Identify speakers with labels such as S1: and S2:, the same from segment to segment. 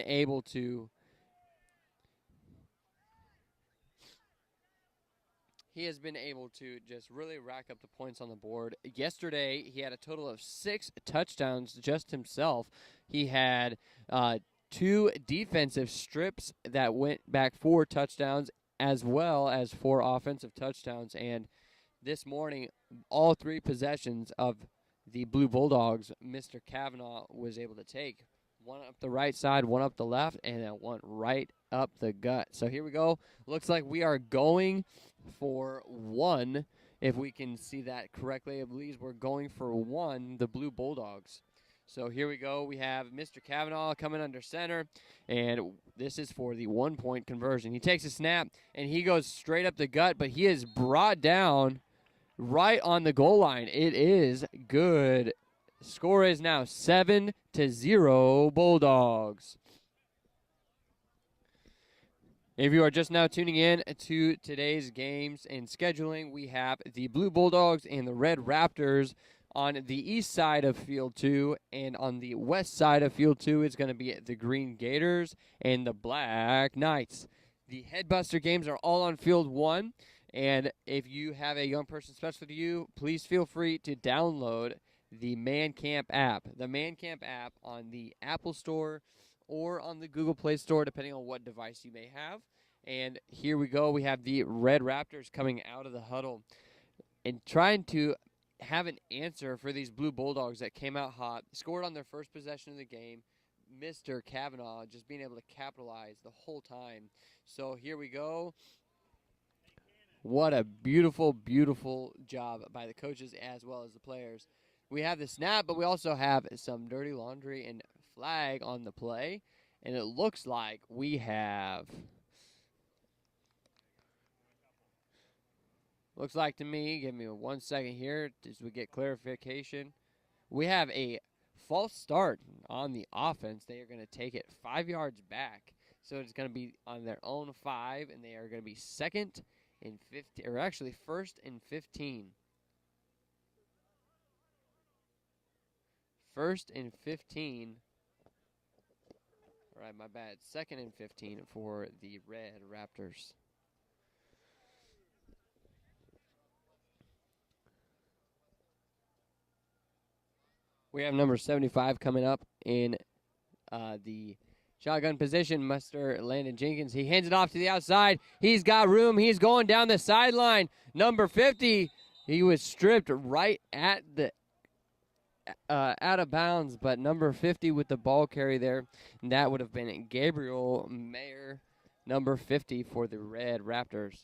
S1: able to just really rack up the points on the board. Yesterday, he had a total of 6 touchdowns just himself. He had 2 defensive strips that went back 4 touchdowns, as well as 4 offensive touchdowns. And this morning, all 3 possessions of the Blue Bulldogs, Mr. Kavanaugh was able to take. One up the right side, one up the left, and then one right up the gut. So here we go. Looks like we are going for 1, if we can see that correctly. I believe we're going for 1, the Blue Bulldogs. So here we go. We have Mr. Kavanaugh coming under center, and this is for the 1-point conversion. He takes a snap, and he goes straight up the gut, but he is brought down right on the goal line. It is good. Score is now 7-0 Bulldogs. If you are just now tuning in to today's games and scheduling, we have the Blue Bulldogs and the Red Raptors on the east side of Field 2, and on the west side of Field 2 is going to be the Green Gators and the Black Knights. The Headbuster games are all on Field 1, and if you have a young person special to you, please feel free to download the Man Camp app. The Man Camp app on the Apple Store or on the Google Play Store, depending on what device you may have. And here we go. We have the Red Raptors coming out of the huddle and trying to have an answer for these Blue Bulldogs that came out hot, scored on their first possession of the game. Mr. Kavanaugh just being able to capitalize the whole time. So here we go. What a beautiful, beautiful job by the coaches as well as the players. We have the snap, but we also have some dirty laundry and flag on the play. And it looks like we have, looks like to me, give me 1 second here as we get clarification. We have a false start on the offense. They are going to take it 5 yards back. So it's going to be on their own 5, and they are going to be second and 15, or actually first and 15. First and 15. All right, my bad. Second and 15 for the Red Raptors. We have number 75 coming up in the shotgun position, Mr. Landon Jenkins. He hands it off to the outside. He's got room. He's going down the sideline. Number 50, he was stripped right at the out of bounds, but number 50 with the ball carry there, and that would have been Gabriel Mayer, number 50 for the Red Raptors.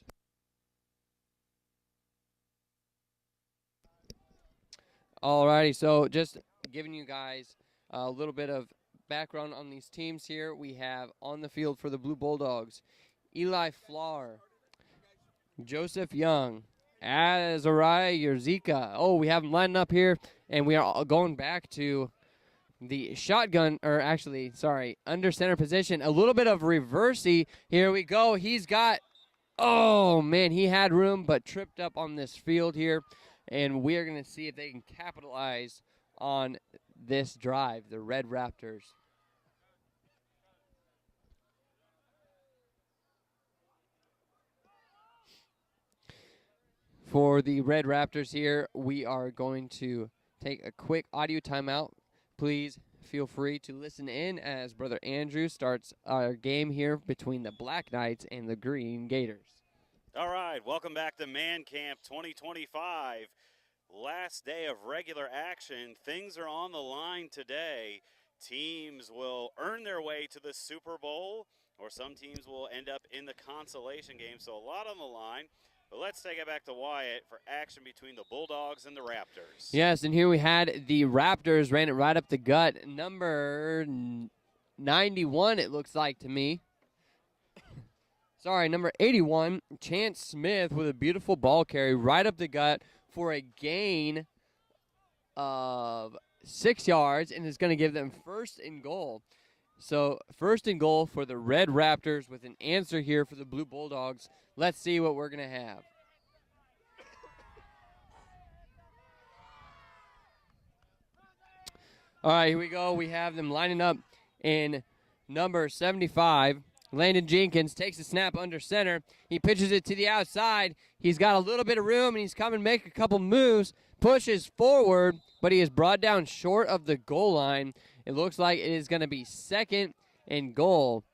S1: Alrighty, so just giving you guys a little bit of background on these teams here. We have on the field for the Blue Bulldogs, Eli Flower, Joseph Young, Azariah Yerzika. Oh, we have them lining up here, and we are going back to the shotgun, or actually, sorry, under center position. A little bit of reversey. Here we go. He's got, oh, man, he had room, but tripped up on this field here, and we are going to see if they can capitalize on this drive, the Red Raptors. For the Red Raptors here, we are going to take a quick audio timeout. Please feel free to listen in as Brother Andrew starts our game here between the Black Knights and the Green Gators.
S2: All right, welcome back to Man Camp 2025. Last day of regular action. Things are on the line today. Teams will earn their way to the Super Bowl, or some teams will end up in the consolation game. So a lot on the line. But let's take it back to Wyatt for action between the Bulldogs and the Raptors.
S1: Yes, and here we had the Raptors ran it right up the gut. Number 91, it looks like to me. Sorry, number 81, Chance Smith with a beautiful ball carry right up the gut for a gain of 6 yards, and is going to give them first and goal. So first and goal for the Red Raptors with an answer here for the Blue Bulldogs. Let's see what we're going to have. All right, here we go. We have them lining up in number 75, Landon Jenkins, takes the snap under center. He pitches it to the outside. He's got a little bit of room, and he's coming to make a couple moves, pushes forward, but he is brought down short of the goal line. It looks like it is going to be second and goal.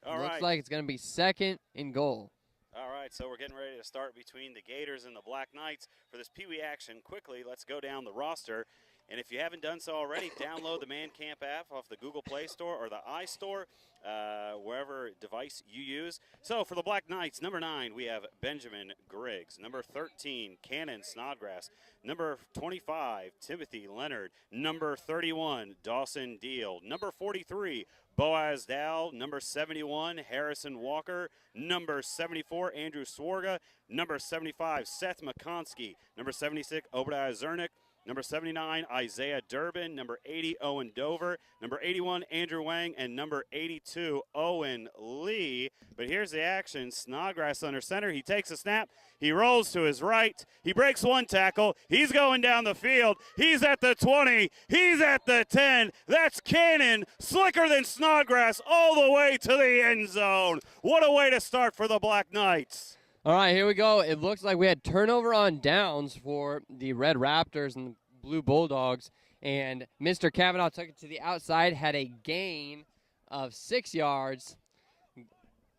S1: Looks like it's going to be second and goal.
S2: All right, so we're getting ready to start between the Gators and the Black Knights for this Pee Wee action. Quickly, let's go down the roster. And if you haven't done so already, download the Man Camp app off the Google Play Store or the iStore, wherever device you use. So for the Black Knights, number 9, we have Benjamin Griggs. Number 13, Cannon Snodgrass. Number 25, Timothy Leonard. Number 31, Dawson Deal. Number 43, Boaz Dow. Number 71, Harrison Walker. Number 74, Andrew Swarga. Number 75, Seth McConsky. Number 76, Obadiah Zernick. Number 79, Isaiah Durbin. Number 80, Owen Dover. Number 81, Andrew Wang. And number 82, Owen Lee. But here's the action. Snodgrass under center. He takes a snap. He rolls to his right. He breaks one tackle. He's going down the field. He's at the 20. He's at the 10. That's Cannon, slicker than Snodgrass, all the way to the end zone. What a way to start for the Black Knights.
S1: All right, here we go. It looks like we had turnover on downs for the Red Raptors and the Blue Bulldogs. And Mr. Kavanaugh took it to the outside, had a gain of 6 yards.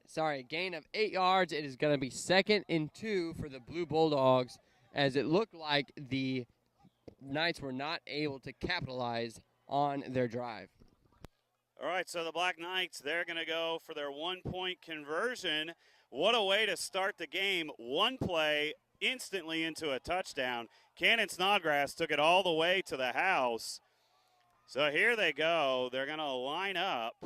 S1: Sorry, a gain of 8 yards. It is going to be 2nd and 2 for the Blue Bulldogs, as it looked like the Knights were not able to capitalize on their drive.
S2: All right, so the Black Knights, they're going to go for their one-point conversion. What a way to start the game. One play instantly into a touchdown. Cannon Snodgrass took it all the way to the house. So here they go. They're going to line up.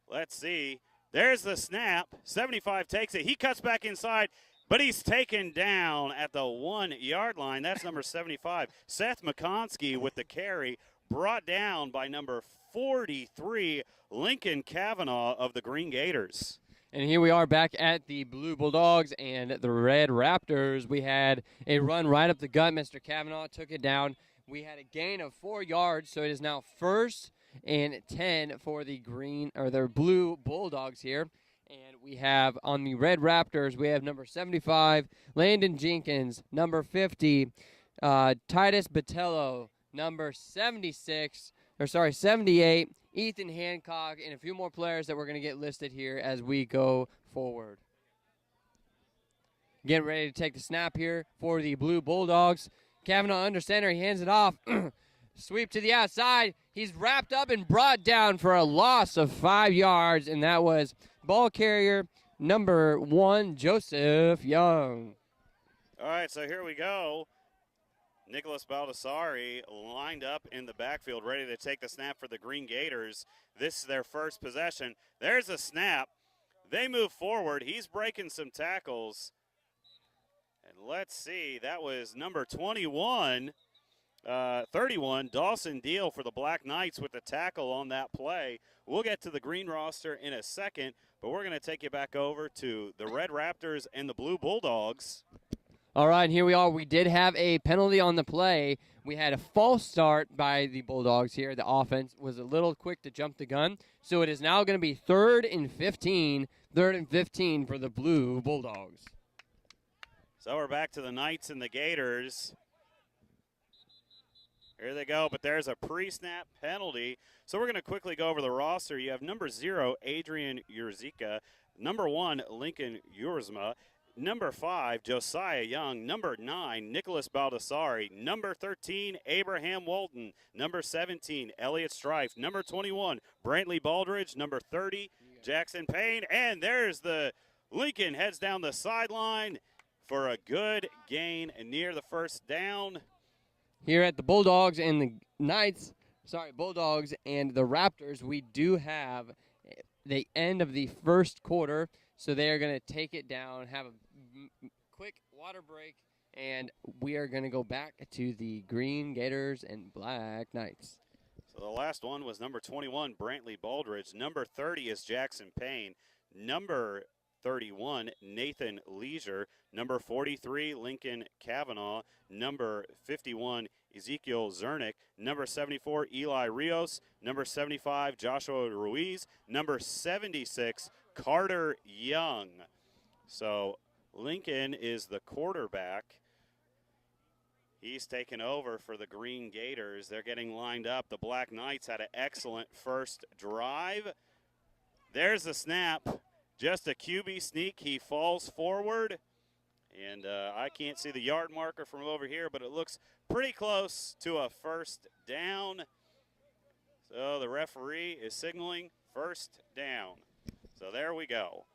S2: Let's see. There's the snap. 75 takes it. He cuts back inside, but he's taken down at the 1-yard line. That's number 75. Seth McConsky with the carry, brought down by number 43, Lincoln Kavanaugh of the Green Gators.
S1: And here we are back at the Blue Bulldogs and the Red Raptors. We had a run right up the gut. Mr. Kavanaugh took it down. We had a gain of 4 yards, so it is now 1st and 10 for the their Blue Bulldogs here. And we have on the Red Raptors, we have number 75, Landon Jenkins, number 50, Titus Botello, number 78, Ethan Hancock, and a few more players that we're going to get listed here as we go forward. Getting ready to take the snap here for the Blue Bulldogs. Kavanaugh under center. He hands it off. Sweep to the outside. He's wrapped up and brought down for a loss of 5 yards, and that was ball carrier number 1, Joseph Young.
S2: All right, so here we go. Nicholas Baldassari lined up in the backfield, ready to take the snap for the Green Gators. This is their first possession. There's a snap. They move forward. He's breaking some tackles. And let's see, that was number 31, 31, Dawson Deal for the Black Knights with the tackle on that play. We'll get to the Green roster in a second, but we're going to take you back over to the Red Raptors and the Blue Bulldogs.
S1: All right, here we are. We did have a penalty on the play. We had a false start by the Bulldogs here. The offense was a little quick to jump the gun. So it is now going to be 3rd and 15. 3rd and 15 for the Blue Bulldogs.
S2: So we're back to the Knights and the Gators. Here they go, but there's a pre-snap penalty. So we're going to quickly go over the roster. You have number 0, Adrian Urzika. Number 1, Lincoln Urzma. Number 5, Josiah Young. Number 9, Nicholas Baldassari. Number 13, Abraham Walton. Number 17, Elliott Strife. Number 21, Brantley Baldridge. Number 30, Jackson Payne. And there's the Lincoln heads down the sideline for a good gain near the first down.
S1: Here at the Bulldogs and the Bulldogs and the Raptors, we do have the end of the first quarter. So they are going to take it down, have a quick water break, and we are going to go back to the Green Gators and Black Knights.
S2: So the last one was number 21, Brantley Baldridge. Number 30 is Jackson Payne. Number 31, Nathan Leisure. Number 43, Lincoln Kavanaugh. Number 51, Ezekiel Zernick. Number 74, Eli Rios. Number 75, Joshua Ruiz. Number 76, Carter Young. So Lincoln is the quarterback. He's taken over for the Green Gators. They're getting lined up. The Black Knights had an excellent first drive. There's the snap. Just a QB sneak. He falls forward. And I can't see the yard marker from over here, but it looks pretty close to a first down. So the referee is signaling first down. So there we go.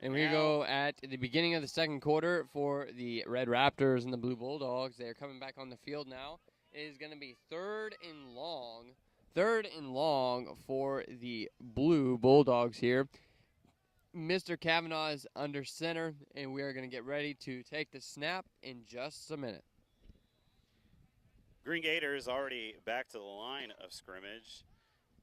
S1: And we go at the beginning of the second quarter for the Red Raptors and the Blue Bulldogs. They're coming back on the field now. It is going to be third and long for the Blue Bulldogs here. Mr. Kavanaugh is under center, and we are going to get ready to take the snap in just a minute.
S2: Green Gators already back to the line of scrimmage.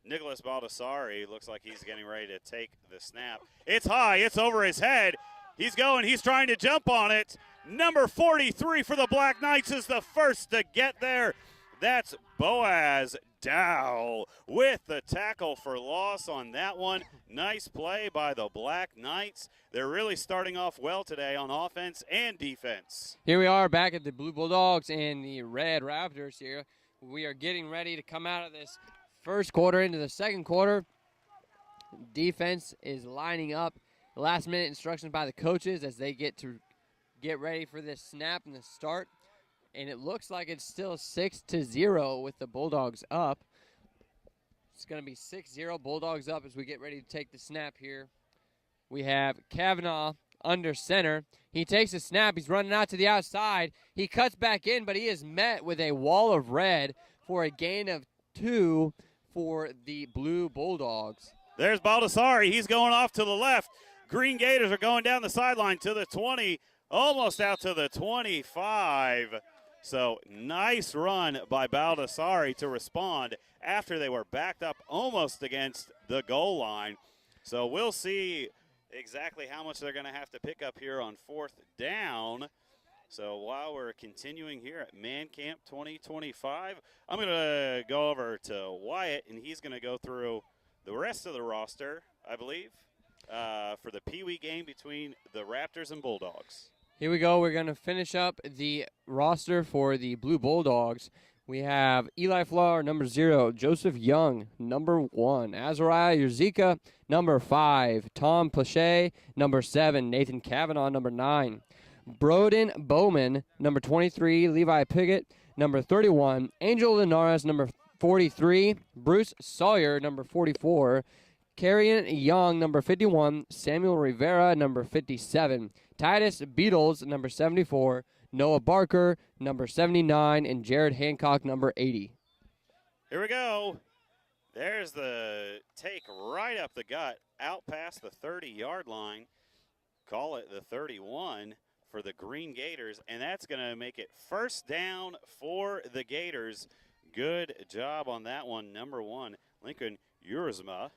S2: Nicholas Baldassari looks like he's getting ready to take the snap. It's high. It's over his head. He's going. He's trying to jump on it. Number 43 for the Black Knights is the first to get there. That's Boaz Dow with the tackle for loss on that one. Nice play by the Black Knights. They're really starting off well today on offense and defense.
S1: Here we are back at the Blue Bulldogs and the Red Raptors here. We are getting ready to come out of this first quarter into the second quarter. Defense is lining up. Last-minute instructions by the coaches as they get ready for this snap and the start. And it looks like it's still 6-0 with the Bulldogs up. It's going to be 6-0 Bulldogs up as we get ready to take the snap here. We have Kavanaugh under center. He takes a snap. He's running out to the outside. He cuts back in, but he is met with a wall of red for a gain of 2 for the Blue Bulldogs.
S2: There's Baldassari. He's going off to the left. Green Gators are going down the sideline to the 20, almost out to the 25. So nice run by Baldassari to respond after they were backed up almost against the goal line. So we'll see exactly how much they're going to have to pick up here on fourth down. So while we're continuing here at Man Camp 2025, I'm going to go over to Wyatt, and he's going to go through the rest of the roster, I believe, for the Pee Wee game between the Raptors and Bulldogs.
S1: Here we go. We're going to finish up the roster for the Blue Bulldogs. We have Eli Flower, number 0. Joseph Young, number 1. Azariah Yerzika, number 5. Tom Plache, number 7. Nathan Kavanaugh, number 9. Broden Bowman, number 23. Levi Piggott, number 31. Angel Linares, number 43. Bruce Sawyer, number 44. Carrion Young, number 51. Samuel Rivera, number 57. Titus Beatles, number 74. Noah Barker, number 79. And Jared Hancock, number 80.
S2: Here we go. There's the take right up the gut, out past the 30-yard line. Call it the 31 for the Green Gators, and that's going to make it first down for the Gators. Good job on that one. Number 1, Lincoln Urzma.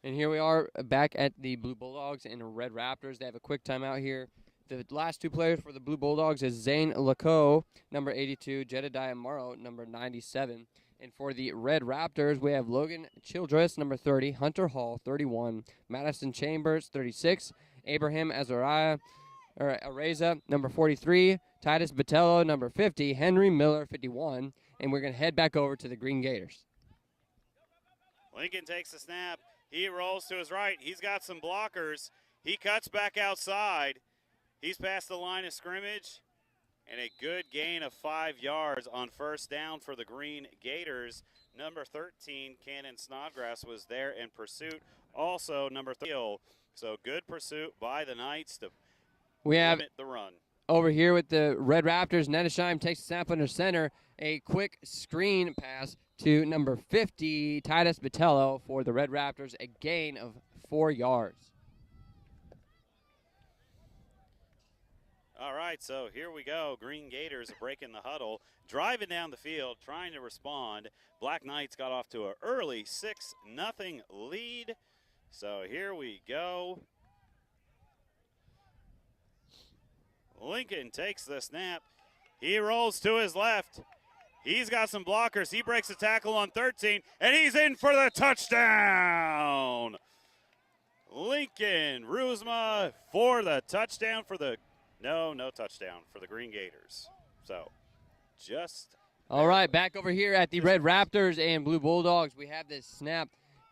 S1: And here we are back at the Blue Bulldogs and Red Raptors. They have a quick timeout here. The last 2 players for the Blue Bulldogs is Zane Laco, number 82, Jedediah Morrow, number 97. And for the Red Raptors, we have Logan Childress, number 30, Hunter Hall, 31, Madison Chambers, 36, Abraham Areza, number 43, Titus Botello, number 50, Henry Miller, 51. And we're going to head back over to the Green Gators.
S2: Lincoln takes the snap. He rolls to his right. He's got some blockers. He cuts back outside. He's past the line of scrimmage. And a good gain of 5 yards on first down for the Green Gators. Number 13, Cannon Snodgrass, was there in pursuit. Also, number 3. So good pursuit by the Knights to limit the run.
S1: Over here with the Red Raptors, Nettesheim takes a snap under center. A quick screen pass to number 50, Titus Botello, for the Red Raptors, a gain of 4 yards.
S2: All right, so here we go. Green Gators breaking the huddle, driving down the field, trying to respond. Black Knights got off to an early 6-0 lead. So here we go. Lincoln takes the snap. He rolls to his left. He's got some blockers. He breaks the tackle on 13, and he's in for the touchdown. Lincoln Rusma for the touchdown for the no touchdown for the Green Gators. So just
S1: all right, back over here at the Red Raptors and Blue Bulldogs, we have this snap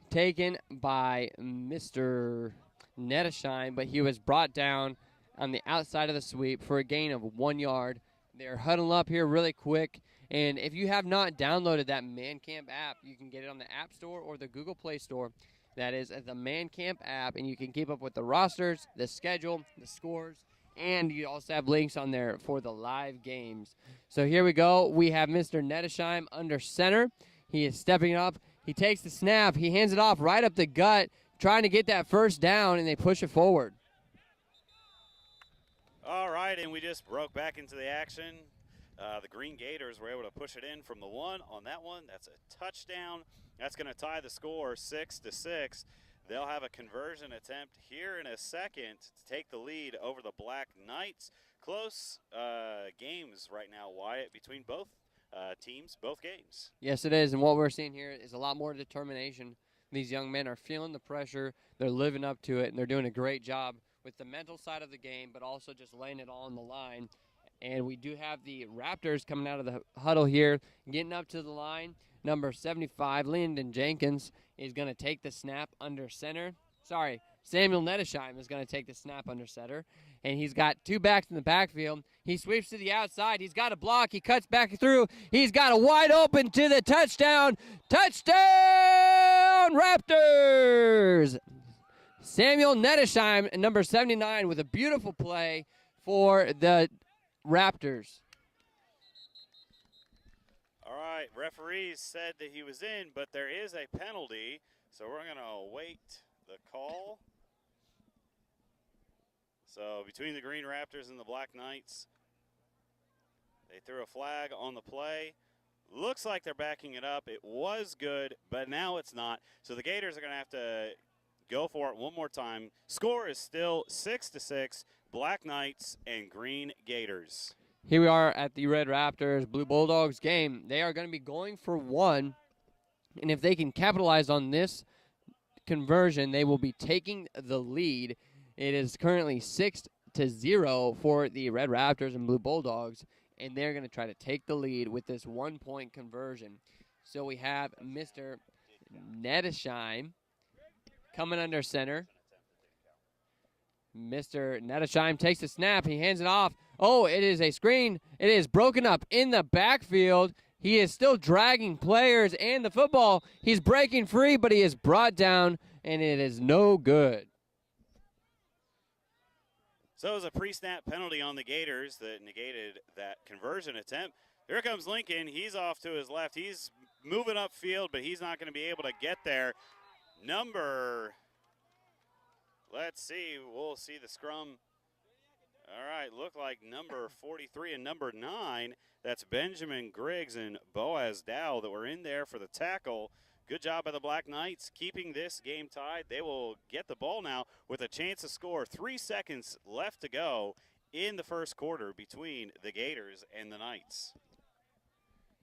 S1: taken by Mr. Nettesheim, but he was brought down on the outside of the sweep for a gain of 1 yard. They're huddling up here really quick. And if you have not downloaded that Man Camp app, you can get it on the App Store or the Google Play Store. That is the Man Camp app, and you can keep up with the rosters, the schedule, the scores, and you also have links on there for the live games. So here we go. We have Mr. Nettesheim under center. He is stepping up. He takes the snap. He hands it off right up the gut, trying to get that first down, and they push it forward.
S2: All right, and we just broke back into the action. The Green Gators were able to push it in from the one on that one. That's a touchdown. That's going to tie the score 6-6. They'll have a conversion attempt here in a second to take the lead over the Black Knights. Close games right now, Wyatt, between both teams, both games.
S1: Yes, it is, and what we're seeing here is a lot more determination. These young men are feeling the pressure. They're living up to it, and they're doing a great job with the mental side of the game, but also just laying it all on the line. And we do have the Raptors coming out of the huddle here, getting up to the line. Number 75, Lyndon Jenkins, is going to take the snap under center. Sorry, Samuel Nettesheim is going to take the snap under center. And he's got two backs in the backfield. He sweeps to the outside. He's got a block. He cuts back through. He's got a wide open to the touchdown. Touchdown, Raptors! Samuel Nettesheim, number 79, with a beautiful play for the Raptors.
S2: All right, referees said that he was in, but there is a penalty, so we're going to await the call. So between the Green Raptors and the Black Knights, they threw a flag on the play. Looks like they're backing it up. It was good, but now it's not. So the Gators are going to have to go for it one more time. Score is still 6-6, Black Knights and Green Gators.
S1: Here we are at the Red Raptors Blue Bulldogs game. They are going to be going for one, and if they can capitalize on this conversion, they will be taking the lead. It is currently 6-0 for the Red Raptors and Blue Bulldogs, and they're going to try to take the lead with this one-point conversion. So we have Mr. Nettesheim coming under center. Mr. Nettesheim takes the snap. He hands it off. Oh, it is a screen. It is broken up in the backfield. He is still dragging players and the football. He's breaking free, but he is brought down, and it is no good.
S2: So it was a pre-snap penalty on the Gators that negated that conversion attempt. Here comes Lincoln. He's off to his left. He's moving upfield, but he's not going to be able to get there. Let's see. We'll see the scrum. All right, look like number 43 and number 9. That's Benjamin Griggs and Boaz Dow that were in there for the tackle. Good job by the Black Knights keeping this game tied. They will get the ball now with a chance to score. 3 seconds left to go in the first quarter between the Gators and the Knights.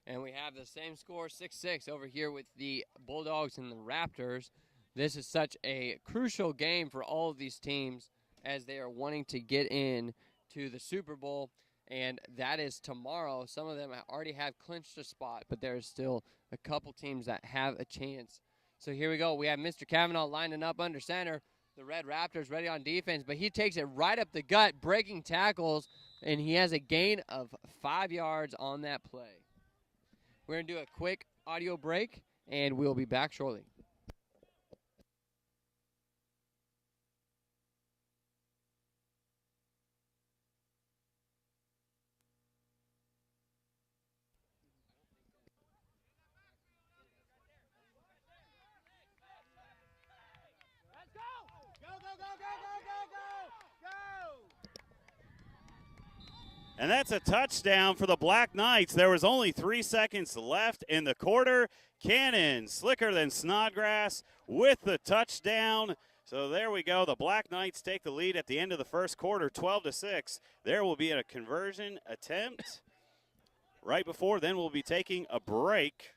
S1: And we have the same score, 6-6, over here with the Bulldogs and the Raptors. This is such a crucial game for all of these teams as they are wanting to get in to the Super Bowl, and that is tomorrow. Some of them already have clinched a spot, but there's still a couple teams that have a chance. So here we go. We have Mr. Kavanaugh lining up under center. The Red Raptors ready on defense, but he takes it right up the gut, breaking tackles, and he has a gain of 5 yards on that play. We're going to do a quick audio break, and we'll be back shortly.
S2: And that's a touchdown for the Black Knights. There was only 3 seconds left in the quarter. Cannon, slicker than Snodgrass with the touchdown. So there we go. The Black Knights take the lead at the end of the first quarter, 12-6. There will be a conversion attempt right before. Then we'll be taking a break.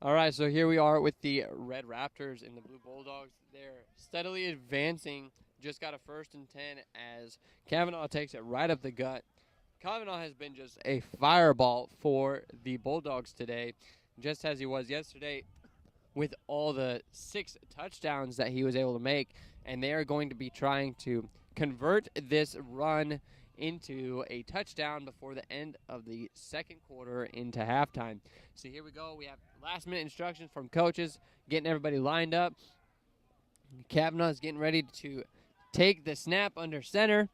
S1: All right, so here we are with the Red Raptors and the Blue Bulldogs. They're steadily advancing. Just got a 1st and 10 as Kavanaugh takes it right up the gut. Kavanaugh has been just a fireball for the Bulldogs today, just as he was yesterday with all the 6 touchdowns that he was able to make. And they are going to be trying to convert this run into a touchdown before the end of the second quarter into halftime. So here we go. We have last-minute instructions from coaches, getting everybody lined up. Kavanaugh is getting ready to take the snap under center.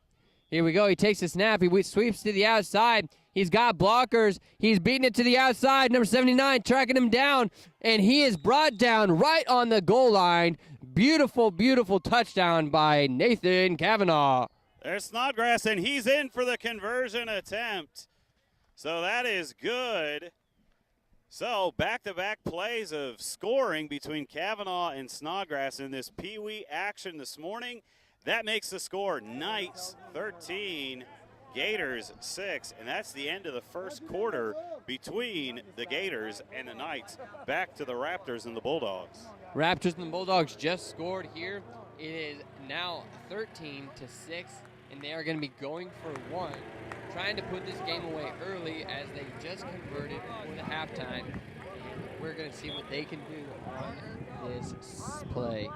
S1: Here we go. He takes the snap. He sweeps to the outside. He's got blockers. He's beating it to the outside. Number 79 tracking him down, and he is brought down right on the goal line. Beautiful, beautiful touchdown by Nathan Kavanaugh.
S2: There's Snodgrass, and he's in for the conversion attempt. So that is good. So back-to-back plays of scoring between Kavanaugh and Snodgrass in this Pee-wee action this morning. That makes the score Knights 13, Gators 6, and that's the end of the first quarter between the Gators and the Knights. Back to the Raptors and the Bulldogs.
S1: Raptors and the Bulldogs just scored here. It is now 13-6, and they are going to be going for 1, trying to put this game away early as they just converted for the halftime. And we're going to see what they can do on this play.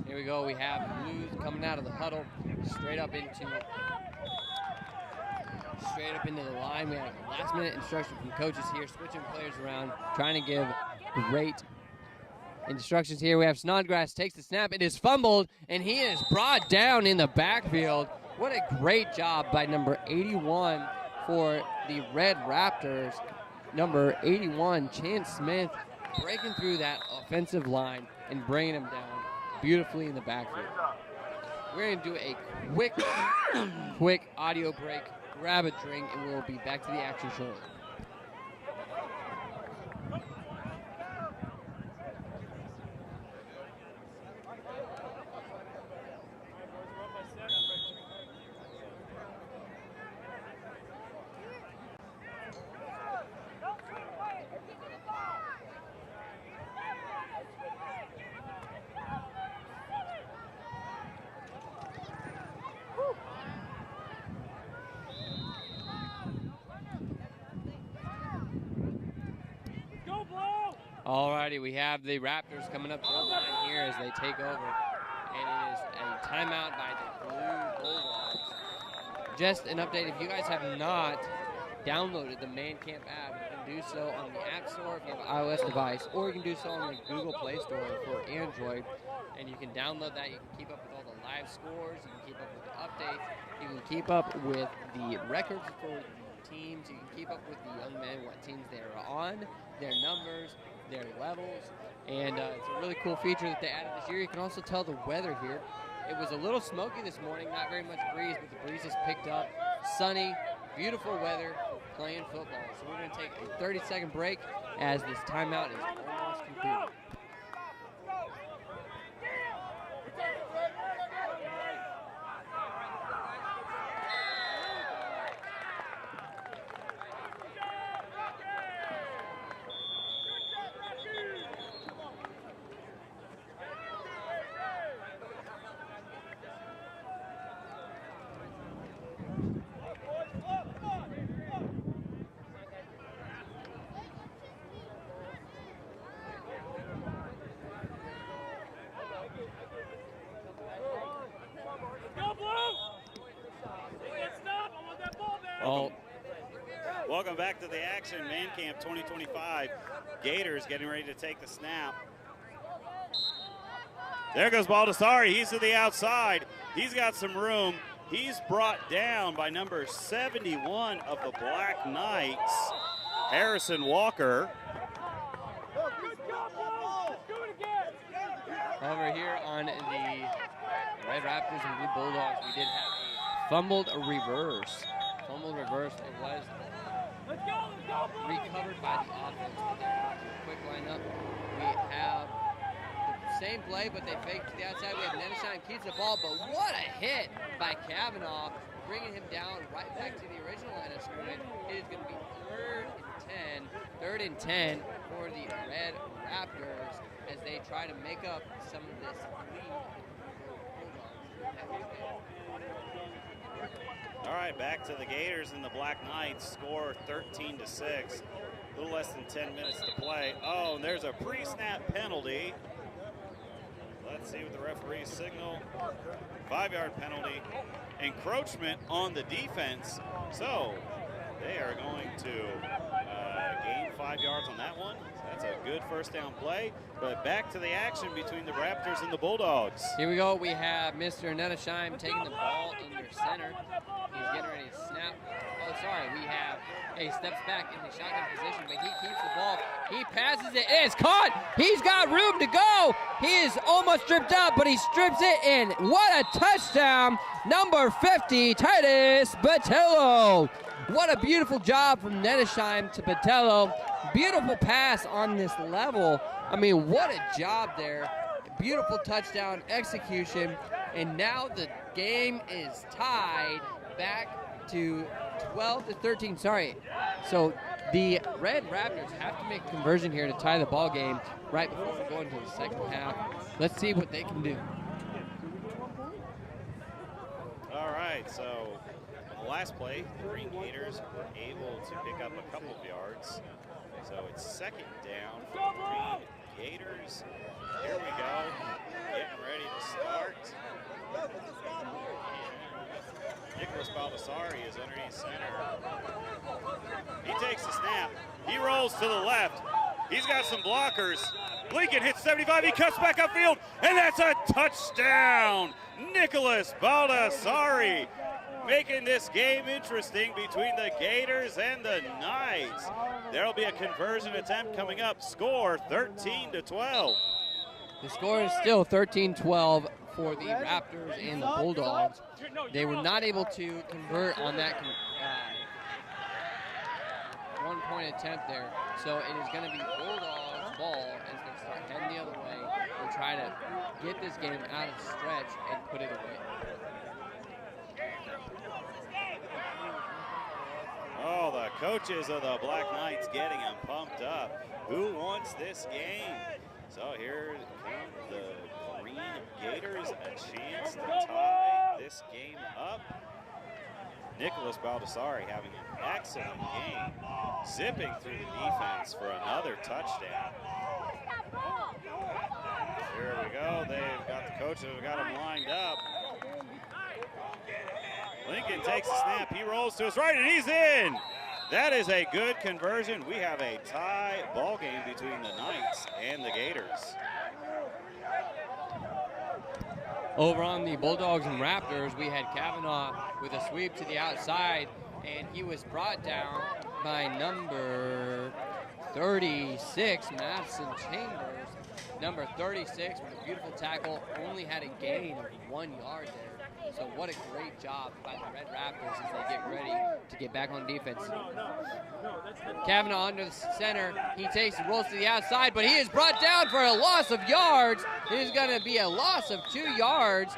S1: Here we go. We have Blues coming out of the huddle, straight up into the line. We have last-minute instruction from coaches here, switching players around, trying to give great instructions here. We have Snodgrass takes the snap. It is fumbled, and he is brought down in the backfield. What a great job by number 81 for the Red Raptors. Number 81, Chance Smith, breaking through that offensive line and bringing him down beautifully in the backfield. We're going to do a quick audio break, grab a drink, and we'll be back to the action shortly. Alrighty, we have the Raptors coming up to the line here as they take over. And it is a timeout by the Blue Bulldogs. Just an update, if you guys have not downloaded the Man Camp app, you can do so on the App Store if you have an iOS device, or you can do so on the Google Play Store for Android. And you can download that. You can keep up with all the live scores. You can keep up with the updates. You can keep up with the records for the teams. You can keep up with the young men, what teams they are on, their numbers, their levels, and it's a really cool feature that they added this year. You can also tell the weather here. It was a little smoky this morning, not very much breeze, but the breeze has picked up. Sunny, beautiful weather for playing football. So we're going to take a 30-second break as this timeout is almost concluded.
S2: Welcome back to the action. Man Camp 2025. Gators getting ready to take the snap. There goes Baldessari. He's to the outside. He's got some room. He's brought down by number 71 of the Black Knights, Harrison Walker.
S1: Over here on the Red Raptors and Blue Bulldogs, we did have a fumbled reverse. It was recovered by the offense. Quick lineup. We have the same play, but they faked to the outside. We have Neneshine keeps the ball, but what a hit by Kavanaugh, bringing him down right back to the original line of scrimmage. It is going to be 3rd and 10 for the Red Raptors as they try to make up some of this lead.
S2: All right, back to the Gators, and the Black Knights score 13-6. A little less than 10 minutes to play. Oh, and there's a pre-snap penalty. Let's see what the referees signal. 5-yard penalty. Encroachment on the defense. So they are going to gain 5 yards on that one. That's a good first down play. But back to the action between the Raptors and the Bulldogs.
S1: Here we go. We have Mr. Neneshine taking the ball in your center. He's getting ready to snap. Oh, sorry. We have a steps back in the shotgun position, but he keeps the ball. He passes it. It's caught. He's got room to go. He is almost stripped out, but he strips it in. What a touchdown. Number 50, Titus Botello. What a beautiful job from Neneshine to Botello. Beautiful pass on this level. I mean, what a job there. Beautiful touchdown execution. And now the game is tied back to 12-13. Sorry. So the Red Raptors have to make a conversion here to tie the ball game right before we go into the second half. Let's see what they can do.
S2: All right, so on the last play, the Green Gators were able to pick up a couple of yards. So it's second down for the Green Gators. Here we go, getting ready to start. Nicholas Baldessari is underneath center. He takes the snap. He rolls to the left. He's got some blockers. Lincoln hits 75. He cuts back upfield, and that's a touchdown. Nicholas Baldessari making this game interesting between the Gators and the Knights. There'll be a conversion attempt coming up. Score 13-12.
S1: The score is still 13-12 for the Raptors and the Bulldogs. They were not able to convert on that one-point attempt there. So it is going to be Bulldogs' ball, and it's going to start heading the other way. We'll try to get this game out of stretch and put it away.
S2: Oh, the coaches of the Black Knights getting them pumped up. Who wants this game? So here come the Green Gators, a chance to tie this game up. Nicholas Baldessari having an excellent game, zipping through the defense for another touchdown. Here we go. They've got the coaches have got them lined up. Lincoln takes the snap. He rolls to his right, and he's in. That is a good conversion. We have a tie ball game between the Knights and the Gators.
S1: Over on the Bulldogs and Raptors, we had Kavanaugh with a sweep to the outside, and he was brought down by number 36, Madison Chambers. Number 36 with a beautiful tackle, only had a gain of 1 yard there. So what a great job by the Red Raptors as they get ready to get back on defense. Kavanaugh under the center. He takes and rolls to the outside, but he is brought down for a loss of yards. It is going to be a loss of 2 yards.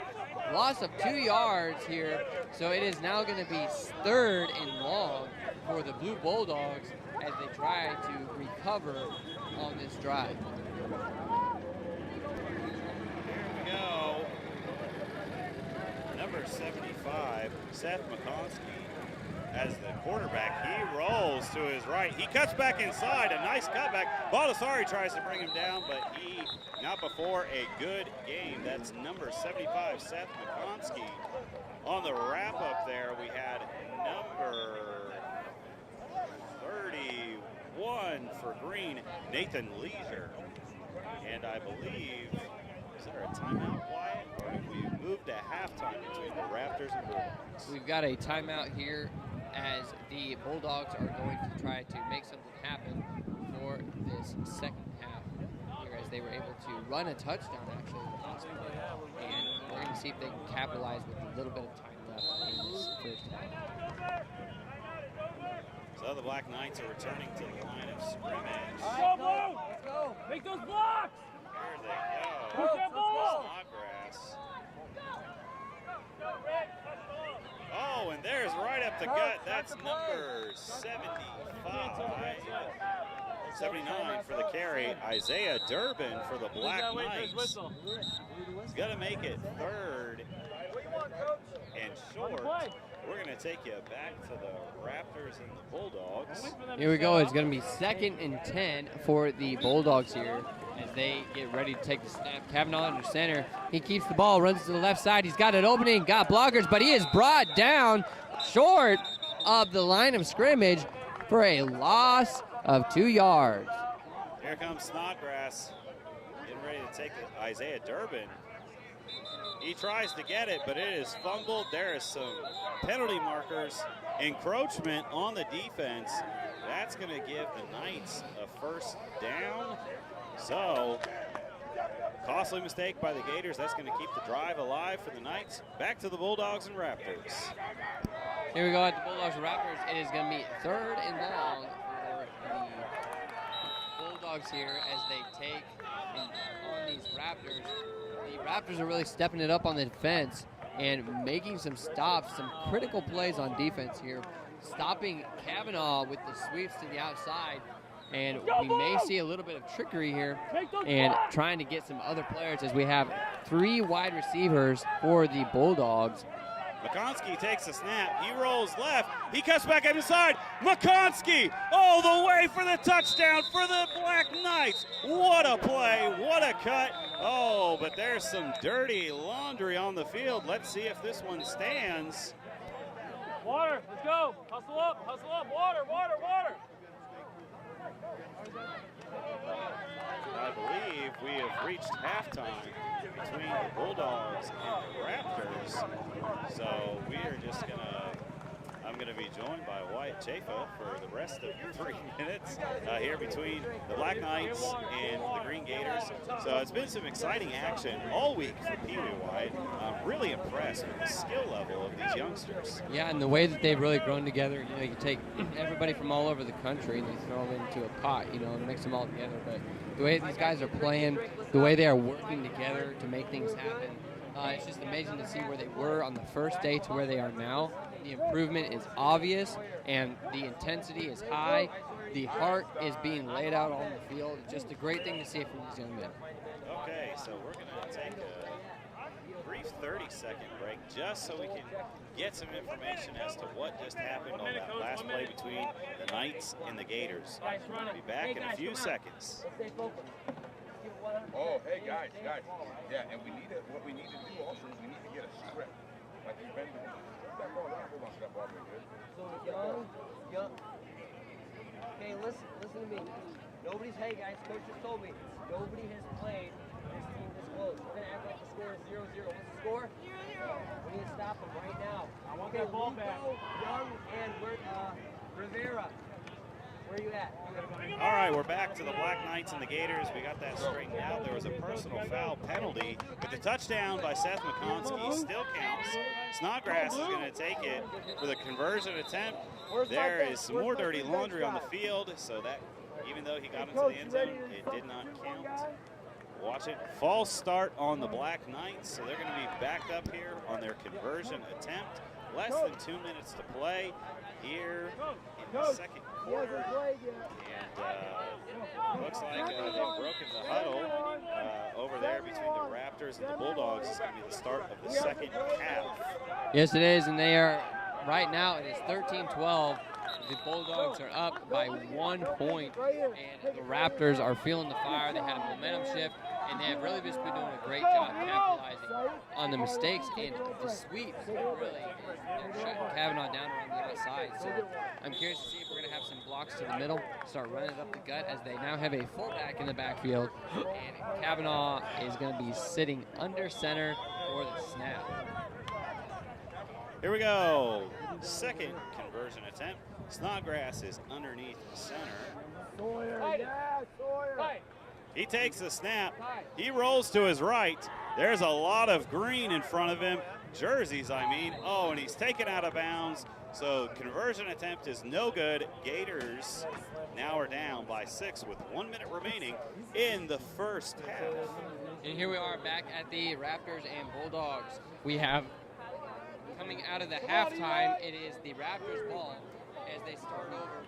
S1: Loss of 2 yards here. So it is now going to be 3rd and long for the Blue Bulldogs as they try to recover on this drive.
S2: Number 75, Seth McConsky, as the quarterback. He rolls to his right. He cuts back inside. A nice cutback. Baldessari tries to bring him down, but he not before a good game. That's number 75, Seth McConsky. On the wrap-up there, we had number 31 for Green, Nathan Leisure. And I believe Is there a timeout, Wyatt, or have we moved to halftime between the Raptors and Bulldogs?
S1: We've got a timeout here as the Bulldogs are going to try to make something happen for this second half here, as they were able to run a touchdown actually last play. And we're going to see if they can capitalize with a little bit of time left in this first half.
S2: So the Black Knights are returning to the line of scrimmage.
S3: Go, Blue! Let's go! Make those blocks!
S2: Here they go.
S3: Push that ball!
S2: Snodgrass. Oh, and there's right up the gut. That's number 79 for the carry. Isaiah Durbin for the Black Knights. He's got to make it 3rd and short. We're going to take you back to the Raptors and the Bulldogs.
S1: Here we go. It's going to be 2nd and 10 for the Bulldogs here as they get ready to take the snap. Kavanaugh under center. He keeps the ball, runs to the left side. He's got an opening, got blockers, but he is brought down short of the line of scrimmage for a loss of 2 yards.
S2: Here comes Snodgrass, getting ready to take it. Isaiah Durbin. He tries to get it, but it is fumbled. There is some penalty markers, encroachment on the defense. That's going to give the Knights a 1st down. So, costly mistake by the Gators. That's going to keep the drive alive for the Knights. Back to the Bulldogs and Raptors.
S1: Here we go at the Bulldogs and Raptors. It is going to be 3rd and long for the Bulldogs here as they take on these Raptors. The Raptors are really stepping it up on the defense and making some stops, some critical plays on defense here. Stopping Kavanaugh with the sweeps to the outside. And we may see a little bit of trickery here and trying to get some other players as we have 3 wide receivers for the Bulldogs.
S2: McConsky takes the snap. He rolls left. He cuts back inside. McConsky all the way for the touchdown for the Black Knights. What a play. What a cut. Oh, but there's some dirty laundry on the field. Let's see if this one stands.
S3: Water, let's go. Hustle up, water, water, water.
S2: I believe we have reached halftime between the Bulldogs and the Raptors. So we are just I'm gonna be joined by Wyatt Chaffa for the rest of the 3 minutes here between the Black Knights and the Green Gators. So it's been some exciting action all week for Pee Wee, Wyatt. I'm really impressed with the skill level of these youngsters.
S1: Yeah, and the way that they've really grown together. You know, you take everybody from all over the country and you throw them into a pot, you know, and mix them all together. But the way these guys are playing, the way they are working together to make things happen, it's just amazing to see where they were on the first day to where they are now. The improvement is obvious, and the intensity is high. The heart is being laid out on the field. It's just a great thing to see from these young men.
S2: Okay, so we're going to take a brief 30-second break just so we can get some information as to what just happened on that last play between the Knights and the Gators. We'll be back in a few seconds.
S4: Oh, hey guys, yeah, and what we need to do also is we need to get a script, like you've been doing.
S5: So young. Okay, listen to me. Hey guys, coach just told me nobody has played this team this close. We're gonna act like the score is 0-0. What's the score? 0-0. We need to stop them right now.
S3: I want that ball back.
S5: Young, and Rivera. Where are you at?
S2: All right, we're back to the Black Knights and the Gators. We got that straightened out. There was a personal foul penalty, but the touchdown by Seth McConsky still counts. Snodgrass is going to take it for the conversion attempt. There is some more dirty laundry on the field, so that even though he got into the end zone, it did not count. Watch it. False start on the Black Knights, so they're going to be backed up here on their conversion attempt. Less than 2 minutes to play here in the second quarter. And looks like they've broken the huddle over there between the Raptors and the Bulldogs. It's going to be the start of the second half.
S1: Yes, it is, and they are right now. It is 13-12 the Bulldogs are up by 1 point, and the Raptors are feeling the fire. They had a momentum shift, and they have really just been doing a great job capitalizing on the mistakes and the sweeps. Really, they're shutting Kavanaugh down around the outside. So I'm curious to see if we're going to have some blocks to the middle, start running it up the gut, as they now have a fullback in the backfield, and Kavanaugh is going to be sitting under center for the snap.
S2: Here we go. Second conversion attempt. Snodgrass is underneath the center. He takes the snap. He rolls to his right. There's a lot of green in front of him. Jerseys, I mean. Oh, and he's taken out of bounds. So conversion attempt is no good. Gators now are down by 6 with 1 minute remaining in the first half.
S1: And here we are back at the Raptors and Bulldogs. We have, coming out of the halftime, it is the Raptors ball as they start over,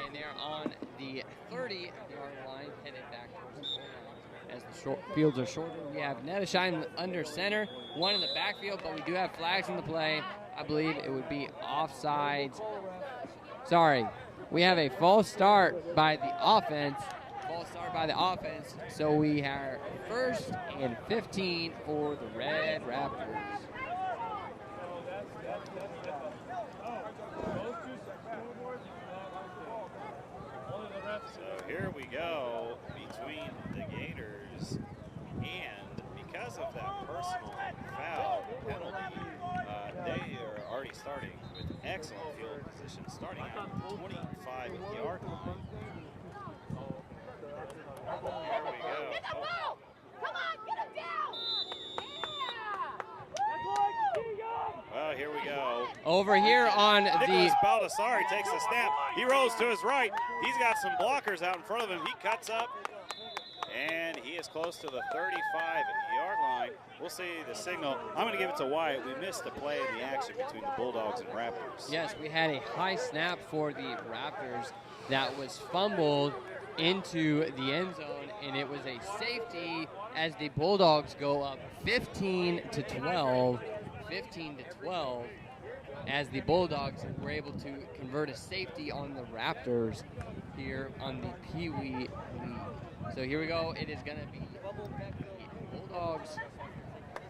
S1: and they're on the 30-yard line, headed back towards the goal line. As the fields are shorter, we have Netashine under center, one in the backfield, but we do have flags in the play. I believe it would be offsides. Sorry, we have a false start by the offense. So we have 1st and 15 for the Red Raptors.
S2: So here we go between the Gators, and because of that personal foul penalty, they are already starting with excellent field position, starting at the 25-yard line. Here we go. Oh.
S6: Come on, get him down!
S2: Well, here we go.
S1: Over here on
S2: Nicholas
S1: the
S2: Baldessari takes the snap. He rolls to his right. He's got some blockers out in front of him. He cuts up, and he is close to the 35-yard line. We'll see the signal. I'm going to give it to Wyatt. We missed the play in the action between the Bulldogs and Raptors.
S1: Yes, we had a high snap for the Raptors that was fumbled into the end zone, and it was a safety as the Bulldogs go up 15 to 12, as the Bulldogs were able to convert a safety on the Raptors here on the Pee Wee League. So here we go. It is going to be the Bulldogs,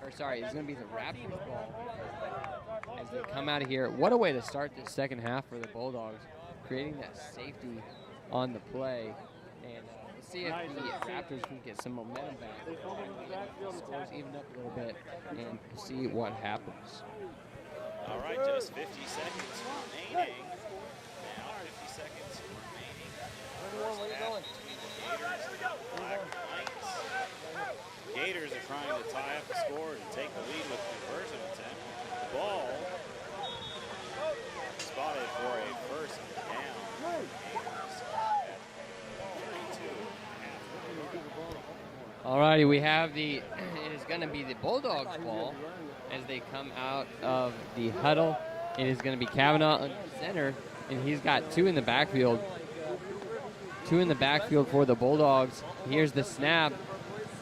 S1: it's going to be the Raptors ball as they come out of here. What a way to start this second half for the Bulldogs, creating that safety on the play. And let's see if the Raptors can get some momentum back. The scores even up a little bit, and see what happens.
S2: All right, just 50 seconds remaining. Now 50 seconds remaining. First half between the Gators and the Black Knights. Gators are trying to tie up the score and take the lead with a conversion attempt. The ball spotted for a first down.
S1: All righty, we have it is going to be the Bulldogs ball as they come out of the huddle. It is going to be Kavanaugh under center, and he's got 2 in the backfield. 2 in the backfield for the Bulldogs. Here's the snap.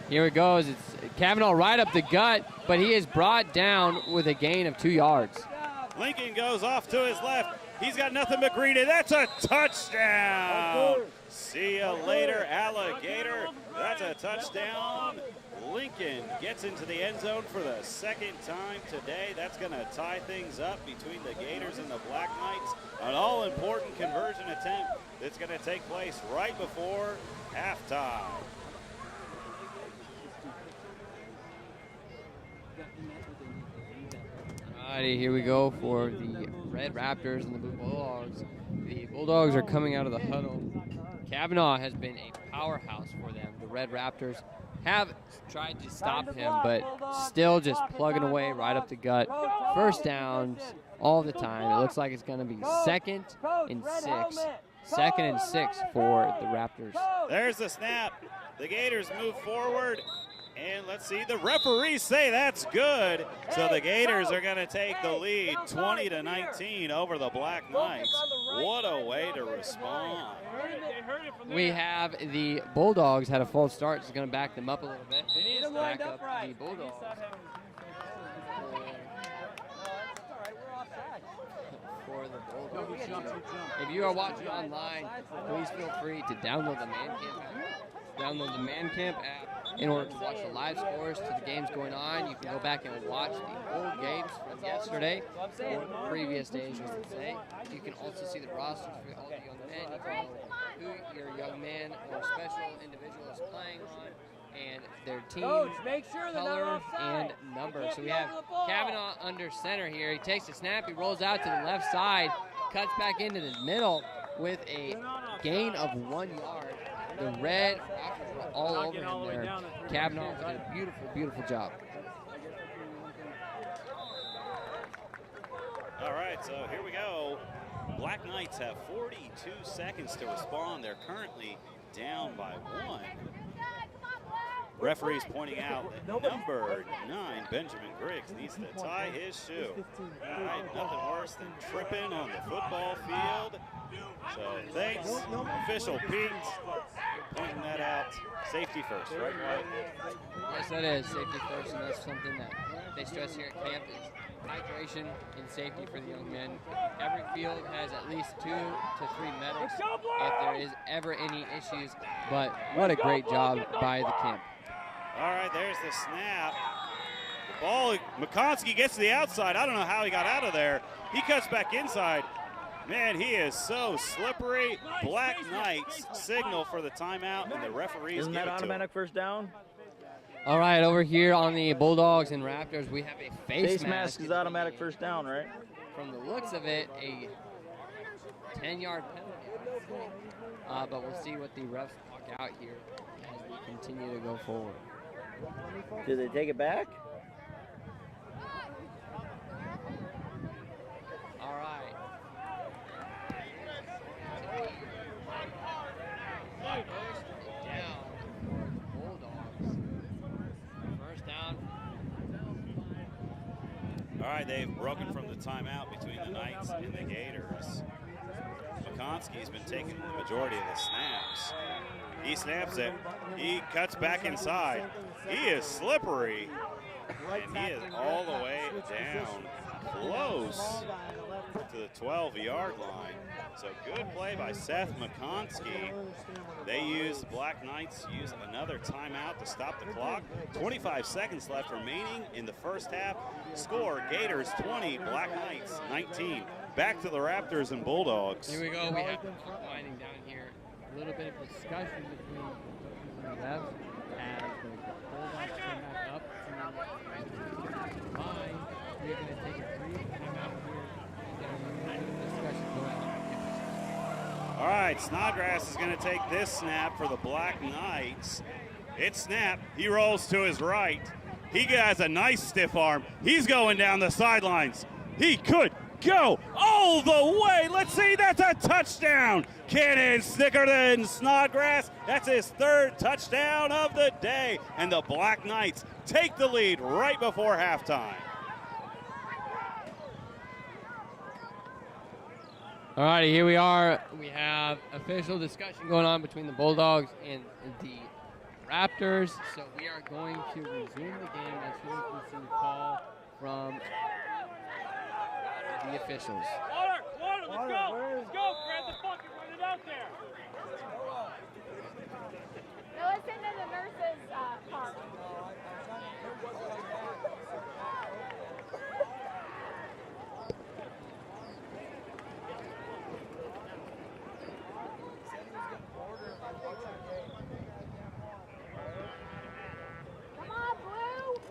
S1: Here it goes. It's Kavanaugh right up the gut, but he is brought down with a gain of 2 yards.
S2: Lincoln goes off to his left. He's got nothing but green, and that's a touchdown. See you later, Alligator. That's a touchdown. Lincoln gets into the end zone for the second time today. That's going to tie things up between the Gators and the Black Knights. An all-important conversion attempt that's going to take place right before halftime.
S1: Alrighty, here we go for the Red Raptors and the Blue Bulldogs. The Bulldogs are coming out of the huddle. Kavanaugh has been a powerhouse for them. The Red Raptors have tried to stop him, but still just plugging away right up the gut. First downs all the time. It looks like it's going to be 2nd and 6. 2nd and 6 for the Raptors.
S2: There's the snap. The Gators move forward. And let's see, the referees say that's good. So the Gators are going to take the lead 20-19 over the Black Knights. What a way to respond.
S1: We have the Bulldogs had a false start. It's going to back them up a little bit. Back up the Bulldogs. For the Bulldogs. If you are watching online, please feel free to download the Man Camp app. Download the Man Camp app in order to watch the live scores to the games going on. You can go back and watch the old games from yesterday or previous days, I should say. You can also see the rosters for all the young men. You can know who your young man or special individual is playing on and their team,
S5: Coach, make sure they're not
S1: color,
S5: offside.
S1: and number.
S5: They can't
S1: So
S5: be
S1: we have
S5: over the ball.
S1: Kavanaugh under center here. He takes the snap. He rolls out to the left side, cuts back into the middle with a gain of 1 yard. The red Raptors were all over him there. Kavanaugh did a beautiful, beautiful job.
S2: All right, so here we go. Black Knights have 42 seconds to respond. They're currently down by 1. Referees pointing out that number 9, Benjamin Griggs, needs to tie his shoe. All right, nothing worse than tripping on the football field. So thanks, official Pete, pointing that out. Safety first, right, Wyatt?
S1: Yes, that is safety first, and that's something that they stress here at camp is hydration and safety for the young men. Every field has at least 2 to 3 medics if there is ever any issues, but what a great job by the camp.
S2: All right, there's the snap. The ball, McConsky gets to the outside. I don't know how he got out of there. He cuts back inside. Man, he is so slippery. Black Knights signal for the timeout, and the referees
S7: Isn't
S2: give
S7: that
S2: it to
S7: automatic
S2: him.
S7: first down?
S1: All right, over here on the Bulldogs and Raptors, we have a
S7: Face mask is automatic first down, right?
S1: From the looks of it, a 10-yard penalty. But we'll see what the refs walk out here as we continue to go forward.
S7: Did they take it back?
S1: All right. First down for Bulldogs. First down.
S2: All right, they've broken from the timeout between the Knights and the Gators. McConsky's been taking the majority of the snaps. He snaps it. He cuts back inside. He is slippery, and he is all the way down, close to the 12-yard line. So good play by Seth McConsky. The Black Knights use another timeout to stop the clock. 25 seconds left remaining in the first half. Score, Gators 20, Black Knights 19. Back to the Raptors and Bulldogs.
S1: Here we go. We have winding down here. A little bit of discussion between the refs as the Bulldogs come back up to line. We're going to take a brief timeout here. There's a discussion going on.
S2: All right, Snodgrass is going to take this snap for the Black Knights. It's snap. He rolls to his right. He has a nice stiff arm. He's going down the sidelines. He could go all the way. Let's see, that's a touchdown. Cannon Snickerton Snodgrass. That's his 3rd touchdown of the day. And the Black Knights take the lead right before halftime.
S1: All righty, here we are. We have official discussion going on between the Bulldogs and the Raptors. So we are going to resume the game as soon as we see the call from the officials.
S3: Water, let's go. Let's go. Grab the bucket, run it out there.
S6: Now listen to the nurses' talk. Come on, Blue.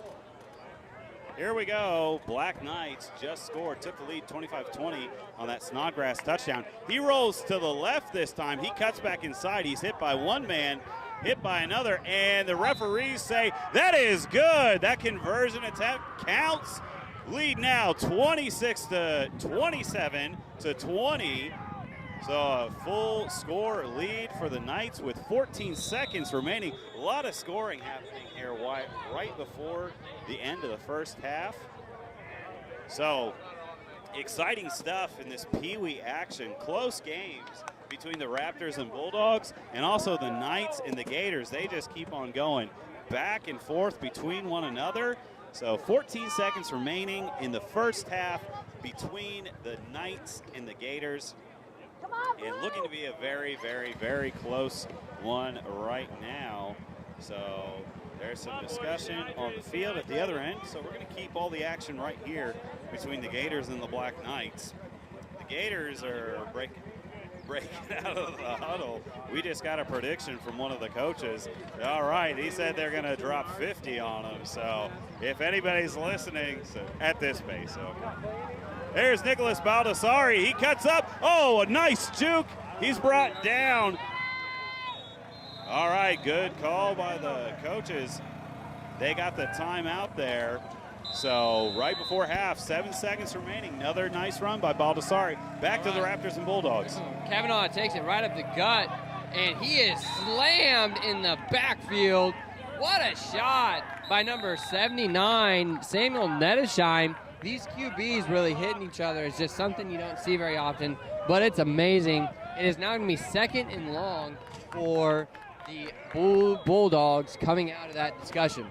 S2: Here we go. Black Knights just scored, took the lead 25-20 on that Snodgrass touchdown. He rolls to the left this time. He cuts back inside. He's hit by one man, hit by another, and the referees say that is good. That conversion attempt counts. Lead now 26-27 to 20. So a full score lead for the Knights with 14 seconds remaining. A lot of scoring happening here right before the end of the first half. So exciting stuff in this Pee-wee action. Close games between the Raptors and Bulldogs, and also the Knights and the Gators. They just keep on going back and forth between one another. So 14 seconds remaining in the first half between the Knights and the Gators. And looking to be a very, very, very close one right now. So there's some discussion on the field at the other end. So we're going to keep all the action right here between the Gators and the Black Knights. The Gators are breaking out of the huddle. We just got a prediction from one of the coaches. All right, he said they're going to drop 50 on them. So if anybody's listening, so at this pace, okay. There's Nicholas Baldassari. He cuts up. Oh, a nice juke. He's brought down. All right, good call by the coaches. They got the timeout there. So right before half, 7 seconds remaining. Another nice run by Baldassari. Back to the Raptors and Bulldogs.
S1: Kavanaugh takes it right up the gut, and he is slammed in the backfield. What a shot by number 79, Samuel Nettesheim. These QBs really hitting each other is just something you don't see very often, but it's amazing. It is now going to be 2nd and long for the Bulldogs coming out of that discussion.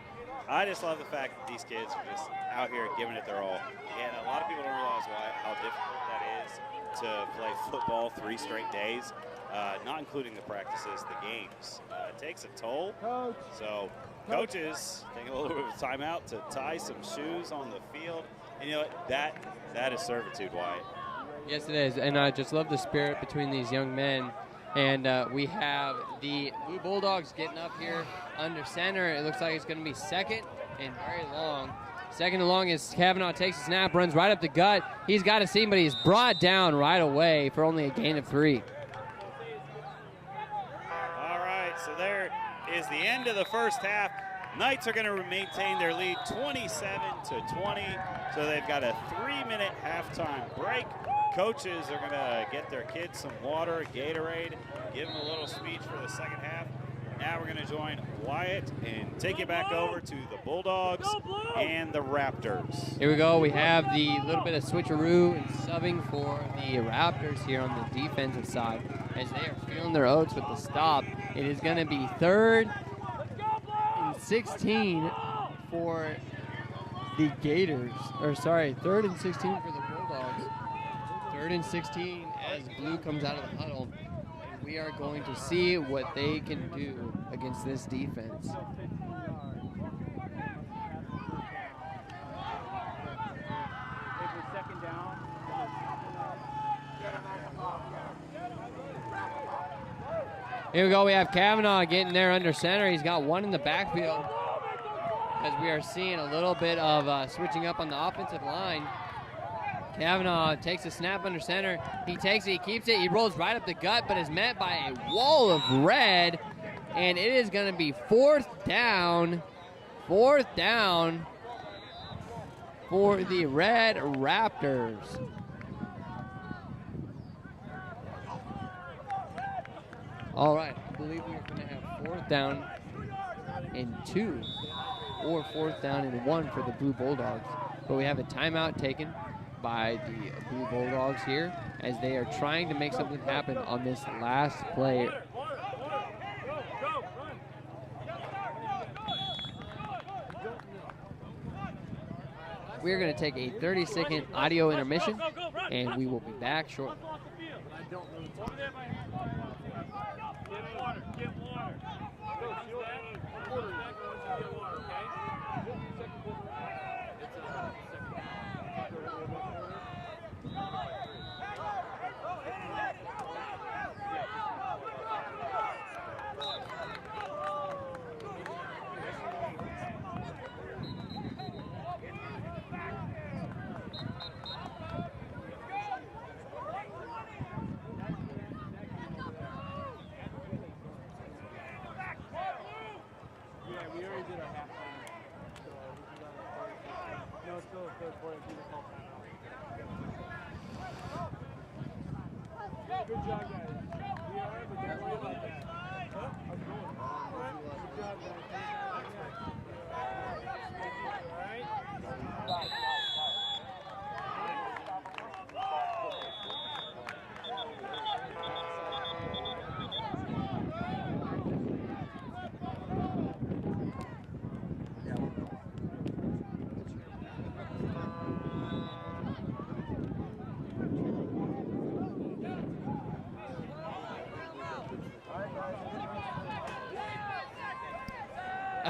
S2: I just love the fact that these kids are just out here giving it their all. And a lot of people don't realize how difficult that is to play football 3 straight days, not including the practices, the games. It takes a toll. So coaches taking a little bit of a timeout to tie some shoes on the field. And you know what? That is servitude, Wyatt.
S1: Yes, it is. And I just love the spirit between these young men. And we have the Blue Bulldogs getting up here under center. It looks like it's going to be 2nd and very long. 2nd and long as Kavanaugh takes a snap, runs right up the gut. He's got a seam, but he's brought down right away for only a gain of 3.
S2: All right, so there is the end of the first half. Knights are going to maintain their lead 27-20. So they've got a 3-minute halftime break. Coaches are going to get their kids some water, Gatorade, give them a little speech for the second half. Now we're going to join Wyatt and take you back over to the Bulldogs and the Raptors.
S1: Here we go. We have the little bit of switcheroo and subbing for the Raptors here on the defensive side as they are feeling their oats with the stop. It is going to be 3rd and 16 for the Gators. Or sorry, 3rd and 16 for the Bulldogs. 3rd and 16 as Blue comes out of the huddle. And we are going to see what they can do against this defense. Here we go. We have Kavanaugh getting there under center. He's got one in the backfield as we are seeing a little bit of switching up on the offensive line. Kavanaugh takes a snap under center. He takes it, he keeps it, he rolls right up the gut, but is met by a wall of red. And it is going to be 4th down. 4th down for the Red Raptors. All right, I believe we are going to have 4th down and 2 or 4th down and 1 for the Blue Bulldogs. But we have a timeout taken by the Blue Bulldogs here as they are trying to make something happen on this last play. We're going to take a 30-second audio intermission, and we will be back shortly.
S3: Good job, guys. We are, but that's what I think. Good job, guys. All right?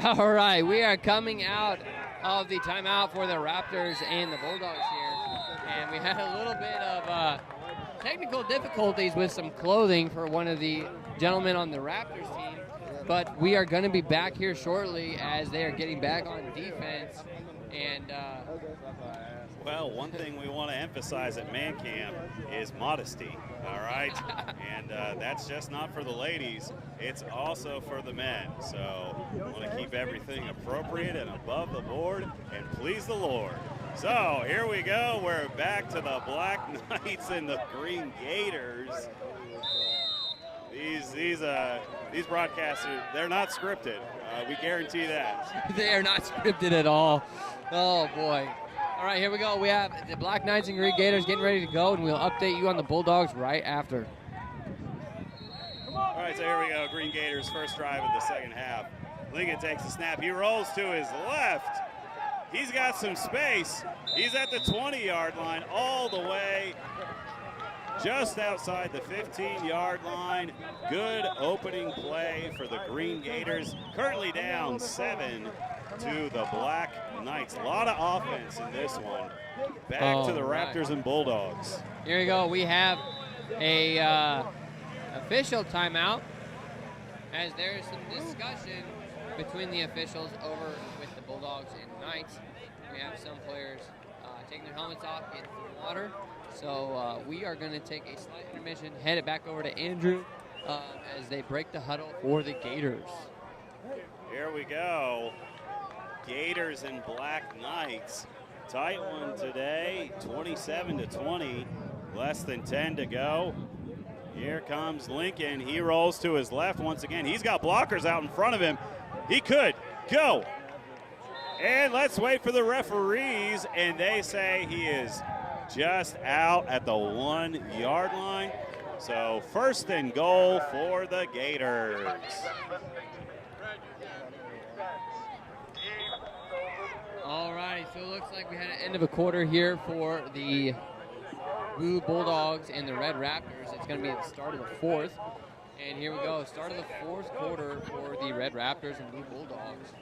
S1: All right, we are coming out of the timeout for the Raptors and the Bulldogs here. And we had a little bit of technical difficulties with some clothing for one of the gentlemen on the Raptors team. But we are going to be back here shortly as they are getting back on defense. And
S2: well, one thing we want to emphasize at Man Camp is modesty, all right? And that's just not for the ladies, it's also for the men. So we want to keep everything appropriate and above the board and please the Lord. So here we go, we're back to the Black Knights and the Green Gators. These broadcasters, they're not scripted. We guarantee that.
S1: They are not scripted at all. Oh, boy. All right, here we go. We have the Black Knights and Green Gators getting ready to go, and we'll update you on the Bulldogs right after.
S2: All right, so here we go. Green Gators first drive of the second half. Lincoln takes the snap. He rolls to his left. He's got some space. He's at the 20-yard line all the way just outside the 15-yard line. Good opening play for the Green Gators. Currently down 7 to the Black Knights. A lot of offense in this one. Back to the Raptors and Bulldogs.
S1: Here we go. We have a official timeout as there is some discussion between the officials over with the Bulldogs and Knights. We have some players taking their helmets off in water. So we are going to take a slight intermission, head it back over to Andrew as they break the huddle for the Gators.
S2: Here we go. Gators and Black Knights. Tight one today, 27-20, less than 10 to go. Here comes Lincoln. He rolls to his left once again. He's got blockers out in front of him. He could go. And let's wait for the referees, and they say he is just out at the 1-yard line. So first and goal for the Gators.
S1: All right, so it looks like we had an end of a quarter here for the Blue Bulldogs and the Red Raptors. It's going to be the start of the fourth. And here we go, start of the fourth quarter for the Red Raptors and Blue Bulldogs.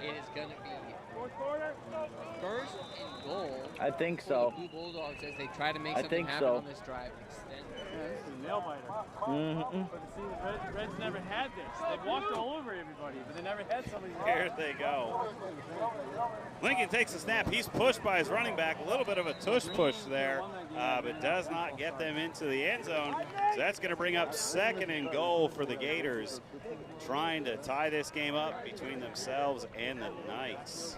S1: It is going to be first and goal.
S7: I think
S1: for
S7: so.
S1: the Blue Bulldogs as they try to make something happen on this drive. Extend.
S3: Yeah, this is a nail biter.
S7: Mm-hmm.
S3: But see, the Reds never had this. They walked all over everybody, but they never had somebody.
S2: Here they go. Lincoln takes a snap. He's pushed by his running back. A little bit of a tush push there, but does not get them into the end zone. So that's going to bring up second and goal for the Gators, trying to tie this game up between themselves and the Knights.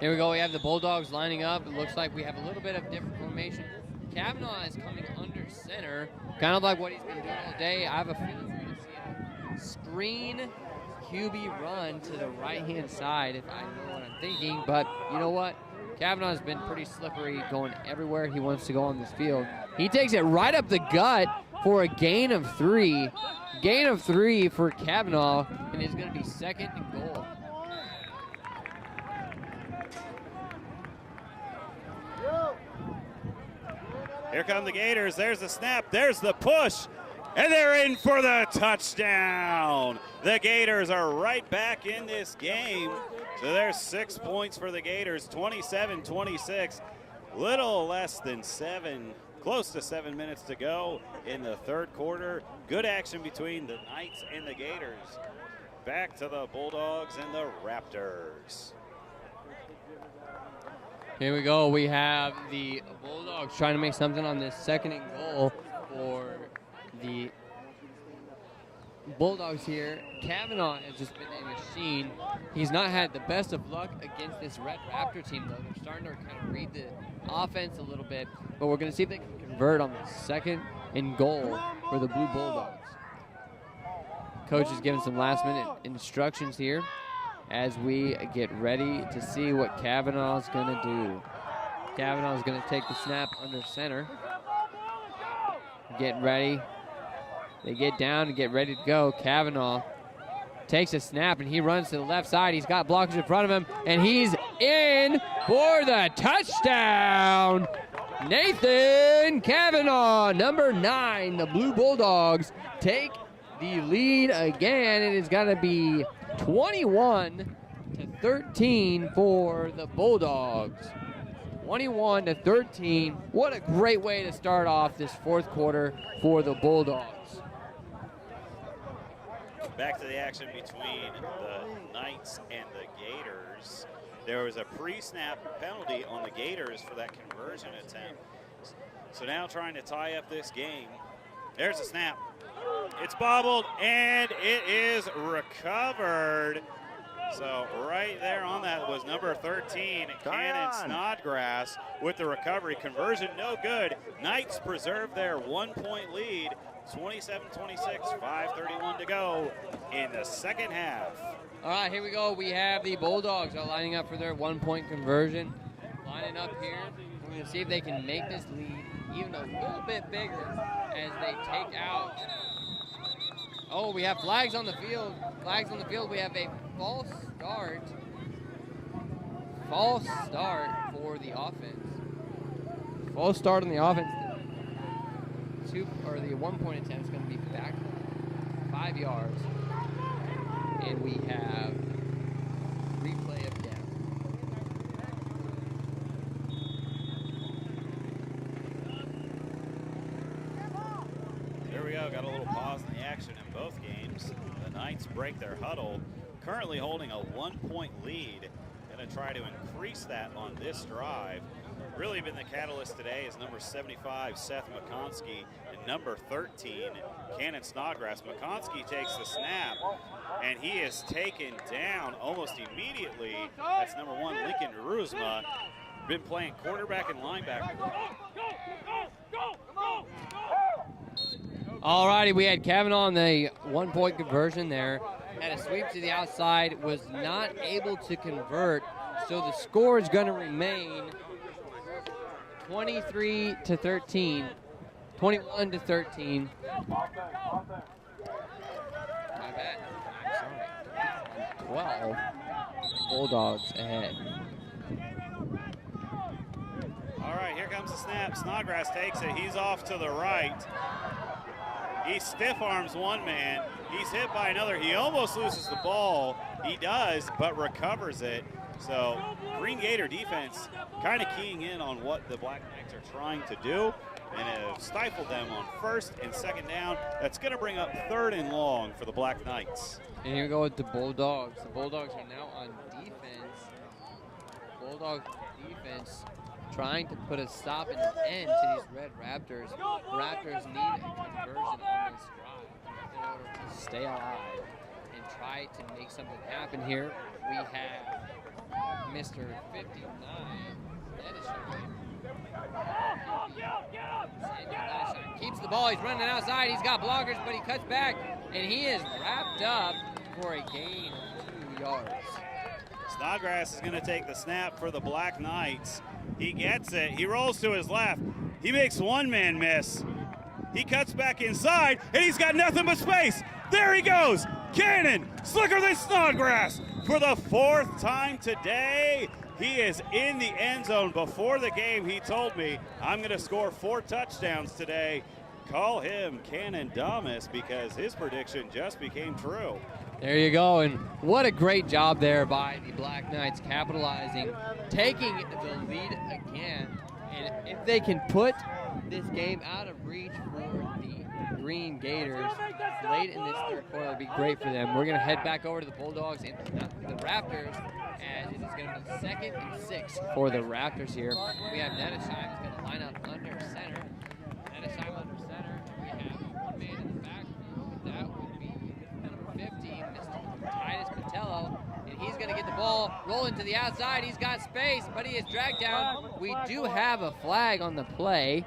S1: Here we go, we have the Bulldogs lining up. It looks like we have a little bit of different formation. Kavanaugh is coming under center, kind of like what he's been doing all day. I have a feeling we're going to see a screen QB run to the right-hand side, if I know what I'm thinking. But you know what? Kavanaugh's been pretty slippery, going everywhere he wants to go on this field. He takes it right up the gut for a gain of 3. Gain of 3 for Kavanaugh, and it's going to be second and goal.
S2: Here come the Gators. There's the snap. There's the push. And they're in for the touchdown. The Gators are right back in this game. So there's 6 points for the Gators, 27-26. Little less than 7, close to 7 minutes to go in the third quarter. Good action between the Knights and the Gators. Back to the Bulldogs and the Raptors.
S1: Here we go. We have the Bulldogs trying to make something on this second and goal for the Bulldogs here. Kavanaugh has just been a machine. He's not had the best of luck against this Red Raptor team, though. They're starting to kind of read the offense a little bit, but we're going to see if they can convert on the second and goal for the Blue Bulldogs. Coach is giving some last-minute instructions here as we get ready to see what Kavanaugh's going to do. Kavanaugh's going to take the snap under center. Get ready. They get down and get ready to go. Kavanaugh takes a snap and he runs to the left side. He's got blockers in front of him and he's in for the touchdown. Nathan Kavanaugh, number 9. The Blue Bulldogs take the lead again. It is going to be 21-13 for the Bulldogs. 21-13. What a great way to start off this fourth quarter for the Bulldogs.
S2: Back to the action between the Knights and the Gators. There was a pre-snap penalty on the Gators for that conversion attempt. So now trying to tie up this game. There's a snap. It's bobbled, and it is recovered. So right there on that was number 13, Cannon Snodgrass with the recovery. Conversion no good. Knights preserve their 1-point lead. 27-26, 5:31 to go in the second half.
S1: All right, here we go. We have the Bulldogs are lining up for their 1-point conversion. Lining up here. We're going to see if they can make this lead even a little bit bigger as they take out. Oh, we have flags on the field. Flags on the field. We have a false start. False start for the offense. False start on the offense. The 1-point attempt is going to be back 5 yards. And we have replay of down.
S2: There we go. Got a little pause in the action in both games. The Knights break their huddle, currently holding a 1-point lead. Going to try to increase that on this drive. Really been the catalyst today is number 75, Seth McConsky, and number 13, Cannon Snodgrass. McConsky takes the snap, and he is taken down almost immediately. That's number 1, Lincoln Ruzma. Been playing quarterback and linebacker.
S1: All righty, we had Kevin on the 1-point conversion there. Had a sweep to the outside, was not able to convert, so the score is going to remain 23-13, 21-13. My bad. I'm sorry. 12. Bulldogs ahead.
S2: All right, here comes the snap. Snodgrass takes it. He's off to the right. He stiff arms one man. He's hit by another. He almost loses the ball. He does, but recovers it. So Green Gator defense kind of keying in on what the Black Knights are trying to do and have stifled them on first and second down. That's going to bring up 3rd and long for the Black Knights.
S1: And here we go with the Bulldogs. The Bulldogs are now on defense. Bulldog defense trying to put a stop and an end to these Red Raptors. Raptors need a conversion on this drive in order to stay alive and try to make something happen here. We have Mr. 59, Sandy keeps the ball. He's running outside. He's got blockers, but he cuts back, and he is wrapped up for a gain of 2 yards.
S2: Snodgrass is going to take the snap for the Black Knights. He gets it. He rolls to his left. He makes one man miss. He cuts back inside, and he's got nothing but space. There he goes. Cannon, slicker than Snodgrass for the 4th time today. He is in the end zone. Before the game, he told me, I'm going to score 4 touchdowns today. Call him Cannon Damas because his prediction just became true.
S1: There you go, and what a great job there by the Black Knights, capitalizing, taking the lead again. And if they can put this game out of reach for the Green Gators late in this 3rd quarter, it'll be great for them. We're going to head back over to the Bulldogs and the Raptors, as it is going to be 2nd and 6 for the Raptors here. We have Nettesheim is going to line up under center. Nettesheim under center. We have one man in the backfield. That would be number 15, Mr. Titus Patello. And he's going to get the ball rolling to the outside. He's got space, but he is dragged down. We do have a flag on the play.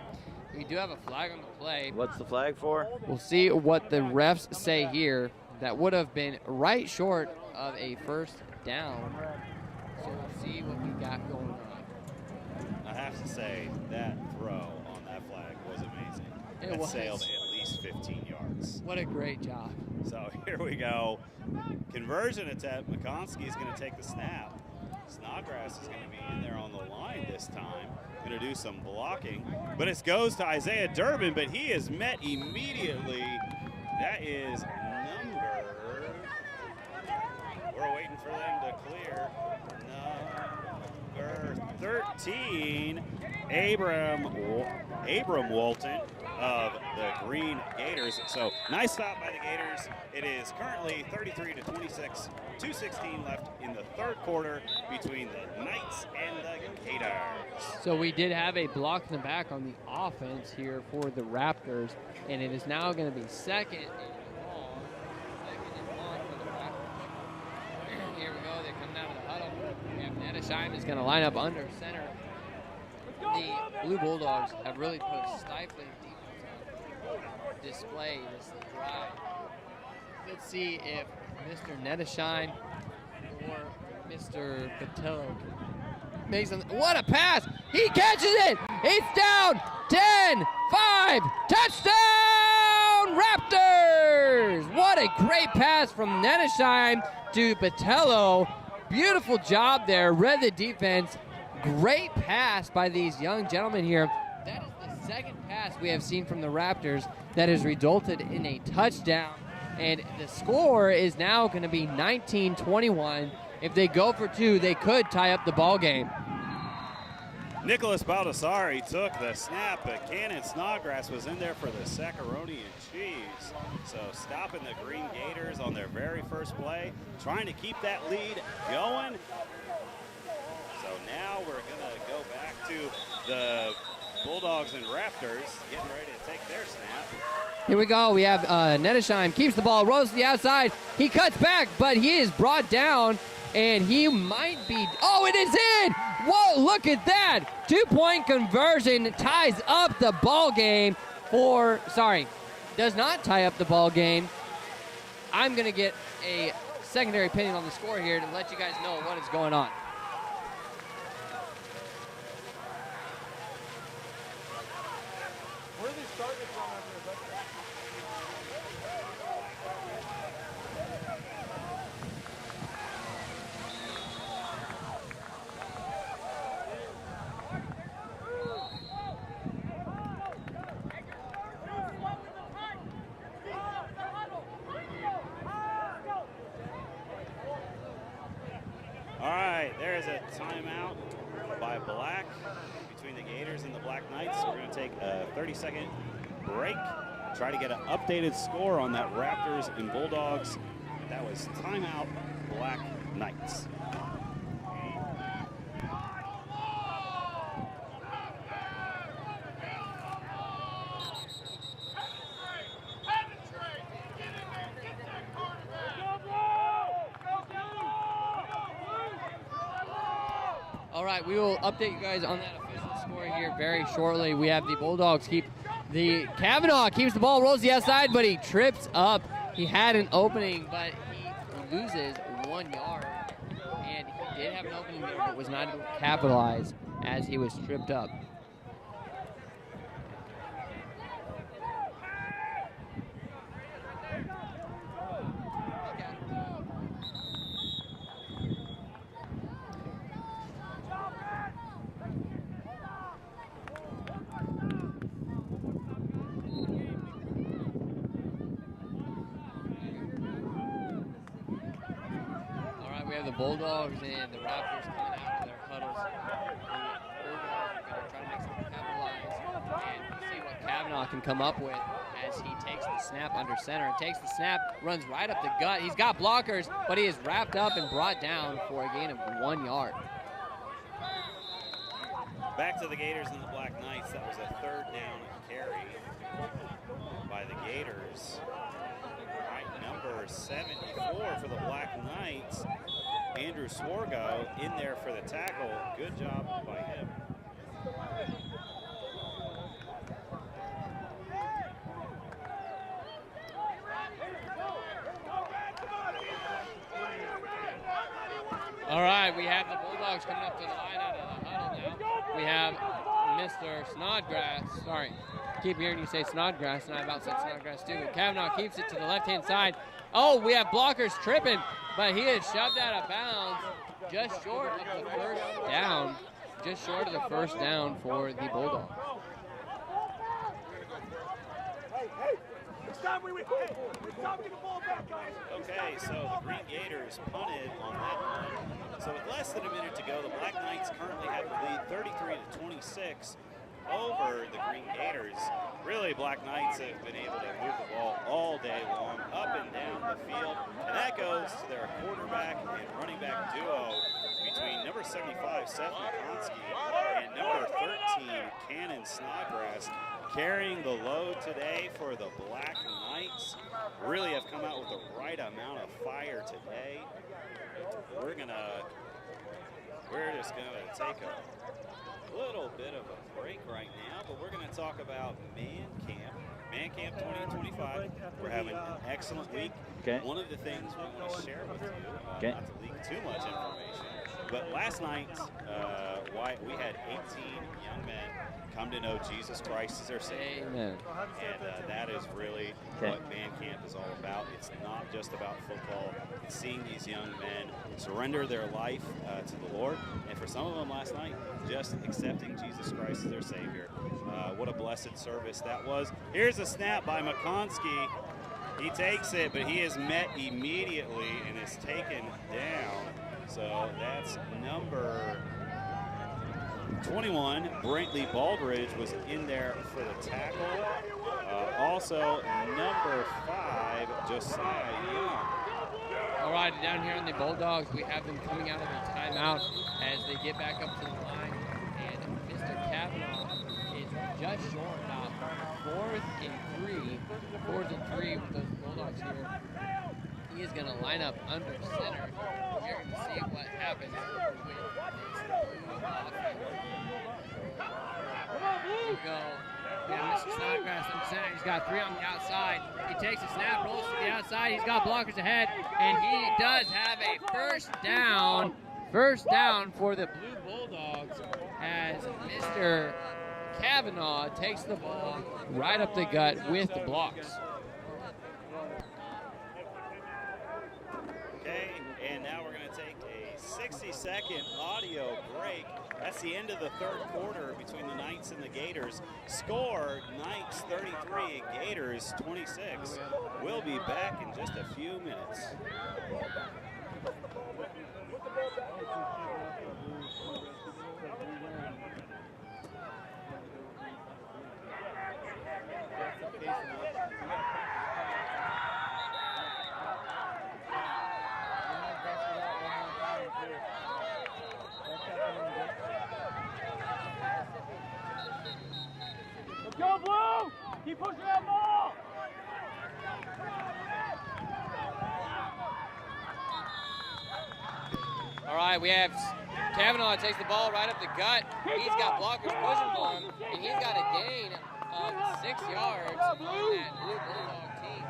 S7: What's the flag for?
S1: We'll see what the refs say here. That would have been right short of a 1st down. So we'll see what we got going on.
S2: I have to say, that throw on that flag was amazing.
S1: It was.
S2: Sailed at least 15 yards.
S1: What a great job.
S2: So here we go. Conversion attempt. McConsky is going to take the snap. Snodgrass is going to be in there on the line this time. Going to do some blocking. But it goes to Isaiah Durbin, but he is met immediately. That That is number, we're waiting for them to clear, number 13, Abram Walton of the Green Gators. So nice stop by the Gators. It is currently 33-26, 2:16 left in the third quarter between the Knights and the Gators.
S1: So we did have a block in the back on the offense here for the Raptors, and it is now going to be second and long. Second and long for the Raptors. Here we go. They're coming out of the huddle. We have Nettisheim is going to line up under center. The Blue Bulldogs have really put a stifling defense on display this drive. Let's see if Mr. Nettisheim or Mr. Patello can make something. What a pass! He catches it! It's down! 10, 5, touchdown Raptors! What a great pass from Nettisheim to Patello. Beautiful job there, read the defense. Great pass by these young gentlemen here. That is the second pass we have seen from the Raptors that has resulted in a touchdown. And the score is now going to be 19-21. If they go for two, they could tie up the ball game.
S2: Nicholas Baldassari took the snap, but Cannon Snodgrass was in there for the Saccaroni and cheese. So stopping the Green Gators on their very first play, trying to keep that lead going. So now we're going to go back to the Bulldogs and Raptors getting ready to take their snap.
S1: Here we go. We have Nettisheim keeps the ball, rolls to the outside. He cuts back, but he is brought down, and he might be. Oh, it is in! Whoa, look at that! 2-point conversion ties up the ball game does not tie up the ball game. I'm going to get a secondary opinion on the score here to let you guys know what is going on.
S3: Where are they starting from after the
S2: All right, there's a timeout by Black between the Gators and the Black Knights. We're going to take a 30-second break, try to get an updated score on that Raptors and Bulldogs. That was timeout, Black Knights.
S1: All right, we will update you guys on that official score here very shortly. We have the Bulldogs Kavanaugh keeps the ball, rolls the outside, but he trips up. He had an opening, but he loses 1 yard. And he did have an opening there, but was not able to capitalize as he was tripped up. The Bulldogs and the Raptors coming out of their huddles. The Bulldogs are going to try to make something capitalize and see what Kavanaugh can come up with as he takes the snap under center and takes the snap, runs right up the gut. He's got blockers, but he is wrapped up and brought down for a gain of 1 yard.
S2: Back to the Gators and the Black Knights. That was a third down carry by the Gators. All right, number 74 for the Black Knights. Andrew Swargo in there for the tackle. Good job by him.
S1: All right, we have the Bulldogs coming up to the line out of the huddle now. We have Mr. Snodgrass. Sorry, keep hearing you say Snodgrass, and I about said Snodgrass too. But Kavanaugh keeps it to the left-hand side. Oh, we have blockers tripping, but he is shoved out of bounds just short of the first down. Just short of the first down for the Bulldogs.
S2: Okay, so the Green Gators punted on that one. So with less than a minute to go, the Black Knights currently have the lead 33-26 over the Green Gators. Really, Black Knights have been able to move the ball all day long, up and down the field, and that goes to their quarterback and running back duo between number 75, Seth McConsky, and number 13, Cannon Snodgrass, carrying the load today for the Black Knights. Really have come out with the right amount of fire today. We're just gonna take a little bit of a break right now, but we're going to talk about Man Camp 2025. We're having an excellent week.
S7: Okay.
S2: One of the things we want to share with you,
S7: Okay.
S2: not to leak too much information, but last night we had 18 young men come to know Jesus Christ as their Savior.
S1: Amen.
S2: And that is really what Man Camp is all about. It's not just about football. It's seeing these young men surrender their life to the Lord. And for some of them last night, just accepting Jesus Christ as their Savior. What a blessed service that was. Here's a snap by McConsky. He takes it, but he is met immediately and is taken down. So that's number 21, Brantley Baldridge, was in there for the tackle. Also, number 5, Josiah Young.
S1: All right, down here on the Bulldogs, we have them coming out of the timeout as they get back up to the line. And Mr. Kavanaugh is just short, about 4th and 3 with those Bulldogs here. He is going to line up under center. We're going to see what happens with this blue offense. Here we go. Yeah, Mr. Snodgrass in center. He's got 3 on the outside. He takes a snap, rolls to the outside. He's got blockers ahead, and he does have a first down. First down for the Blue Bulldogs as Mr. Kavanaugh takes the ball right up the gut with the blocks.
S2: Okay, and now we're going to take a 60-second audio break. That's the end of the third quarter between the Knights and the Gators. Score, Knights 33, Gators 26. We'll be back in just a few minutes.
S3: Let's go, Blue! Keep pushing that ball!
S1: All right, we have Kavanaugh takes the ball right up the gut. He's got blockers pushing for him, and he's got a gain of 6 yards on that Blue Bulldog team.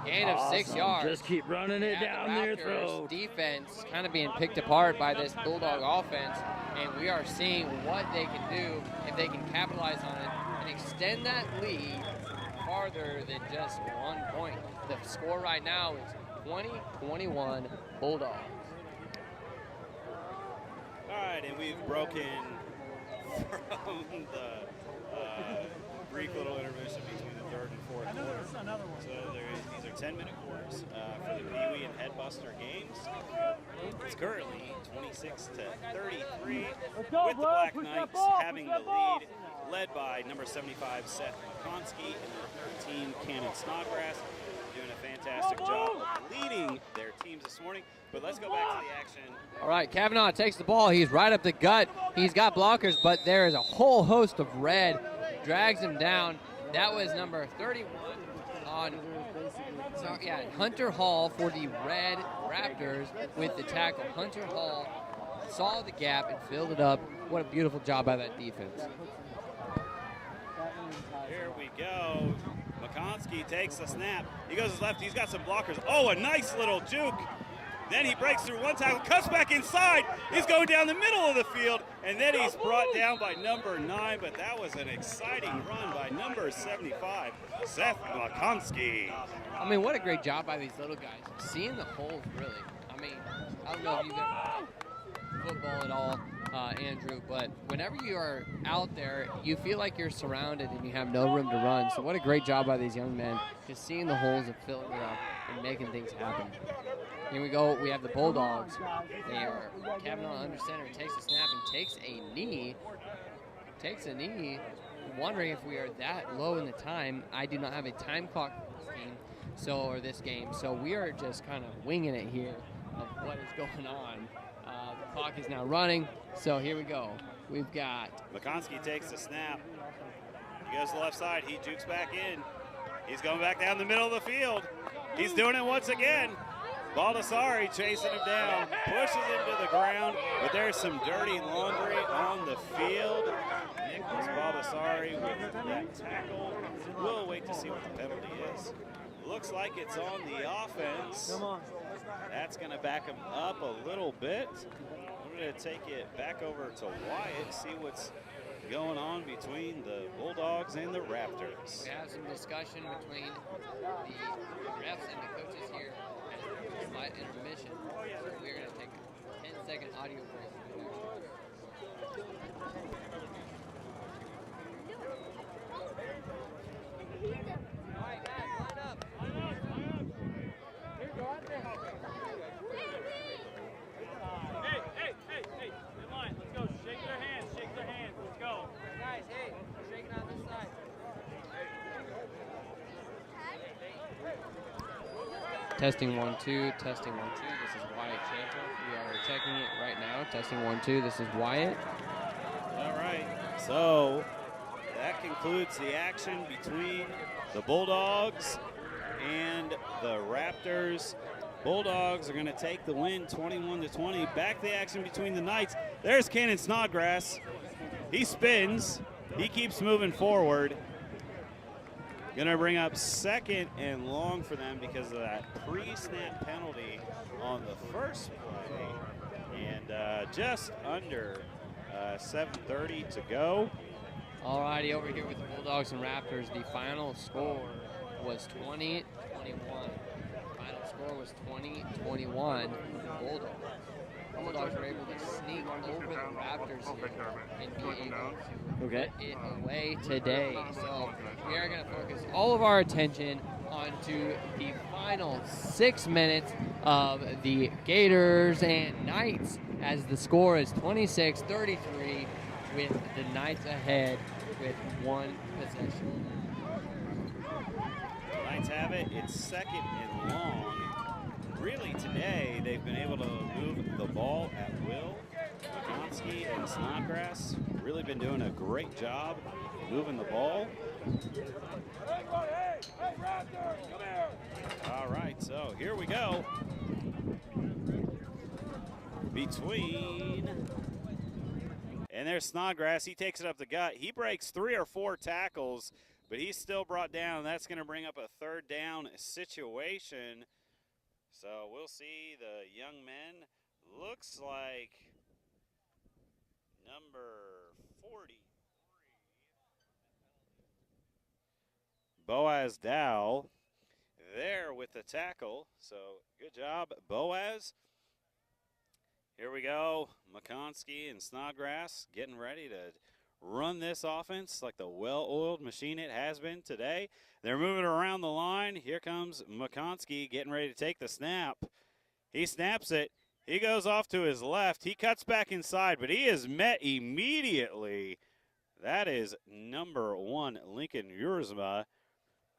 S1: Gain of 6 yards.
S7: Just keep running it down their throat.
S1: Defense kind of being picked apart by this Bulldog offense, and we are seeing what they can do if they can capitalize on it and extend that lead farther than just 1 point. The score right now is 20-21 Bulldogs.
S2: All right, and we've broken from the brief little intermission between the third and fourth quarter. So these are 10-minute quarters for the Pee Wee and Headbuster games. It's currently 26-33 with the Black Knights having the lead, led by number 75, Seth McConsky, and number 13, Cannon Snodgrass. Doing a fantastic job of leading their teams this morning. But let's go back to the action.
S1: All right, Kavanaugh takes the ball. He's right up the gut. He's got blockers, but there is a whole host of red. Drags him down. That was number 31 on Hunter Hall for the Red Raptors with the tackle. Hunter Hall saw the gap and filled it up. What a beautiful job by that defense.
S2: Here we go. McConsky takes the snap. He goes his left. He's got some blockers. Oh, a nice little juke. Then he breaks through one tackle, cuts back inside. He's going down the middle of the field, and then he's brought down by number 9. But that was an exciting run by number 75, Seth McConsky.
S1: I mean, what a great job by these little guys. Seeing the holes, really. I mean, I don't know if you've ever... football at all, Andrew, but whenever you are out there, you feel like you're surrounded and you have no room to run. So what a great job by these young men, just seeing the holes and filling it up and making things happen. Here we go. We have the Bulldogs. They are Kevin on under center. Takes a snap and takes a knee. Wondering if we are that low in the time. I do not have a time clock for this team, or this game. So we are just kind of winging it here of what is going on. The clock is now running. So here we go. We've got
S2: McConsky takes the snap. He goes to the left side. He jukes back in. He's going back down the middle of the field. He's doing it once again. Baldessari chasing him down, pushes him to the ground, but there's some dirty laundry on the field. Nicholas Baldessari with that tackle. We'll wait to see what the penalty is. Looks like it's on the offense. That's going to back him up a little bit. We're going to take it back over to Wyatt, see what's going on between the Bulldogs and the Raptors.
S1: We have some discussion between the refs and the coaches here at a slight intermission. So we're going to take a 10-second audio break.
S5: All right, guys, line up.
S3: Hey, in line, let's go. Shake their hands, let's go.
S5: Guys, hey, we're shaking on this side.
S1: Testing 1 2, testing 1 2. This is Wyatt Champa. We are checking it right now. Testing 1 2. This is Wyatt.
S2: All right, so that concludes the action between the Bulldogs and the Raptors. Bulldogs are going to take the win 21-20. Back to the action between the Knights. There's Cannon Snodgrass. He spins. He keeps moving forward. Going to bring up 2nd and long for them because of that pre-snap penalty on the first play. And just under 7:30 to go.
S1: All righty, over here with the Bulldogs and Raptors, the final score was 20-21. Final score was 20-21. Bulldogs. Bulldogs were able to sneak over the Raptors here and be able to get it away today. So we are going to focus all of our attention onto the final 6 minutes of the Gators and Knights as the score is 26-33 with the Knights ahead with 1 possession.
S2: The Knights have it. It's 2nd and long. Really today they've been able to move the ball at will. McConsky and Snodgrass really been doing a great job moving the ball. All right, so here we go. And there's Snodgrass. He takes it up the gut. He breaks 3 or 4 tackles, but he's still brought down. That's going to bring up a 3rd down situation. So we'll see the young men. Looks like number 43, Boaz Dow, there with the tackle. So good job, Boaz. Here we go. McConsky and Snodgrass getting ready to run this offense like the well-oiled machine it has been today. They're moving around the line. Here comes McConsky getting ready to take the snap. He snaps it. He goes off to his left. He cuts back inside, but he is met immediately. That is number 1, Lincoln Ursma. I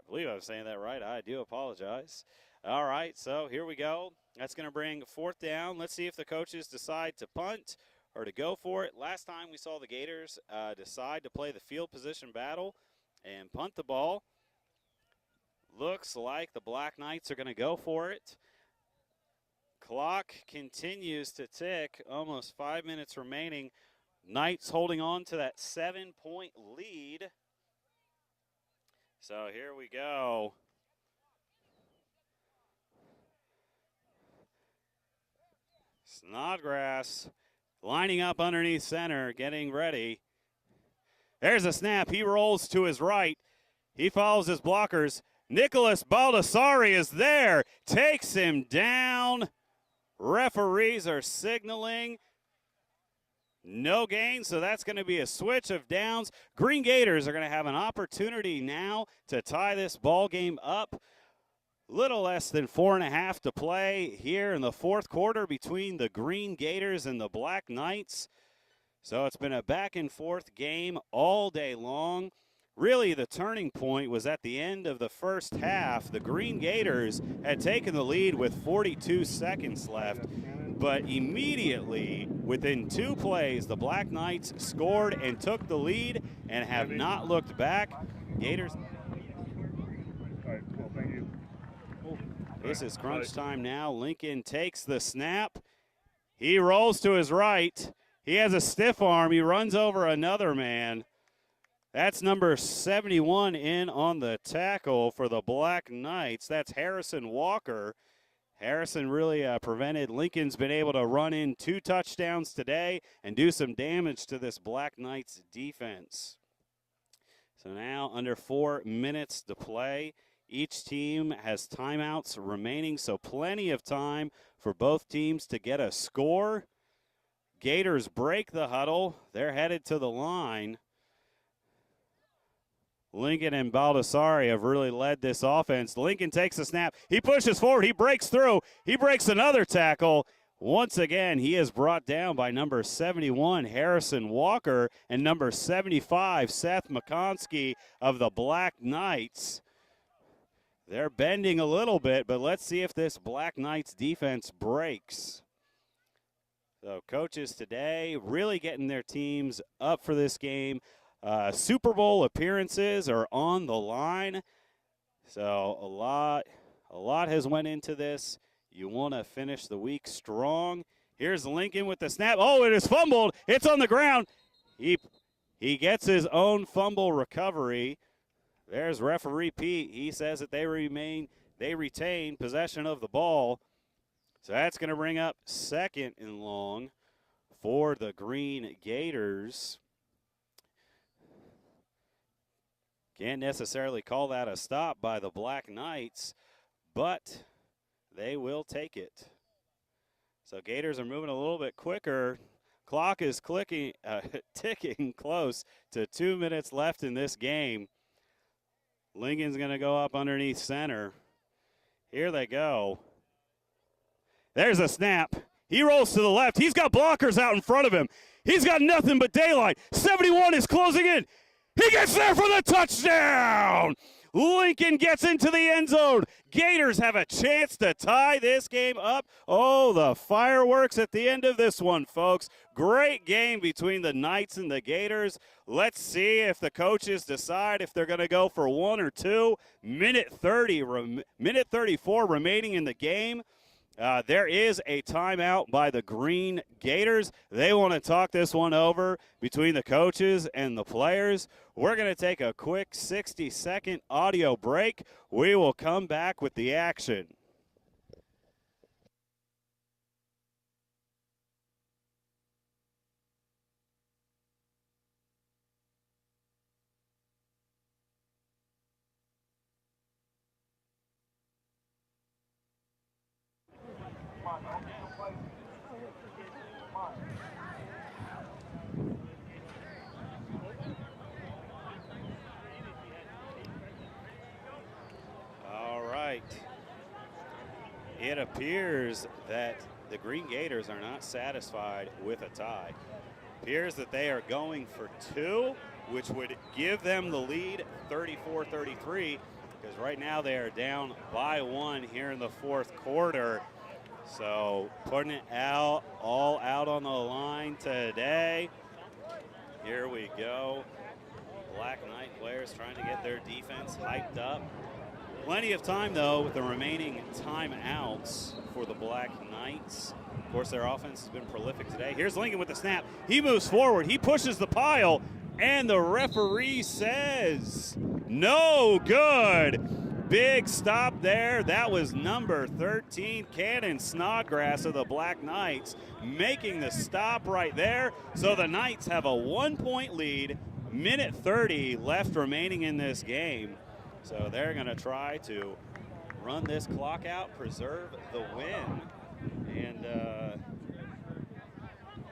S2: believe I'm saying that right. I do apologize. All right, so here we go. That's going to bring 4th down. Let's see if the coaches decide to punt or to go for it. Last time we saw the Gators decide to play the field position battle and punt the ball. Looks like the Black Knights are going to go for it. Clock continues to tick, almost 5 minutes remaining. Knights holding on to that 7-point lead. So here we go. Snodgrass lining up underneath center, getting ready. There's a snap. He rolls to his right. He follows his blockers. Nicholas Baldessari is there, takes him down. Referees are signaling. No gain, so that's going to be a switch of downs. Green Gators are going to have an opportunity now to tie this ball game up. Little less than 4.5 to play here in the fourth quarter between the Green Gators and the Black Knights. So it's been a back and forth game all day long. Really, the turning point was at the end of the first half. The Green Gators had taken the lead with 42 seconds left, but immediately, within 2 plays, the Black Knights scored and took the lead and have not looked back. Gators.
S8: All right, cool, thank you.
S2: This is crunch time now. Lincoln takes the snap. He rolls to his right. He has a stiff arm. He runs over another man. That's number 71 in on the tackle for the Black Knights. That's Harrison Walker. Harrison really prevented. Lincoln's been able to run in 2 touchdowns today and do some damage to this Black Knights defense. So now under 4 minutes to play. Each team has timeouts remaining, so plenty of time for both teams to get a score. Gators break the huddle. They're headed to the line. Lincoln and Baldassari have really led this offense. Lincoln takes a snap. He pushes forward. He breaks through. He breaks another tackle. Once again, he is brought down by number 71, Harrison Walker, and number 75, Seth McConsky of the Black Knights. They're bending a little bit, but let's see if this Black Knights defense breaks. So coaches today really getting their teams up for this game. Super Bowl appearances are on the line. So a lot has went into this. You want to finish the week strong. Here's Lincoln with the snap. Oh, it is fumbled. It's on the ground. He gets his own fumble recovery. There's referee Pete. He says that they retain possession of the ball. So that's going to bring up 2nd and long for the Green Gators. Can't necessarily call that a stop by the Black Knights, but they will take it. So Gators are moving a little bit quicker. Clock is ticking close to 2 minutes left in this game. Lincoln's going to go up underneath center. Here they go. There's a snap. He rolls to the left. He's got blockers out in front of him. He's got nothing but daylight. 71 is closing in. He gets there for the touchdown. Lincoln gets into the end zone. Gators have a chance to tie this game up. Oh, the fireworks at the end of this one, folks. Great game between the Knights and the Gators. Let's see if the coaches decide if they're going to go for 1 or 2. Minute 34 remaining in the game. There is a timeout by the Green Gators. They want to talk this one over between the coaches and the players. We're going to take a quick 60-second audio break. We will come back with the action. All right. It appears that the Green Gators are not satisfied with a tie. Appears that they are going for 2, which would give them the lead 34-33, because right now they are down by 1 here in the fourth quarter. So putting it all out on the line today. Here we go. Black Knight players trying to get their defense hyped up. Plenty of time, though, with the remaining timeouts for the Black Knights. Of course, their offense has been prolific today. Here's Lincoln with the snap. He moves forward. He pushes the pile, and the referee says no good. Big stop there. That was number 13, Cannon Snodgrass of the Black Knights, making the stop right there. So the Knights have a 1-point lead. Minute 30 left remaining in this game. So they're going to try to run this clock out, preserve the win. And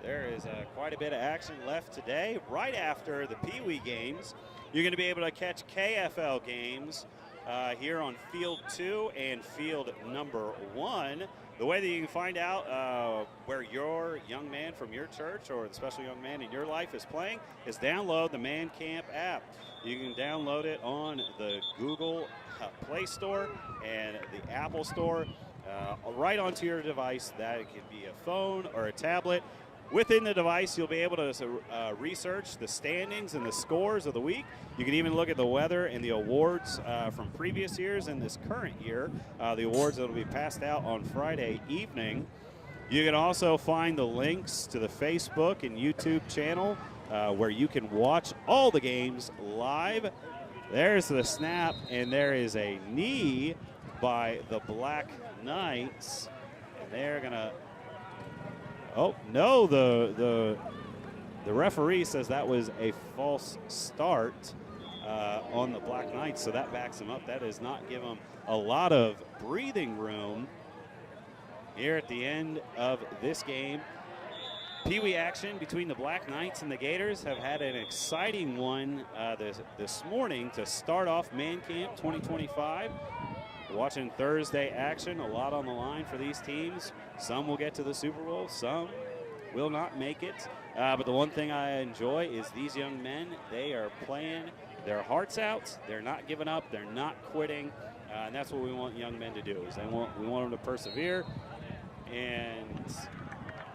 S2: there is quite a bit of action left today. Right after the Pee Wee games, you're going to be able to catch KFL games here on Field 2 and Field number 1. The way that you can find out where your young man from your church or the special young man in your life is playing is download the Man Camp app. You can download it on the Google Play Store and the Apple Store right onto your device. That it can be a phone or a tablet. Within the device, you'll be able to research the standings and the scores of the week. You can even look at the weather and the awards from previous years and this current year, the awards that will be passed out on Friday evening. You can also find the links to the Facebook and YouTube channel where you can watch all the games live. There's the snap, and there is a knee by the Black Knights. And they're going to... Oh, no, the referee says that was a false start on the Black Knights, so that backs them up. That does not give them a lot of breathing room here at the end of this game. Pee Wee action between the Black Knights and the Gators have had an exciting one this morning to start off Man Camp 2025. Watching Thursday action, a lot on the line for these teams. Some will get to the Super Bowl, some will not make it. But the one thing I enjoy is these young men, they are playing their hearts out. They're not giving up, they're not quitting. And that's what we want young men to do, is we want them to persevere. And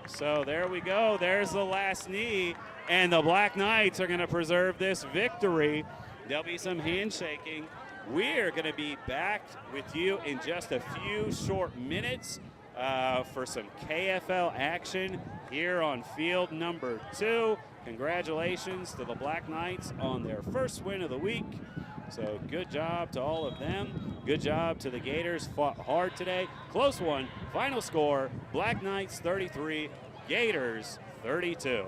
S2: so there we go. There's the last knee. And the Black Knights are going to preserve this victory. There'll be some handshaking. We're going to be back with you in just a few short minutes for some KFL action here on field number 2. Congratulations to the Black Knights on their first win of the week. So good job to all of them. Good job to the Gators. Fought hard today. Close one. Final score, Black Knights 33, Gators 32.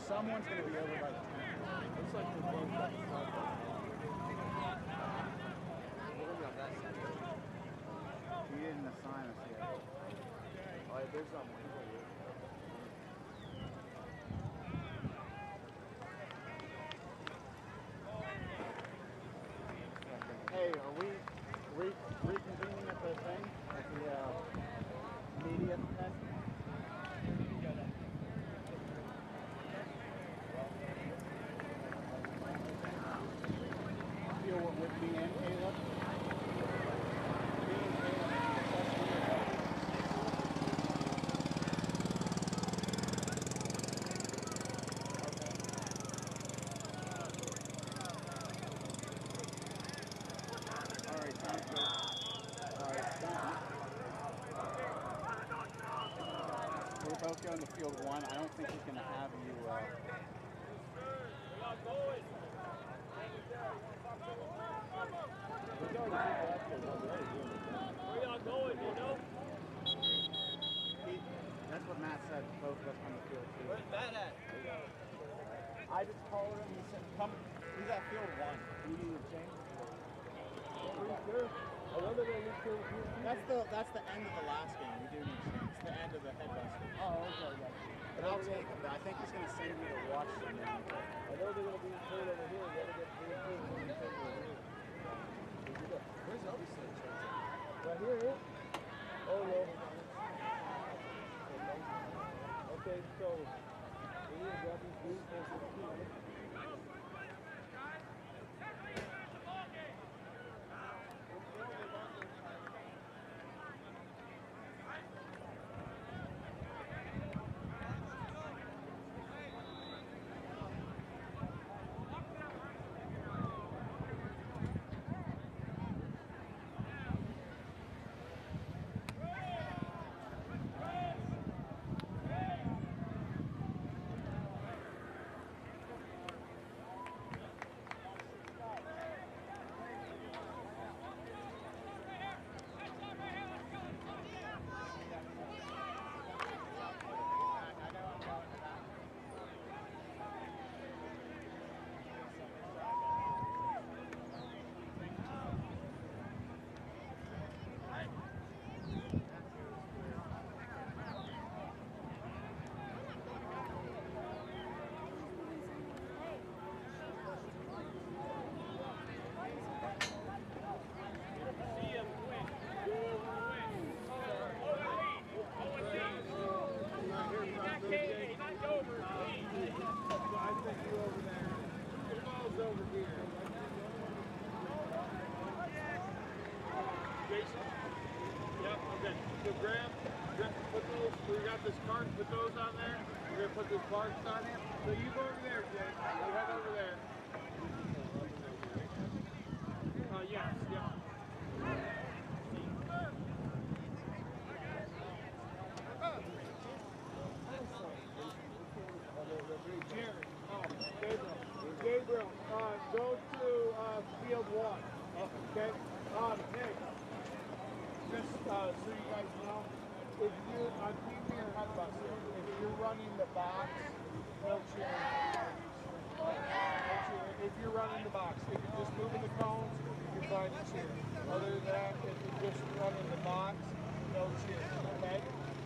S8: Someone's going to be over by the time. Looks like they're both at the top. He didn't assign us yet. All right, there's some people here. Hey, are we reconvening at the thing? At the media test? With me and Caleb. Alright, sounds good. Alright, we're both going to field 1. I don't think he's going to have you. Where y'all going? called him. He said, "Come." He's at field 1. You need to change. That's the end of the last game. We do need to change. It's the end of the head buster. Oh, okay. Yeah. But I'll take him. I think he's gonna send me to watch them. I know they're gonna be played over here. They're gonna get played over here. Where's Elvis? Right here. Oh no. Okay, so we need to grab these boots for 15. Put those on there. We're gonna put those barks on it. So you go over there, Jay. You head over there. Yes, yeah. Jerry. Oh, Gabriel. Go to field 1. Okay. Hey. Just so you guys know, if you on TV or head buster, if you're running the box, no cheering. If you're running the box, if you're just moving the cones, you're fine to cheer. Other than that, if you're just running the box, no cheer. Okay.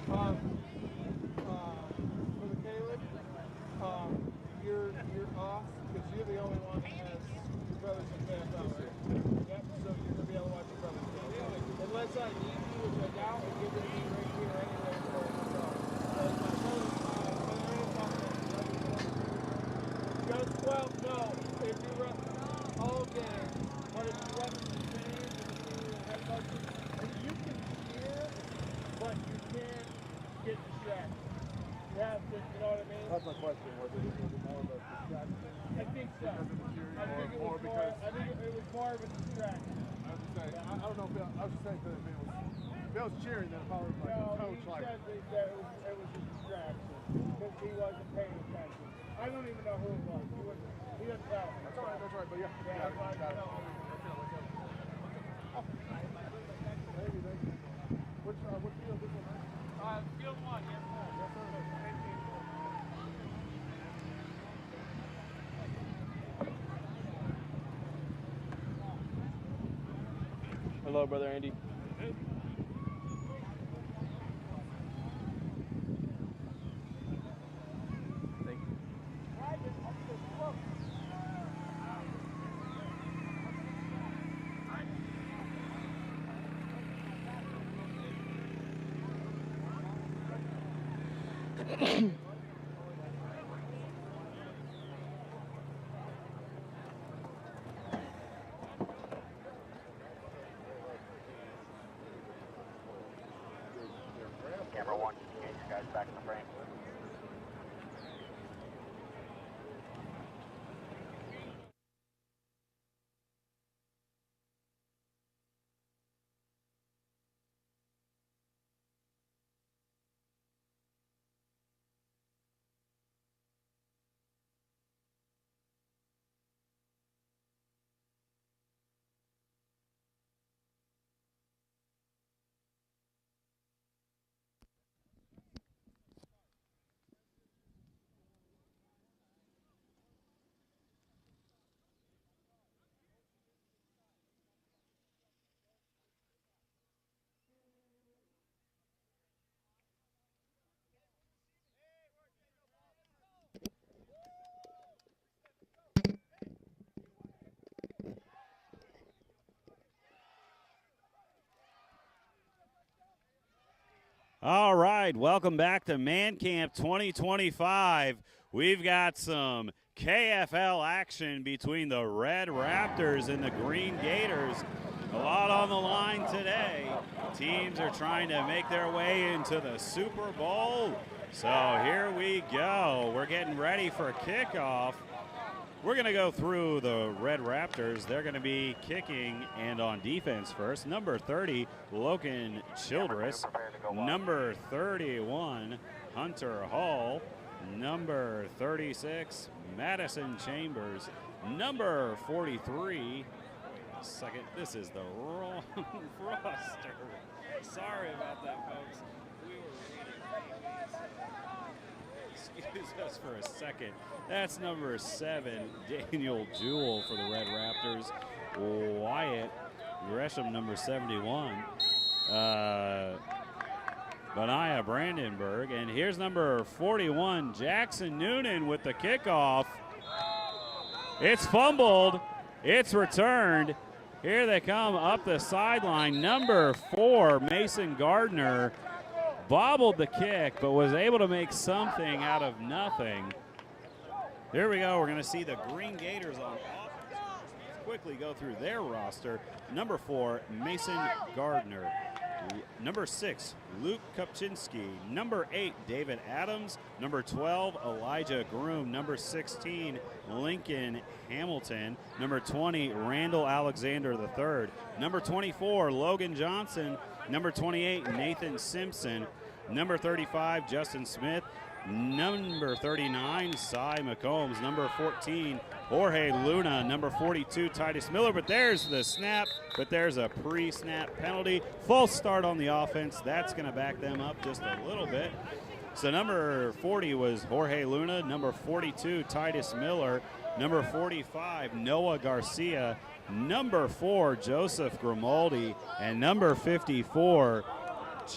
S8: For the Caleb, you're off because you're the only one that has your brothers in KFL, right? Yep. So you're gonna be able to watch your brothers play. Unless I need you, which I doubt, and you're gonna be right here anyway. Well, no. If you run all game, but if you run the same, you can cheer, but you can't get distracted. You have to, you know what I mean? That's my question. Was it more of a distraction? I think so. I think it was more of a distraction. I was just saying. I don't know if I was just saying that if it was cheering, then if I was like a coach, like. No, he said that it was a distraction because he wasn't paying attention. I don't even know who it was. He doesn't know. That's all right. That's right. But yeah. Yeah. Got it. Thank you. Which field is it? Field 1. Yes, sir. Yes, sir. Thank you. Hello, Brother Andy. Hey. Thank you.
S9: Camera 1, get you guys back in the frame.
S2: All right, welcome back to Man Camp 2025. We've got some KFL action between the Red Raptors and the Green Gators. A lot on the line today. Teams are trying to make their way into the Super Bowl. So here we go. We're getting ready for kickoff. We're going to go through the Red Raptors. They're going to be kicking and on defense first. Number 30, Logan Childress. Number 31, Hunter Hall. Number 36, Madison Chambers. Number 43, this is the wrong roster. Sorry about that, folks. We were reading. Excuse us for a second. That's number 7, Daniel Jewell for the Red Raptors. Wyatt Gresham, number 71. Benaiah Brandenburg. And here's number 41, Jackson Noonan with the kickoff. It's fumbled. It's returned. Here they come up the sideline. Number 4, Mason Gardner, bobbled the kick, but was able to make something out of nothing. Here we go. We're going to see the Green Gators on offense. Let's quickly go through their roster. Number 4, Mason Gardner. Number 6, Luke Kupczynski. Number 8, David Adams. Number 12, Elijah Groom. Number 16, Lincoln Hamilton. Number 20, Randall Alexander III. Number 24, Logan Johnson. Number 28, Nathan Simpson. Number 35, Justin Smith. Number 39, Cy McCombs. Number 14, Jorge Luna. Number 42, Titus Miller. But there's the snap, but there's a pre-snap penalty. False start on the offense. That's going to back them up just a little bit. So number 40 was Jorge Luna. Number 42, Titus Miller. Number 45, Noah Garcia. Number 4, Joseph Grimaldi. And number 54,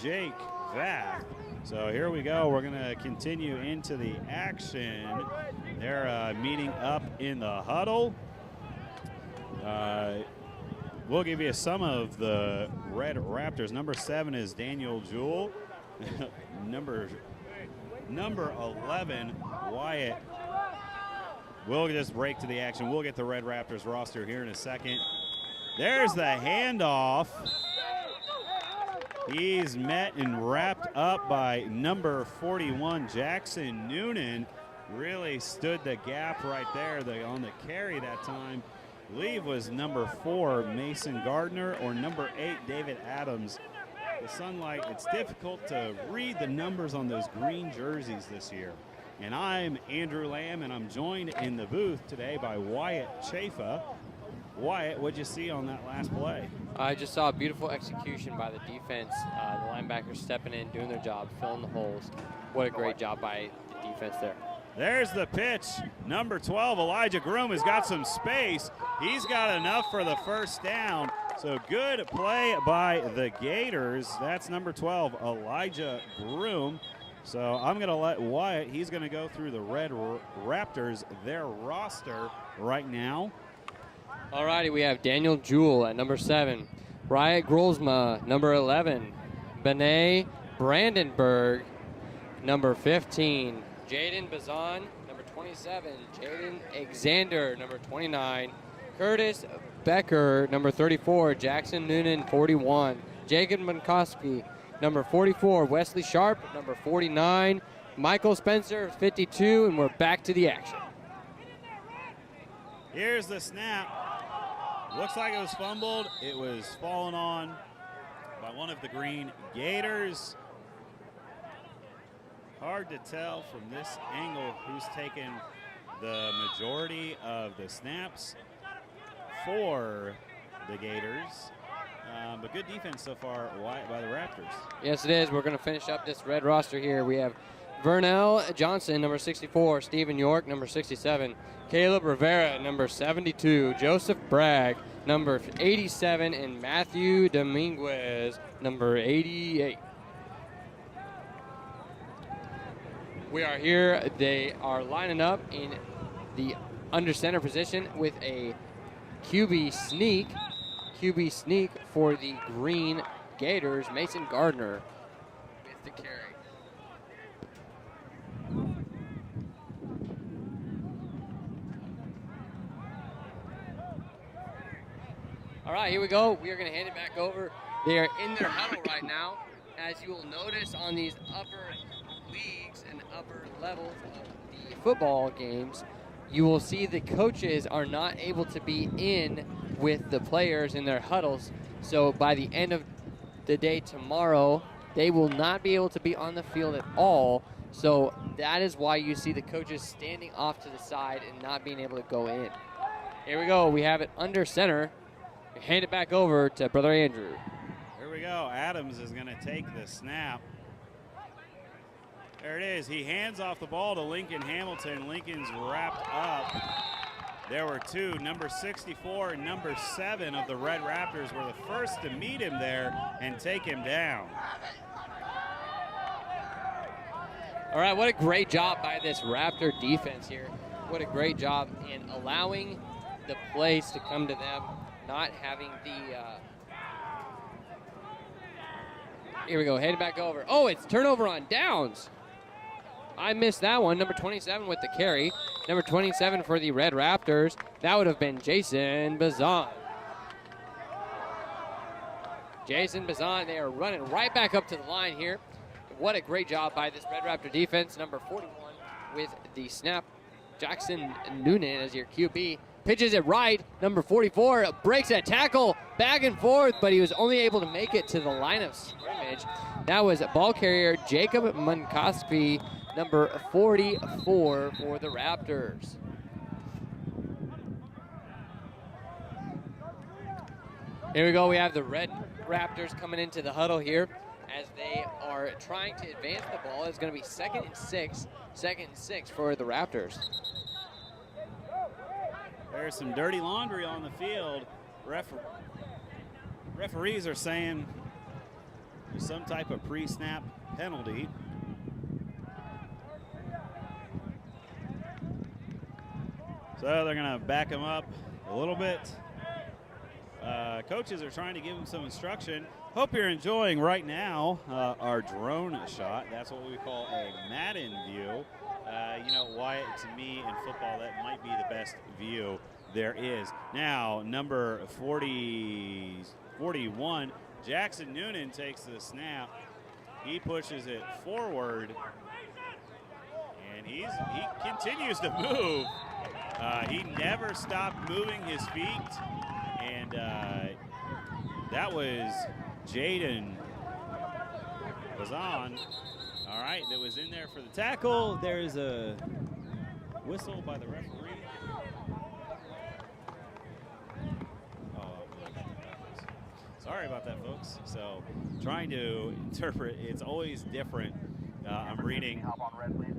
S2: Jake Vath. So here we go. We're going to continue into the action. They're meeting up in the huddle. We'll give you some of the Red Raptors. Number 7 is Daniel Jewell. number 11, Wyatt. We'll just break to the action. We'll get the Red Raptors roster here in a second. There's the handoff. He's met and wrapped up by number 41, Jackson Noonan. Really stood the gap right there on the carry that time. I believe was number 4, Mason Gardner, or number 8, David Adams. The sunlight, it's difficult to read the numbers on those green jerseys this year. And I'm Andrew Lamb, and I'm joined in the booth today by Wyatt Chafa. Wyatt, what'd you see on that last play?
S1: I just saw a beautiful execution by the defense. The linebackers stepping in, doing their job, filling the holes. What a great job by the defense there.
S2: There's the pitch. Number 12, Elijah Groom, has got some space. He's got enough for the first down. So good play by the Gators. That's number 12, Elijah Groom. So I'm going to let Wyatt, he's going to go through the Red Raptors, their roster right now.
S1: Alrighty, we have Daniel Jewell at number 7, Riot Grolsma, number 11, Benay Brandenburg, number 15, Jaden Bazan, number 27, Jaden Alexander, number 29, Curtis Becker, number 34, Jackson Noonan, 41, Jacob Mankowski, number 44, Wesley Sharp, number 49, Michael Spencer, 52, and we're back to the action.
S2: Here's the snap. Looks like it was fumbled. It was fallen on by one of the Green Gators. Hard to tell from this angle who's taken the majority of the snaps for the Gators. But good defense so far by the Raptors.
S1: Yes, it is. We're going to finish up this red roster here. We have Vernell Johnson, number 64, Stephen York, number 67, Caleb Rivera, number 72, Joseph Bragg, number 87, and Matthew Dominguez, number 88. We are here. They are lining up in the under center position with a QB sneak for the Green Gators, Mason Gardner. the carry. All right, here we go. We are going to hand it back over. They are in their huddle right now. As you will notice on these upper leagues and upper levels of the football games, you will see the coaches are not able to be in with the players in their huddles. So by the end of the day tomorrow, they will not be able to be on the field at all. So that is why you see the coaches standing off to the side and not being able to go in. Here we go. We have it under center. Hand it back over to Brother Andrew.
S2: Here we go. Adams is going to take the snap. There it is. He hands off the ball to Lincoln Hamilton. Lincoln's wrapped up. There were two. Number 64 and number 7 of the Red Raptors were the first to meet him there and take him down.
S1: All right, what a great job by this Raptor defense here. What a great job in allowing the plays to come to them, not having the here we go, headed back over. Oh, it's turnover on downs. I missed that one. Number 27 with the carry. Number 27 for the Red Raptors. That would have been Jason Bazan. Jason Bazan, they are running right back up to the line here. What a great job by this Red Raptor defense. Number 41 with the snap. Jackson Noonan as your QB. Pitches it right. Number 44 breaks that tackle back and forth, but he was only able to make it to the line of scrimmage. That was ball carrier Jacob Munkoski, number 44 for the Raptors. Here we go. We have the Red Raptors coming into the huddle here as they are trying to advance the ball. It's going to be second and six for the Raptors.
S2: There's some dirty laundry on the field. Referees are saying there's some type of pre-snap penalty. So they're going to back him up a little bit. Coaches are trying to give him some instruction. Hope you're enjoying right now our drone shot. That's what we call a Madden view. You know, Wyatt, to me in football, that might be the best view there is. Now, number 41, Jackson Noonan takes the snap. He pushes it forward, and he continues to move. He never stopped moving his feet, and that was Jaden Bazan. All right, that was in there for the tackle. There's a whistle by the referee. Sorry about that, folks. So trying to interpret, it's always different. I'm reading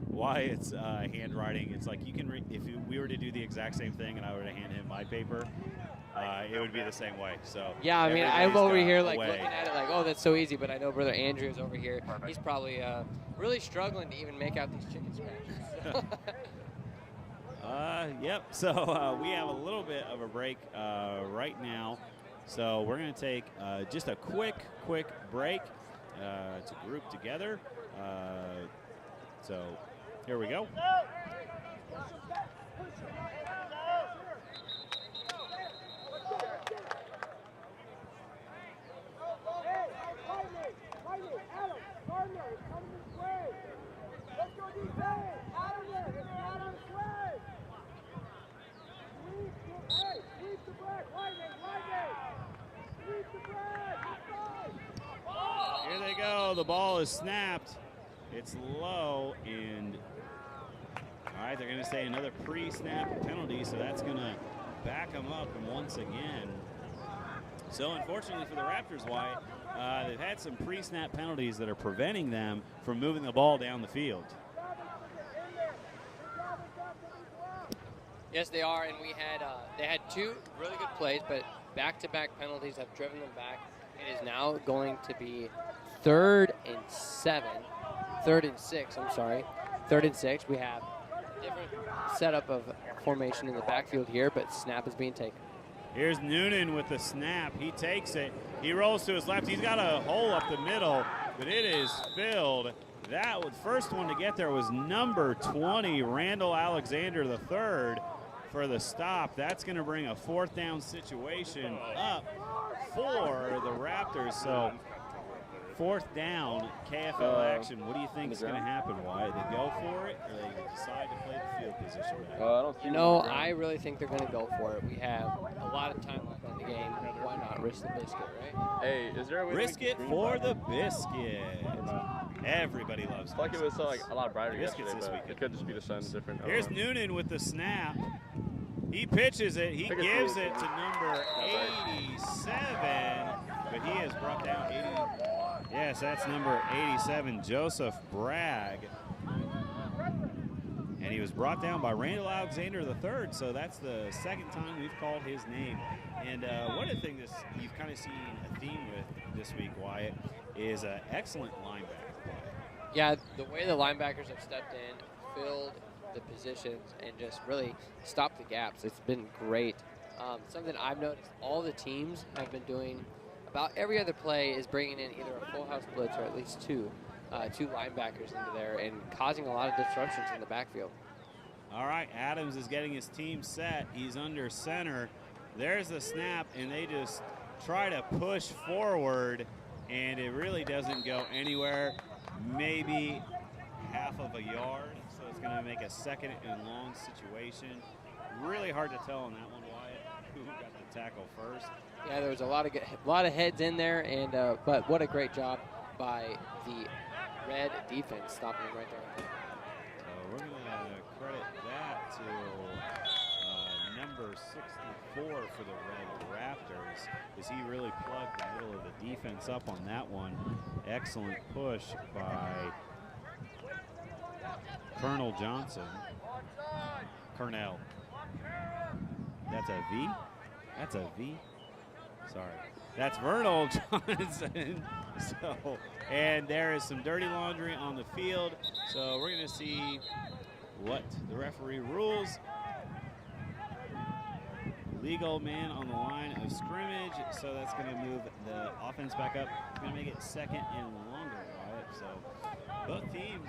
S2: Wyatt's handwriting. It's like you can read, if we were to do the exact same thing and I were to hand him my paper, it would be the same way. So
S1: yeah, I mean, I'm over here like looking at it like, oh, that's so easy. But I know Brother Andrew is over here. He's probably really struggling to even make out these chicken scratches.
S2: Yep. So we have a little bit of a break right now. So we're going to take just a quick break to group together. So here we go. Here they go. The ball is snapped. It's low, and all right, they're going to say another pre-snap penalty, so that's going to back them up once again. So unfortunately for the Raptors, Wyatt, they've had some pre-snap penalties that are preventing them from moving the ball down the field.
S1: Yes, they are, and they had two really good plays, but back-to-back penalties have driven them back. It is now going to be third and 6. We have a different setup of formation in the backfield here, but snap is being taken.
S2: Here's Noonan with the snap. He takes it. He rolls to his left. He's got a hole up the middle. but it is filled. That was first one to get there was number 20, Randall Alexander III for the stop. That's going to bring a 4th down situation up for the Raptors. So 4th down, KFL action. What do you think is going to happen? Why they go for it, or they decide to play the field position back?
S5: I don't see
S1: No, I really think they're going to go for it. We have a lot of time left in the game. Why not risk the biscuit, right?
S5: Hey, is there a way
S2: Risk it for the biscuit. Everybody loves
S5: like it was like a lot brighter
S2: biscuits
S5: yesterday,
S2: this
S5: but
S2: weekend.
S5: it could just be the sun's different.
S2: Here's Noonan with the snap. He pitches it. He gives it to number 87, but he is brought down 80. Yes, that's number 87, Joseph Bragg. And he was brought down by Randall Alexander III, so that's the 2nd time we've called his name. And one of the things you've kind of seen a theme with this week, Wyatt, is excellent linebacker play.
S1: Yeah, the way the linebackers have stepped in, filled the positions, and just really stopped the gaps. It's been great. Something I've noticed all the teams have been doing about every other play is bringing in either a full house blitz or at least two linebackers into there and causing a lot of disruptions in the backfield.
S2: All right, Adams is getting his team set. He's under center. There's the snap, and they just try to push forward, and it really doesn't go anywhere. Maybe half of a yard, so it's going to make a 2nd and long situation. Really hard to tell on that one, Wyatt, who got the tackle first.
S1: Yeah, there was a lot of heads in there, and but what a great job by the Red defense stopping him right there.
S2: So we're going to credit that to number 64 for the Red Raptors, as he really plugged the middle of the defense up on that one. Excellent push by Colonel Johnson. Cornell. That's a V? That's a V? Sorry. That's Vernal Johnson. So, and there is some dirty laundry on the field. So we're going to see what the referee rules. Legal man on the line of scrimmage. So that's going to move the offense back up. Going to make it 2nd and longer, Wyatt. So both teams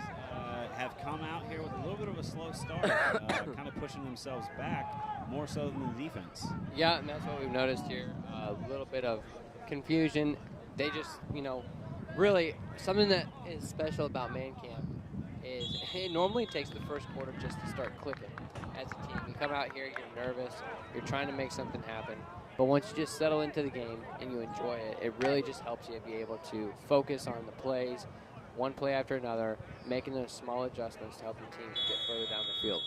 S2: have come out here with a little bit of a slow start, kind of pushing themselves back more so than the defense.
S1: Yeah, and that's what we've noticed here. A little bit of confusion. They just, really something that is special about man camp is it normally takes the first quarter just to start clicking as a team. You come out here, you're nervous, you're trying to make something happen, but once you just settle into the game and you enjoy it, it really just helps you be able to focus on the plays, one play after another, making those small adjustments to help your team get further down the field.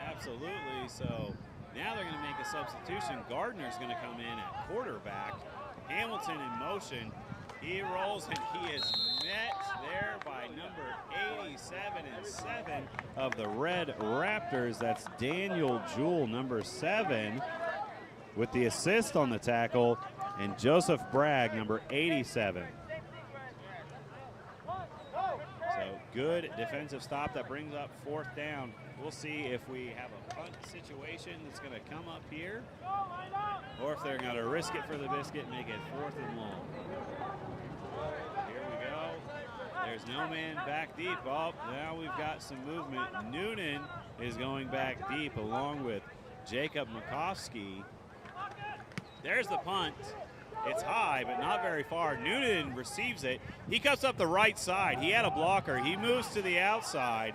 S2: Absolutely. So now they're going to make a substitution. Gardner's going to come in at quarterback. Hamilton in motion. He rolls, and he is met there by number 87 and 7 of the Red Raptors. That's Daniel Jewell, number 7, with the assist on the tackle, and Joseph Bragg, number 87. So good defensive stop that brings up 4th down. We'll see if we have a punt situation that's going to come up here, or if they're going to risk it for the biscuit and make it 4th and long. Here we go. There's no man back deep. Oh, now we've got some movement. Noonan is going back deep along with Jacob Makovsky. There's the punt. It's high, but not very far. Noonan receives it. He cuts up the right side. He had a blocker. He moves to the outside,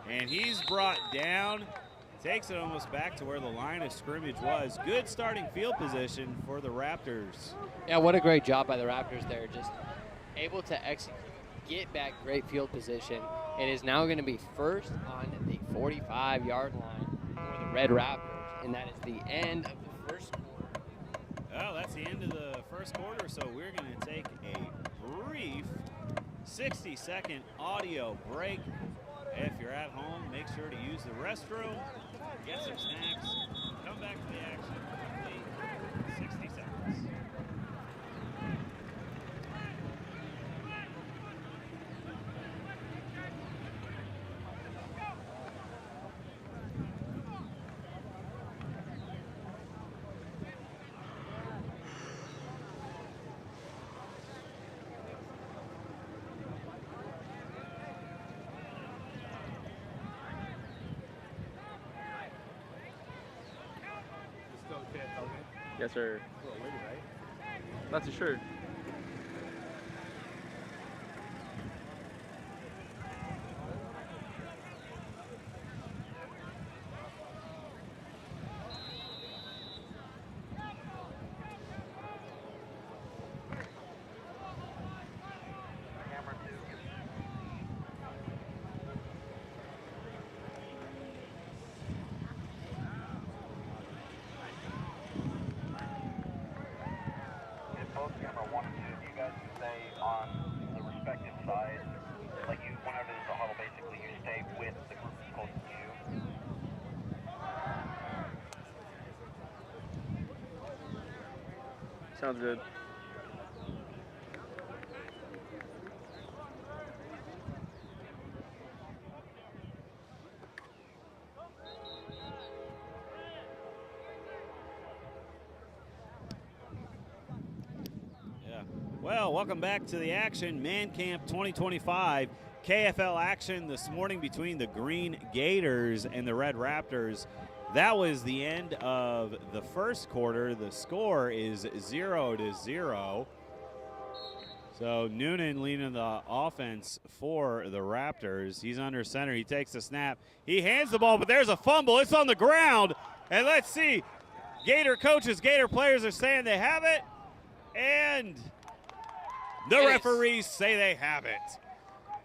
S2: and he's brought down. Takes it almost back to where the line of scrimmage was. Good starting field position for the Raptors.
S1: Yeah, what a great job by the Raptors there. Just able to execute, get back great field position. It is now going to be first on the 45-yard line for the Red Raptors, and that is the end of the first quarter.
S2: Well, that's the end of the first quarter, so we're going to take a brief 60-second audio break. If you're at home, make sure to use the restroom, get some snacks, come back to the action in 60 seconds.
S3: Yes, sir.
S4: Little lady, right?
S3: That's a shirt.
S9: Camera 2. If both camera 1 and 2, if you guys can stay on the respective sides, like you, whenever there's a huddle, basically you stay with the group that's closest to you.
S3: Sounds good.
S2: Yeah. Well, welcome back to the action. Man Camp 2025 KFL action this morning between the Green Gators and the Red Raptors. That was the end of the first quarter. The score is 0-0. So Noonan leading the offense for the Raptors. He's under center. He takes the snap. He hands the ball, but there's a fumble. It's on the ground. And let's see. Gator coaches, Gator players are saying they have it. And the referees say they have it.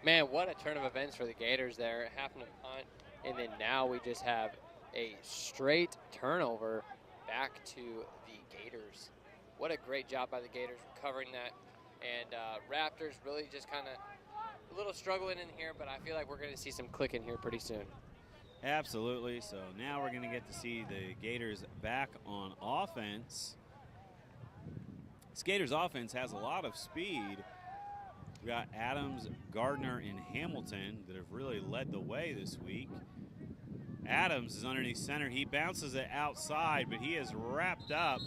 S1: Man, what a turn of events for the Gators there. Having a punt, and then now we just have a straight turnover back to the Gators. What a great job by the Gators recovering that. And Raptors really just kind of a little struggling in here, but I feel like we're going to see some clicking here pretty soon.
S2: Absolutely. So now we're going to get to see the Gators back on offense. This Gators offense has a lot of speed. We got Adams, Gardner, and Hamilton that have really led the way this week. Adams is underneath center. He bounces it outside, but he is wrapped up.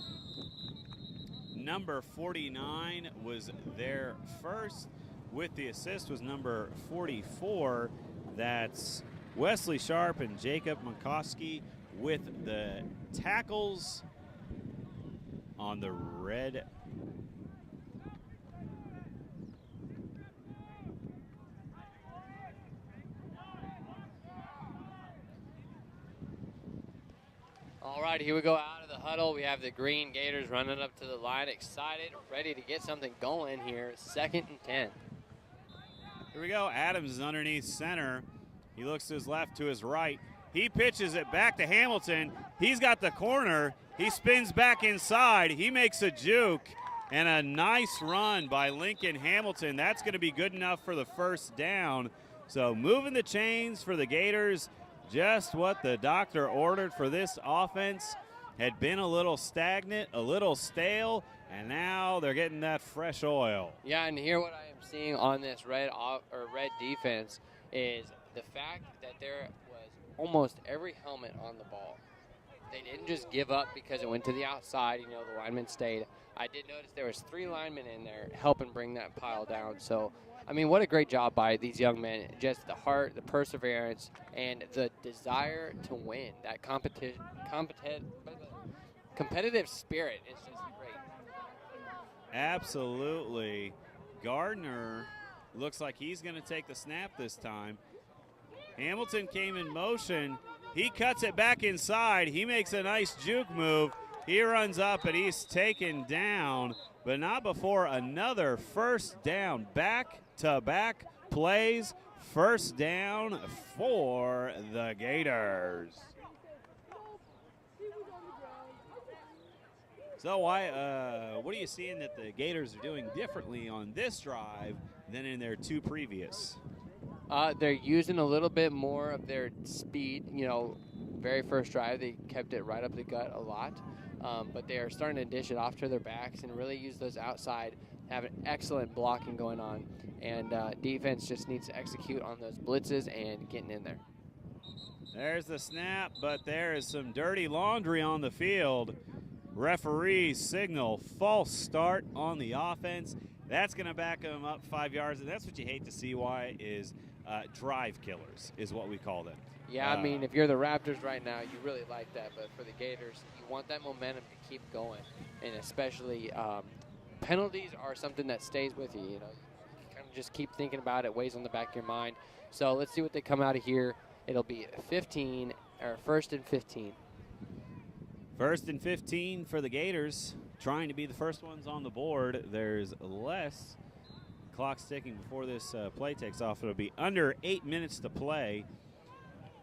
S2: Number 49 was there first. With the assist was number 44. That's Wesley Sharp and Jacob McCoskey with the tackles on the red.
S1: All right, here we go out of the huddle. We have the Green Gators running up to the line, excited, ready to get something going here. 2nd and 10.
S2: Here we go. Adams is underneath center. He looks to his left, to his right. He pitches it back to Hamilton. He's got the corner. He spins back inside. He makes a juke, and a nice run by Lincoln Hamilton. That's going to be good enough for the first down. So moving the chains for the Gators. Just what the doctor ordered for this offense. Had been a little stagnant, a little stale, and now they're getting that fresh oil.
S1: Yeah, and here what I am seeing on this red defense is the fact that there was almost every helmet on the ball. They didn't just give up because it went to the outside. You know, the linemen stayed. I did notice there was 3 linemen in there helping bring that pile down. So, I mean, what a great job by these young men. Just the heart, the perseverance, and the desire to win. That competitive spirit is just great.
S2: Absolutely. Gardner looks like he's going to take the snap this time. Hamilton came in motion. He cuts it back inside. He makes a nice juke move. He runs up and he's taken down, but not before another first down. Back-to-back plays. First down for the Gators. So what are you seeing that the Gators are doing differently on this drive than in their 2 previous?
S1: They're using a little bit more of their speed. You know, very first drive, they kept it right up the gut a lot. But they are starting to dish it off to their backs and really use those outside, have an excellent blocking going on. And defense just needs to execute on those blitzes and getting in there.
S2: There's the snap, but there is some dirty laundry on the field. Referees signal false start on the offense. That's going to back them up 5 yards, and that's what you hate to see. Why is drive killers is what we call them.
S1: Yeah, I mean, if you're the Raptors right now, you really like that. But for the Gators, you want that momentum to keep going. And especially penalties are something that stays with you. You know, you kind of just keep thinking about it, weighs on the back of your mind. So let's see what they come out of here. It'll be 15, or 1st and 15.
S2: 1st and 15 for the Gators, trying to be the first ones on the board. There's less clock ticking before this play takes off. It'll be under 8 minutes to play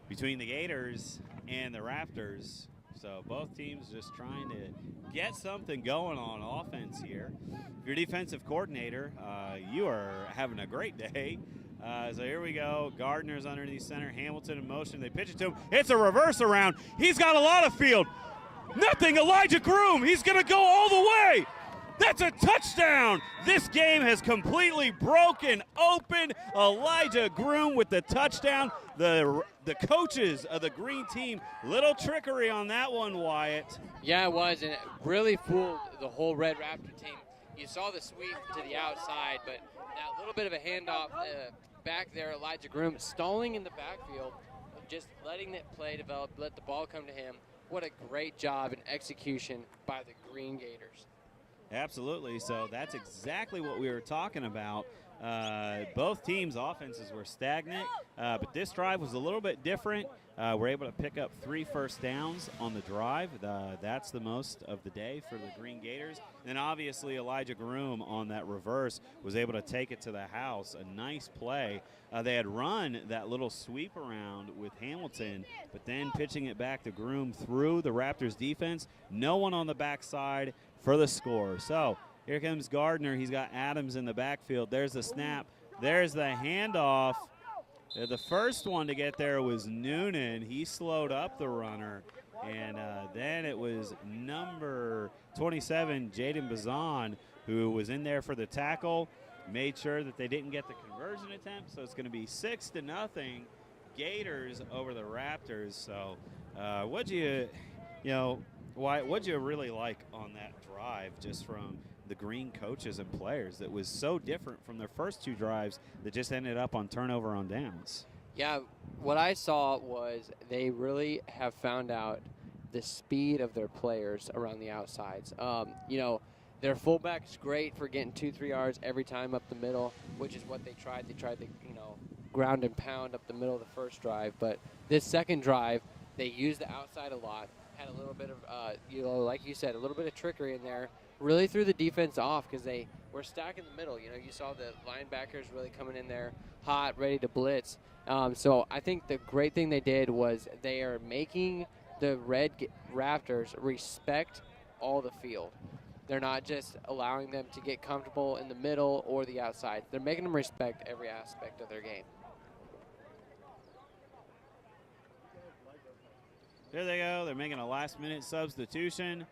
S2: between the Gators and the Raptors. So both teams just trying to get something going on offense here. If you're defensive coordinator, you are having a great day. So here we go. Gardner's underneath center. Hamilton in motion. They pitch it to him. It's a reverse around. He's got a lot of field. Nothing. Elijah Groom. He's going to go all the way. That's a touchdown. This game has completely broken open. Elijah Groom with the touchdown. The coaches of the green team, little trickery on that one, Wyatt.
S1: Yeah, it was, and it really fooled the whole Red Raptor team. You saw the sweep to the outside, but that little bit of a handoff back there, Elijah Groom stalling in the backfield, just letting that play develop, let the ball come to him. What a great job and execution by the Green Gators.
S2: Absolutely. So that's exactly what we were talking about. Both teams' offenses were stagnant, but this drive was a little bit different. We're able to pick up 3 first downs on the drive. That's the most of the day for the Green Gators. And then obviously Elijah Groom on that reverse was able to take it to the house. A nice play. They had run that little sweep around with Hamilton, but then pitching it back to Groom through the Raptors defense. No one on the backside for the score. So here comes Gardner. He's got Adams in the backfield. There's the snap. There's the handoff. The first one to get there was Noonan. He slowed up the runner. And then it was number 27, Jaden Bazan, who was in there for the tackle. Made sure that they didn't get the conversion attempt. So it's going to be 6-0 Gators over the Raptors. So what'd you really like on that drive just from the Green coaches and players that was so different from their first 2 drives that just ended up on turnover on downs?
S1: Yeah, what I saw was they really have found out the speed of their players around the outsides. Their fullback's great for getting 2-3 yards every time up the middle, which is what they tried. They tried to, ground and pound up the middle of the first drive. But this second drive, they used the outside a lot, had a little bit of, like you said, a little bit of trickery in there. Really threw the defense off because they were stacking the middle. You saw the linebackers really coming in there hot, ready to blitz. So I think the great thing they did was they are making the Red Raptors respect all the field. They're not just allowing them to get comfortable in the middle or the outside. They're making them respect every aspect of their game.
S2: There they go. They're making a last-minute substitution.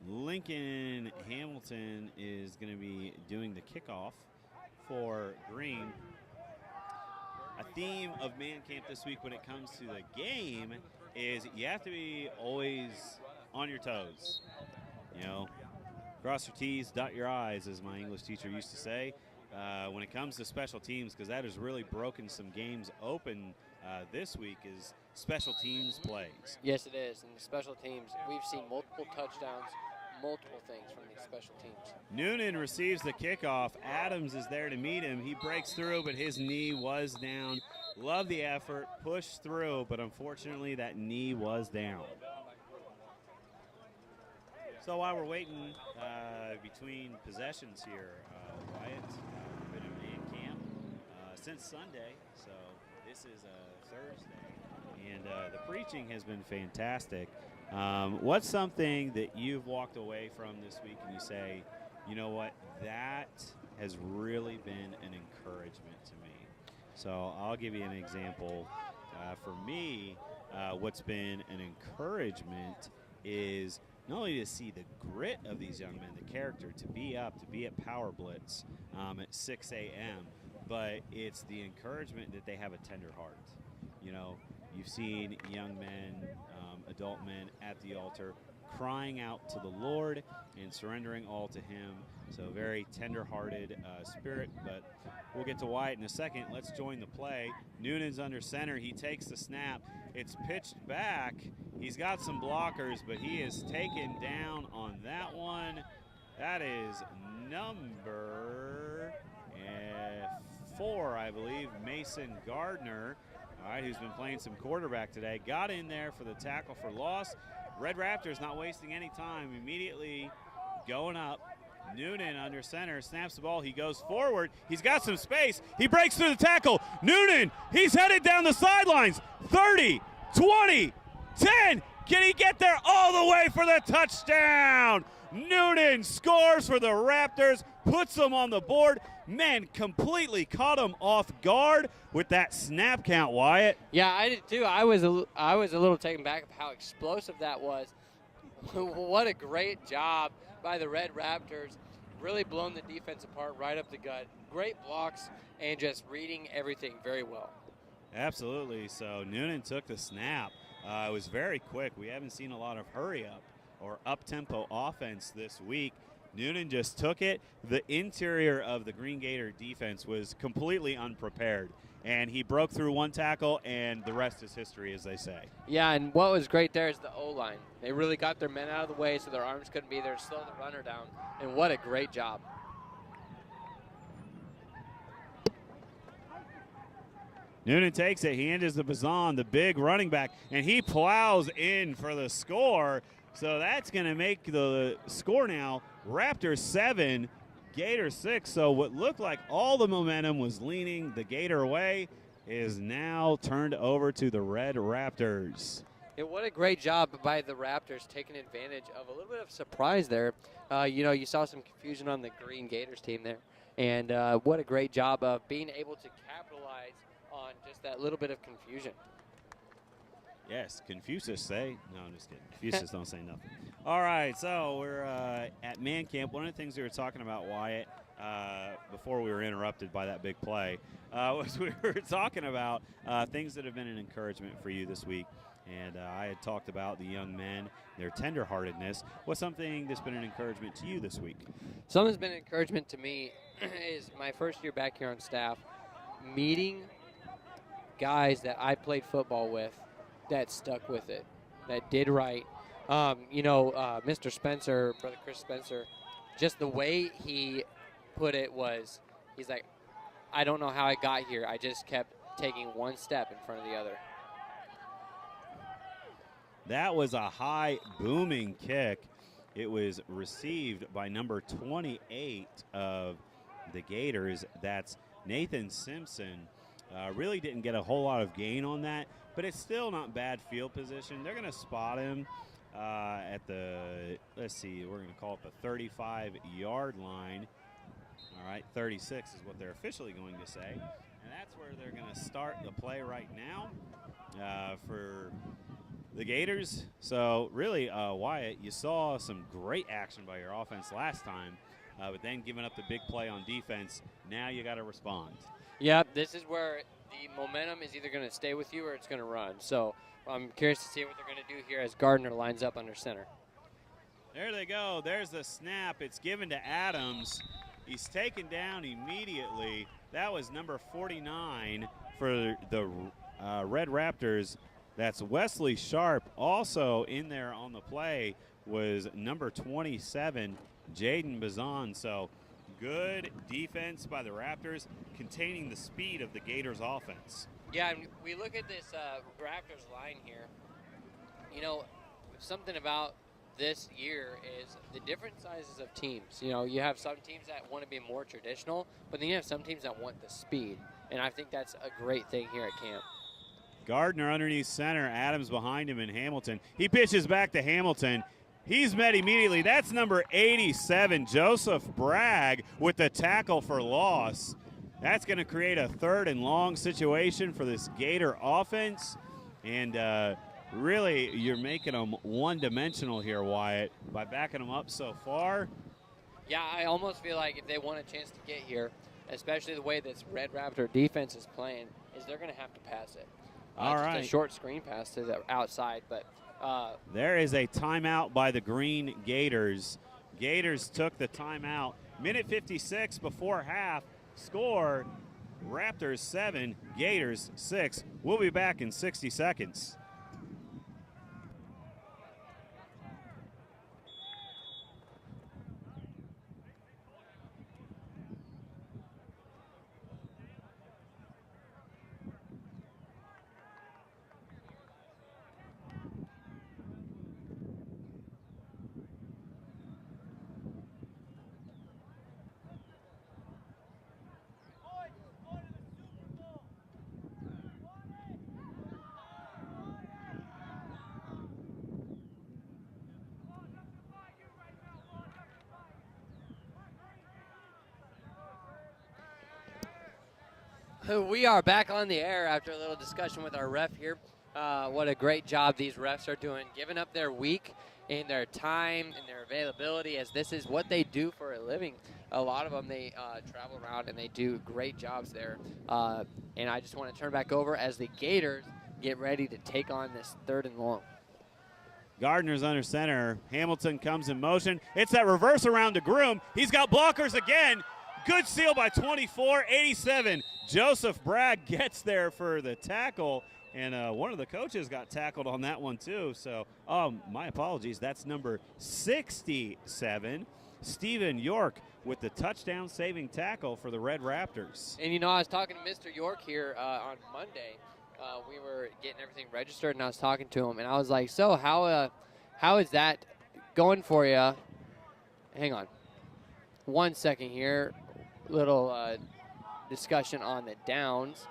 S2: Lincoln Hamilton is going to be doing the kickoff for Green. A theme of Man Camp this week when it comes to the game is you have to be always on your toes. Cross your T's, dot your I's, as my English teacher used to say, when it comes to special teams, because that has really broken some games open this week is special teams plays.
S1: Yes, it is. And the special teams, we've seen multiple touchdowns, multiple things from these special teams.
S2: Noonan receives the kickoff. Adams is there to meet him. He breaks through, but his knee was down. Love the effort, pushed through, but unfortunately that knee was down. So while we're waiting between possessions here, Wyatt, we've been in Man Camp since Sunday, so this is Thursday, and the preaching has been fantastic. What's something that you've walked away from this week and you say, you know what, that has really been an encouragement to me? So I'll give you an example. For me, what's been an encouragement is not only to see the grit of these young men, the character, to be up, to be at Power Blitz at 6 a.m., but it's the encouragement that they have a tender heart. You've seen young men, adult men at the altar crying out to the Lord and surrendering all to him. So very tender-hearted spirit, but we'll get to Wyatt in a second. Let's join the play. Noonan's under center. He takes the snap. It's pitched back. He's got some blockers, but he is taken down on that one. That is number 4, I believe, Mason Gardner. All right, who's been playing some quarterback today. Got in there for the tackle for loss. Red Raptors not wasting any time. Immediately going up. Noonan under center, snaps the ball. He goes forward. He's got some space. He breaks through the tackle. Noonan, he's headed down the sidelines. 30, 20, 10. Can he get there all the way for the touchdown? Noonan scores for the Raptors, puts them on the board. Man, completely caught him off guard with that snap count, Wyatt.
S5: Yeah, I did too. I was a little taken back of how explosive that was. What a great job by the Red Raptors. Really blown the defense apart right up the gut. Great blocks and just reading everything very well.
S2: Absolutely. So Noonan took the snap. It was very quick. We haven't seen a lot of hurry up or up-tempo offense this week. Noonan just took it. The interior of the Green Gator defense was completely unprepared, and he broke through one tackle, and the rest is history, as they say.
S5: Yeah, and what was great there is the O-line. They really got their men out of the way so their arms couldn't be there to slow the runner down, and what a great job.
S2: Noonan takes it. He enters the Bazan, the big running back, and he plows in for the score. So that's going to make the score now Raptors 7, Gator 6. So what looked like all the momentum was leaning the Gator way is now turned over to the Red Raptors.
S5: Yeah, what a great job by the Raptors taking advantage of a little bit of surprise there. You saw some confusion on the Green Gators team there. And what a great job of being able to capitalize on just that little bit of confusion.
S2: Yes, Confucius say. No, I'm just kidding. Confucius don't say nothing. All right, so we're at Man Camp. One of the things we were talking about, Wyatt, before we were interrupted by that big play, was we were talking about things that have been an encouragement for you this week. And I had talked about the young men, their tenderheartedness. What's something that's been an encouragement to you this week?
S5: Something that's been an encouragement to me is my first year back here on staff, meeting guys that I played football with that stuck with it, that did right. Mr. Spencer, Brother Chris Spencer, just the way he put it was, he's like, I don't know how I got here. I just kept taking one step in front of the other.
S2: That was a high booming kick. It was received by number 28 of the Gators. That's Nathan Simpson. Really didn't get a whole lot of gain on that, but it's still not bad field position. They're going to spot him at the, let's see, we're going to call it the 35-yard line. All right, 36 is what they're officially going to say. And that's where they're going to start the play right now for the Gators. So really, Wyatt, you saw some great action by your offense last time, but then giving up the big play on defense, now you got to respond.
S5: Yeah, this is where the momentum is either going to stay with you or it's going to run. So I'm curious to see what they're going to do here as Gardner lines up under center.
S2: There they go. There's the snap. It's given to Adams. He's taken down immediately. That was number 49 for the Red Raptors. That's Wesley Sharp. Also in there on the play was number 27, Jaden Bazan. So good defense by the Raptors, containing the speed of the Gators offense.
S5: Yeah, and we look at this Raptors line here. Something about this year is the different sizes of teams. You have some teams that want to be more traditional, but then you have some teams that want the speed. And I think that's a great thing here at camp.
S2: Gardner underneath center, Adams behind him, and Hamilton. He pitches back to Hamilton. He's met immediately. That's number 87, Joseph Bragg, with the tackle for loss. That's going to create a 3rd and long situation for this Gator offense. And really, you're making them one-dimensional here, Wyatt, by backing them up so far.
S5: Yeah, I almost feel like if they want a chance to get here, especially the way this Red Raptor defense is playing, is they're going to have to pass it.
S2: All
S5: just
S2: right.
S5: a short screen pass to the outside, but
S2: There is a timeout by the Green Gators. Gators took the timeout. Minute 56 before half. Score, Raptors 7, Gators 6. We'll be back in 60 seconds.
S5: We are back on the air after a little discussion with our ref here. What a great job these refs are doing, giving up their week and their time and their availability, as this is what they do for a living. A lot of them, they travel around and they do great jobs there. And I just want to turn back over as the Gators get ready to take on this 3rd and long.
S2: Gardner's under center. Hamilton comes in motion. It's that reverse around to Groom. He's got blockers again. Good seal by 24, 87. Joseph Bragg gets there for the tackle, and one of the coaches got tackled on that one too. So, my apologies. That's number 67, Stephen York, with the touchdown saving tackle for the Red Raptors.
S5: And, you know, I was talking to Mr. York here on Monday. We were getting everything registered, and I was talking to him, and I was like, so how is that going for you? Hang on 1 second here. Little discussion on the downs.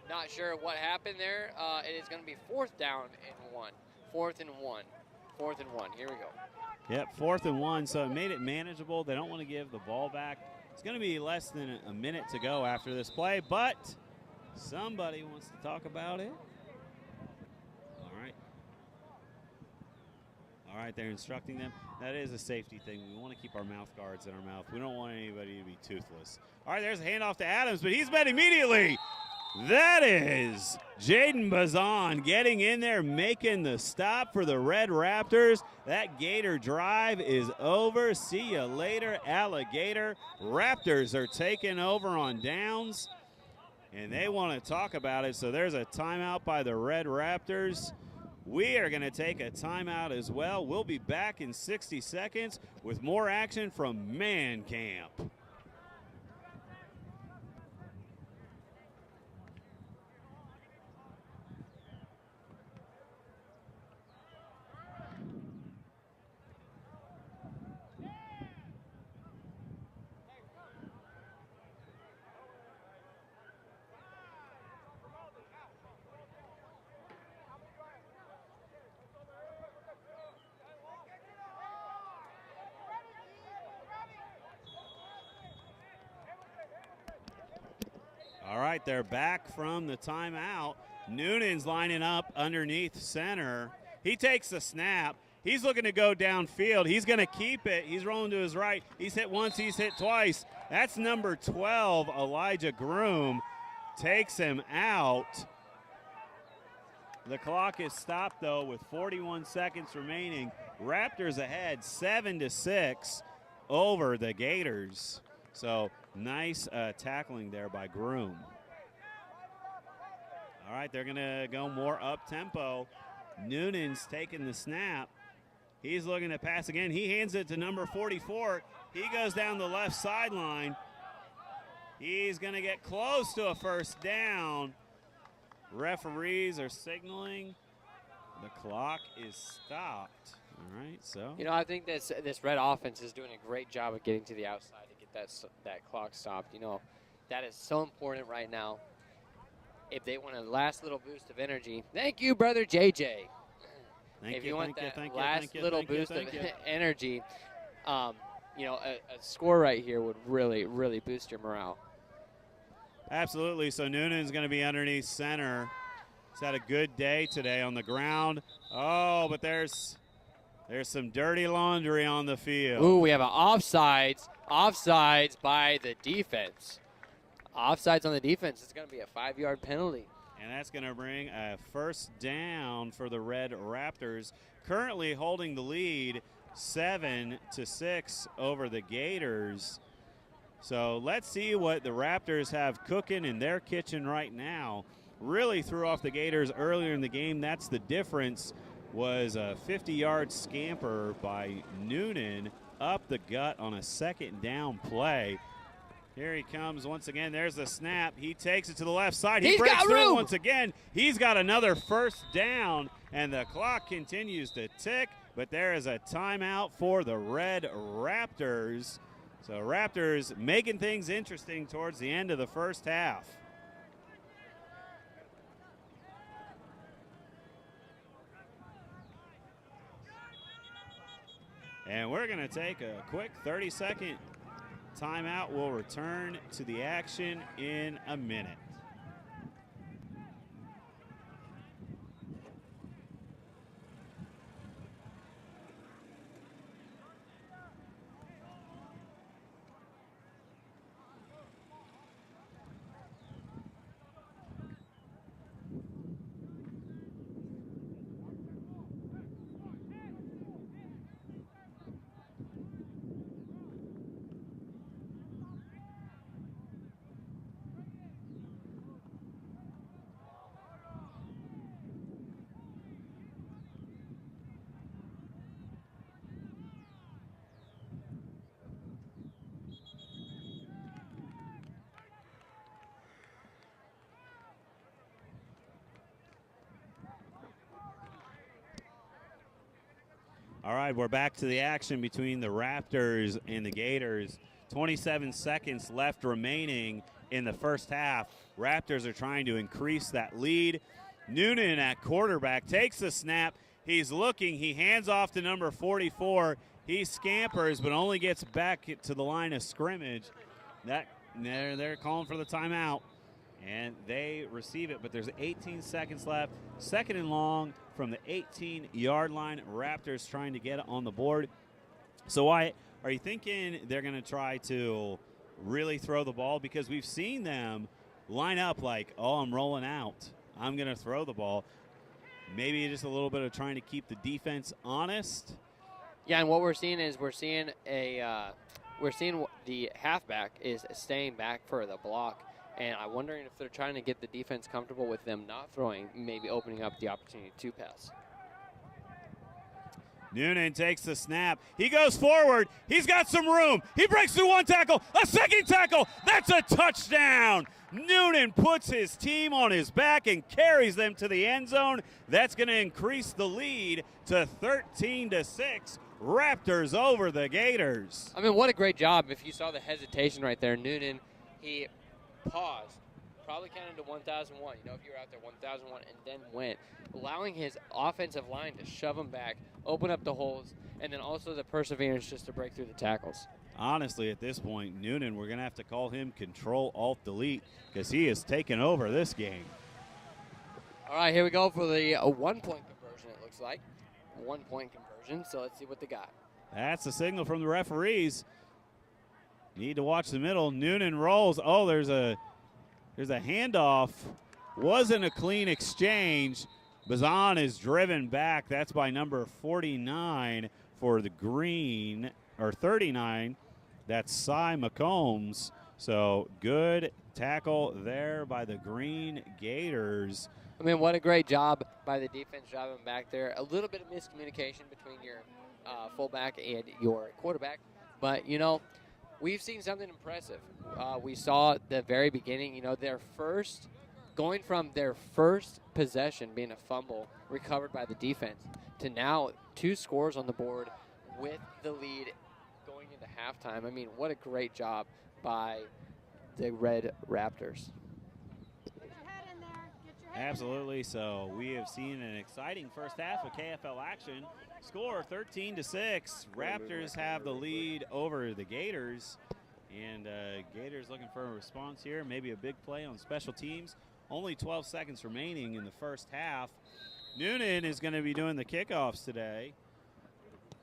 S5: Not sure what happened there. It is going to be 4th down and 1. 4th and 1. 4th and 1. Here we go.
S2: Yep, 4th and 1, so it made it manageable. They don't want to give the ball back. It's going to be less than a minute to go after this play, but somebody wants to talk about it. All right, they're instructing them. That is a safety thing. We want to keep our mouth guards in our mouth. We don't want anybody to be toothless. All right, there's a handoff to Adams, but he's met immediately. That is Jaden Bazan getting in there, making the stop for the Red Raptors. That Gator drive is over. See you later, Alligator. Raptors are taking over on downs, and they want to talk about it. So there's a timeout by the Red Raptors. We are going to take a timeout as well. We'll be back in 60 seconds with more action from Man Camp. All right, they're back from the timeout. Noonan's lining up underneath center. He takes the snap. He's looking to go downfield. He's going to keep it. He's rolling to his right. He's hit once. He's hit twice. That's number 12, Elijah Groom. Takes him out. The clock is stopped, though, with 41 seconds remaining. Raptors ahead 7-6 over the Gators. So nice tackling there by Groom. All right, they're going to go more up-tempo. Noonan's taking the snap. He's looking to pass again. He hands it to number 44. He goes down the left sideline. He's going to get close to a first down. Referees are signaling. The clock is stopped. All right, so.
S5: You know, I think this Red offense is doing a great job of getting to the outside to get that clock stopped. You know, that is so important right now. If they want a last little boost of energy, thank you, brother JJ. If you want that last little boost of energy, you know, a score right here would really, really boost your morale.
S2: Absolutely. So Noonan's going to be underneath center. He's had a good day today on the ground. Oh, but there's some dirty laundry on the field.
S5: Ooh, we have an offsides by the defense. Offsides on the defense. It's going to be a 5-yard penalty.
S2: And that's going to bring a first down for the Red Raptors, currently holding the lead 7-6 over the Gators. So let's see what the Raptors have cooking in their kitchen right now. Really threw off the Gators earlier in the game. That's the difference, was a 50-yard scamper by Noonan up the gut on a second down play. Here he comes once again. There's the snap. He takes it to the left side. He breaks through once again. He's got another first down, and the clock continues to tick, but there is a timeout for the Red Raptors. So Raptors making things interesting towards the end of the first half. And we're going to take a quick 30-second timeout. We'll return to the action in a minute. All right, we're back to the action between the Raptors and the Gators. 27 seconds left remaining in the first half. Raptors are trying to increase that lead. Noonan at quarterback takes the snap. He's looking. He hands off to number 44. He scampers, but only gets back to the line of scrimmage. They're calling for the timeout, and they receive it, but there's 18 seconds left. Second and long from the 18-yard line. Raptors trying to get it on the board. So are you thinking they're going to try to really throw the ball? Because we've seen them line up like, oh, I'm rolling out, I'm going to throw the ball. Maybe just a little bit of trying to keep the defense honest.
S1: Yeah, and what we're seeing is the halfback is staying back for the block. And I'm wondering if they're trying to get the defense comfortable with them not throwing, maybe opening up the opportunity to pass.
S2: Noonan takes the snap. He goes forward. He's got some room. He breaks through one tackle, a second tackle. That's a touchdown. Noonan puts his team on his back and carries them to the end zone. That's going to increase the lead to 13-6. Raptors over the Gators.
S1: I mean, what a great job. If you saw the hesitation right there, Noonan, he paused, probably counted to 1,001. You know, if you were out there 1,001 and then went, allowing his offensive line to shove him back, open up the holes, and then also the perseverance just to break through the tackles.
S2: Honestly, at this point, Noonan, we're going to have to call him Control-Alt-Delete because he is taking over this game.
S1: All right, here we go for the 1-point conversion, it looks like. 1-point conversion, so let's see what they got.
S2: That's the signal from the referees. Need to watch the middle. Noonan rolls. Oh, there's a handoff. Wasn't a clean exchange. Bazan is driven back. That's by number 49 for the green, or 39. That's Cy McCombs. So good tackle there by the Green Gators.
S1: I mean, what a great job by the defense driving back there. A little bit of miscommunication between your fullback and your quarterback. But, you know, we've seen something impressive. We saw at the very beginning, you know, going from their first possession being a fumble recovered by the defense to now 2 scores on the board with the lead going into halftime. I mean, what a great job by the Red Raptors.
S2: Absolutely. So we have seen an exciting first half of KFL action. Score 13-6. Raptors have the lead over the Gators. And Gators looking for a response here. Maybe a big play on special teams. Only 12 seconds remaining in the first half. Noonan is going to be doing the kickoffs today.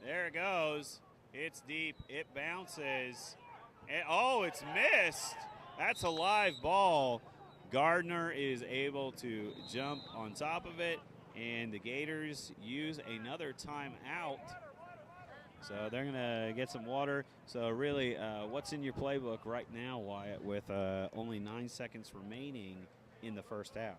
S2: There it goes. It's deep. It bounces. Oh, it's missed. That's a live ball. Gardner is able to jump on top of it, and the Gators use another timeout. So they're going to get some water. So really, what's in your playbook right now, Wyatt, with only 9 seconds remaining in the first half?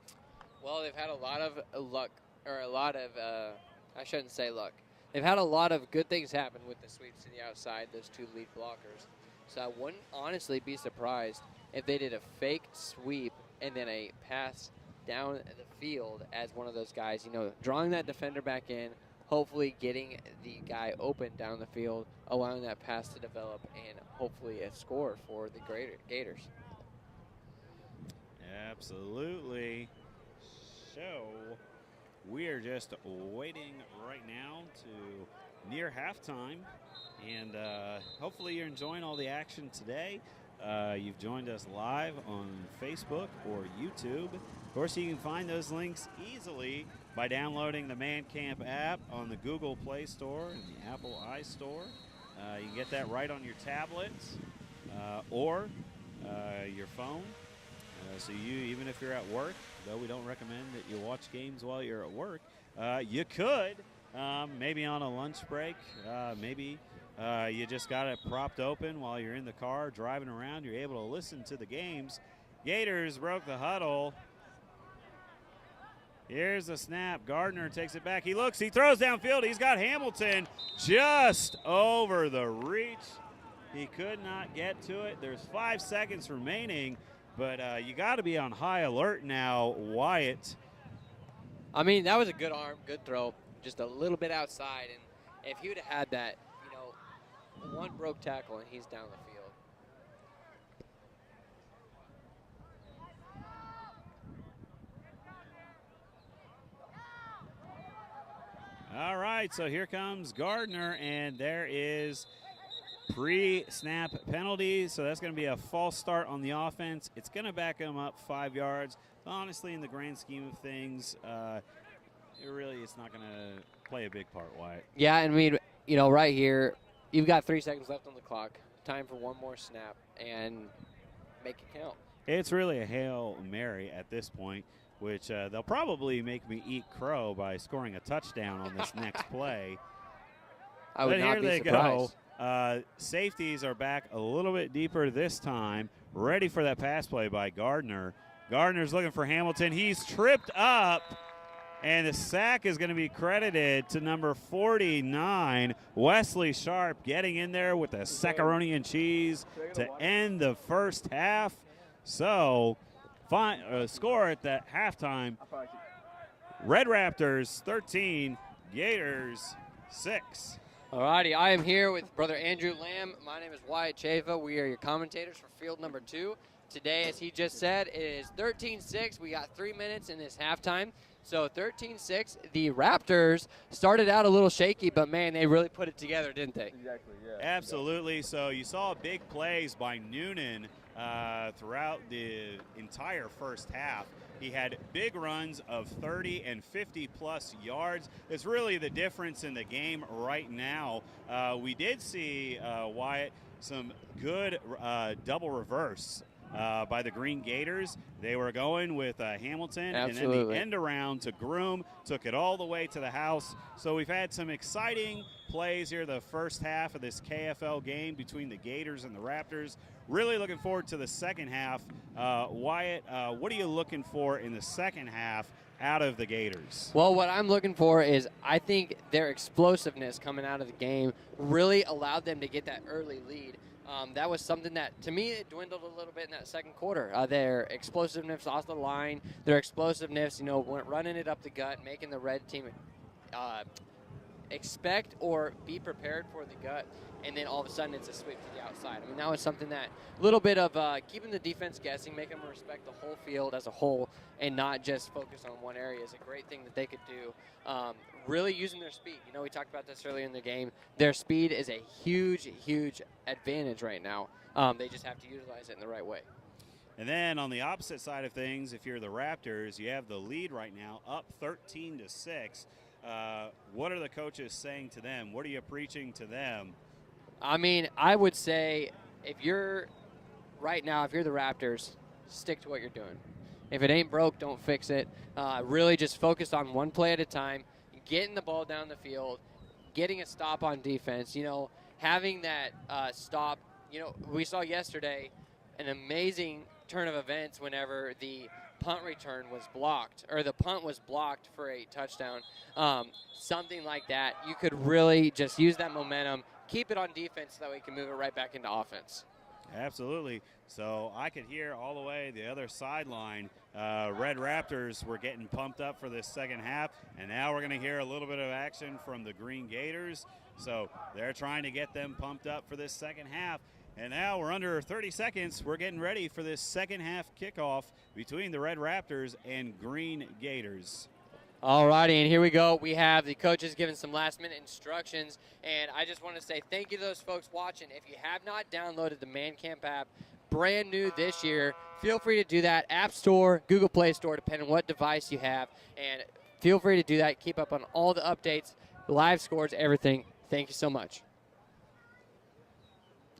S1: Well, they've had a lot of luck, or I shouldn't say luck. They've had a lot of good things happen with the sweeps to the outside, those two lead blockers. So I wouldn't honestly be surprised if they did a fake sweep and then a pass down the field as one of those guys, drawing that defender back in, hopefully getting the guy open down the field, allowing that pass to develop, and hopefully a score for the Gators.
S2: Absolutely. So we are just waiting right now to near halftime, and hopefully you're enjoying all the action today. You've joined us live on Facebook or YouTube. Of course, you can find those links easily by downloading the Man Camp app on the Google Play Store and the Apple iStore. You can get that right on your tablets or your phone. So even if you're at work, though we don't recommend that you watch games while you're at work, you could, maybe on a lunch break, maybe you just got it propped open while you're in the car driving around. You're able to listen to the games. Gators broke the huddle. Here's the snap. Gardner takes it back. He looks. He throws downfield. He's got Hamilton just over the reach. He could not get to it. There's 5 seconds remaining, but you got to be on high alert now, Wyatt.
S1: I mean, that was a good arm, good throw, just a little bit outside. And if he would have had that, one broke tackle and he's down the field.
S2: All right, so here comes Gardner, and there is pre-snap penalty, so that's going to be a false start on the offense. It's going to back them up 5 yards. Honestly, in the grand scheme of things, it's not going to play a big part, Wyatt.
S1: Yeah, I mean, right here, you've got 3 seconds left on the clock. Time for one more snap and make it count.
S2: It's really a Hail Mary at this point, which they'll probably make me eat crow by scoring a touchdown on this next play.
S1: I would
S2: but
S1: not
S2: here
S1: be
S2: they
S1: surprised.
S2: go. Safeties are back a little bit deeper this time, ready for that pass play by Gardner. Gardner's looking for Hamilton. He's tripped up, and the sack is going to be credited to number 49, Wesley Sharp, getting in there with the macaroni and cheese to end the first half. So, score at that halftime, Red Raptors 13, Gators 6.
S1: Alrighty, I am here with Brother Andrew Lamb. My name is Wyatt Chava. We are your commentators for field number 2. Today, as he just said, it is 13-6. We got 3 minutes in this halftime. So 13-6. The Raptors started out a little shaky, but, man, they really put it together, didn't they?
S4: Exactly, yeah.
S2: Absolutely. So you saw big plays by Noonan throughout the entire first half. He had big runs of 30 and 50-plus yards. It's really the difference in the game right now. We did see, Wyatt, some good double reverse by the Green Gators. They were going with Hamilton,
S1: Absolutely.
S2: And then the end around to Groom, took it all the way to the house. So we've had some exciting plays here the first half of this KFL game between the Gators and the Raptors. Really looking forward to the second half. Wyatt, what are you looking for in the second half out of the Gators?
S1: Well, what I'm looking for is I think their explosiveness coming out of the game really allowed them to get that early lead. That was something that, to me, it dwindled a little bit in that second quarter. Their explosiveness off the line, their explosiveness, went running it up the gut, making the red team expect or be prepared for the gut, and then all of a sudden it's a sweep to the outside. I mean, that was something that a little bit of keeping the defense guessing, making them respect the whole field as a whole and not just focus on one area is a great thing that they could do. Really using their speed. We talked about this earlier in the game. Their speed is a huge, huge advantage right now. They just have to utilize it in the right way.
S2: And then on the opposite side of things, if you're the Raptors, you have the lead right now, up 13-6. What are the coaches saying to them? What are you preaching to them?
S1: I mean, I would say if you're the Raptors, stick to what you're doing. If it ain't broke, don't fix it. Really just focus on one play at a time, getting the ball down the field, getting a stop on defense, having that stop. We saw yesterday an amazing turn of events whenever the punt return was blocked, or the punt was blocked for a touchdown. Something like that. You could really just use that momentum, keep it on defense so that we can move it right back into offense.
S2: Absolutely. So I could hear all the way the other sideline. Red Raptors were getting pumped up for this second half, and now we're going to hear a little bit of action from the Green Gators. So they're trying to get them pumped up for this second half. And now we're under 30 seconds. We're getting ready for this second half kickoff between the Red Raptors and Green Gators.
S1: All righty, and here we go. We have the coaches giving some last-minute instructions, and I just want to say thank you to those folks watching. If you have not downloaded the Man Camp app, brand new this year, feel free to do that. App Store, Google Play Store, depending on what device you have, and feel free to do that. Keep up on all the updates, live scores, everything. Thank you so much.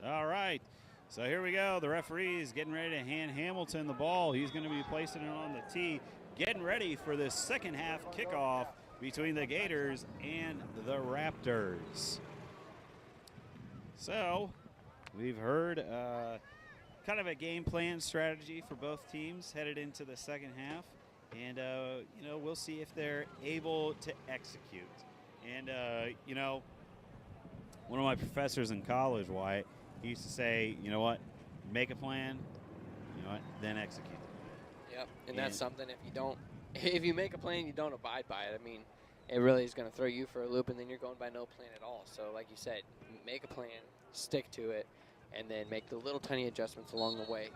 S2: All right, so here we go. The referee is getting ready to hand Hamilton the ball. He's going to be placing it on the tee, getting ready for this second half kickoff between the Gators and the Raptors. So we've heard kind of a game plan strategy for both teams headed into the second half, and we'll see if they're able to execute. And one of my professors in college, Wyatt, he used to say, you know what, make a plan, then execute.
S1: Yep, and that's something if you make a plan, you don't abide by it. I mean, it really is going to throw you for a loop, and then you're going by no plan at all. So like you said, make a plan, stick to it, and then make the little tiny adjustments along the way.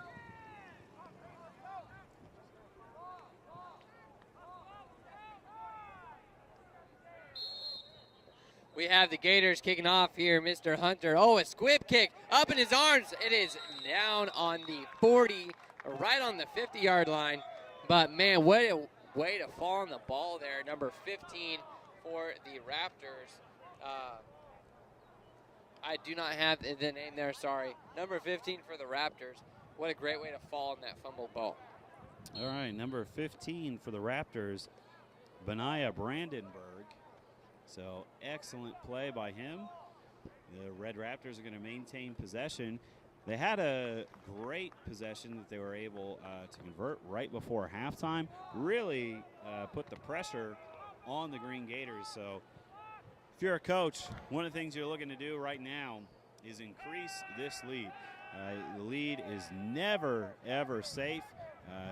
S1: We have the Gators kicking off here, Mr. Hunter. Oh, a squib kick up in his arms. It is down on the 40, right on the 50-yard line. But, man, what a way to fall on the ball there. Number 15 for the Raptors. I do not have the name there, sorry. Number 15 for the Raptors. What a great way to fall on that fumbled ball.
S2: All right, number 15 for the Raptors, Benaiah Brandenburg. So excellent play by him. The Red Raptors are going to maintain possession. They had a great possession that they were able to convert right before halftime. Really put the pressure on the Green Gators. So if you're a coach, one of the things you're looking to do right now is increase this lead. The lead is never, ever safe,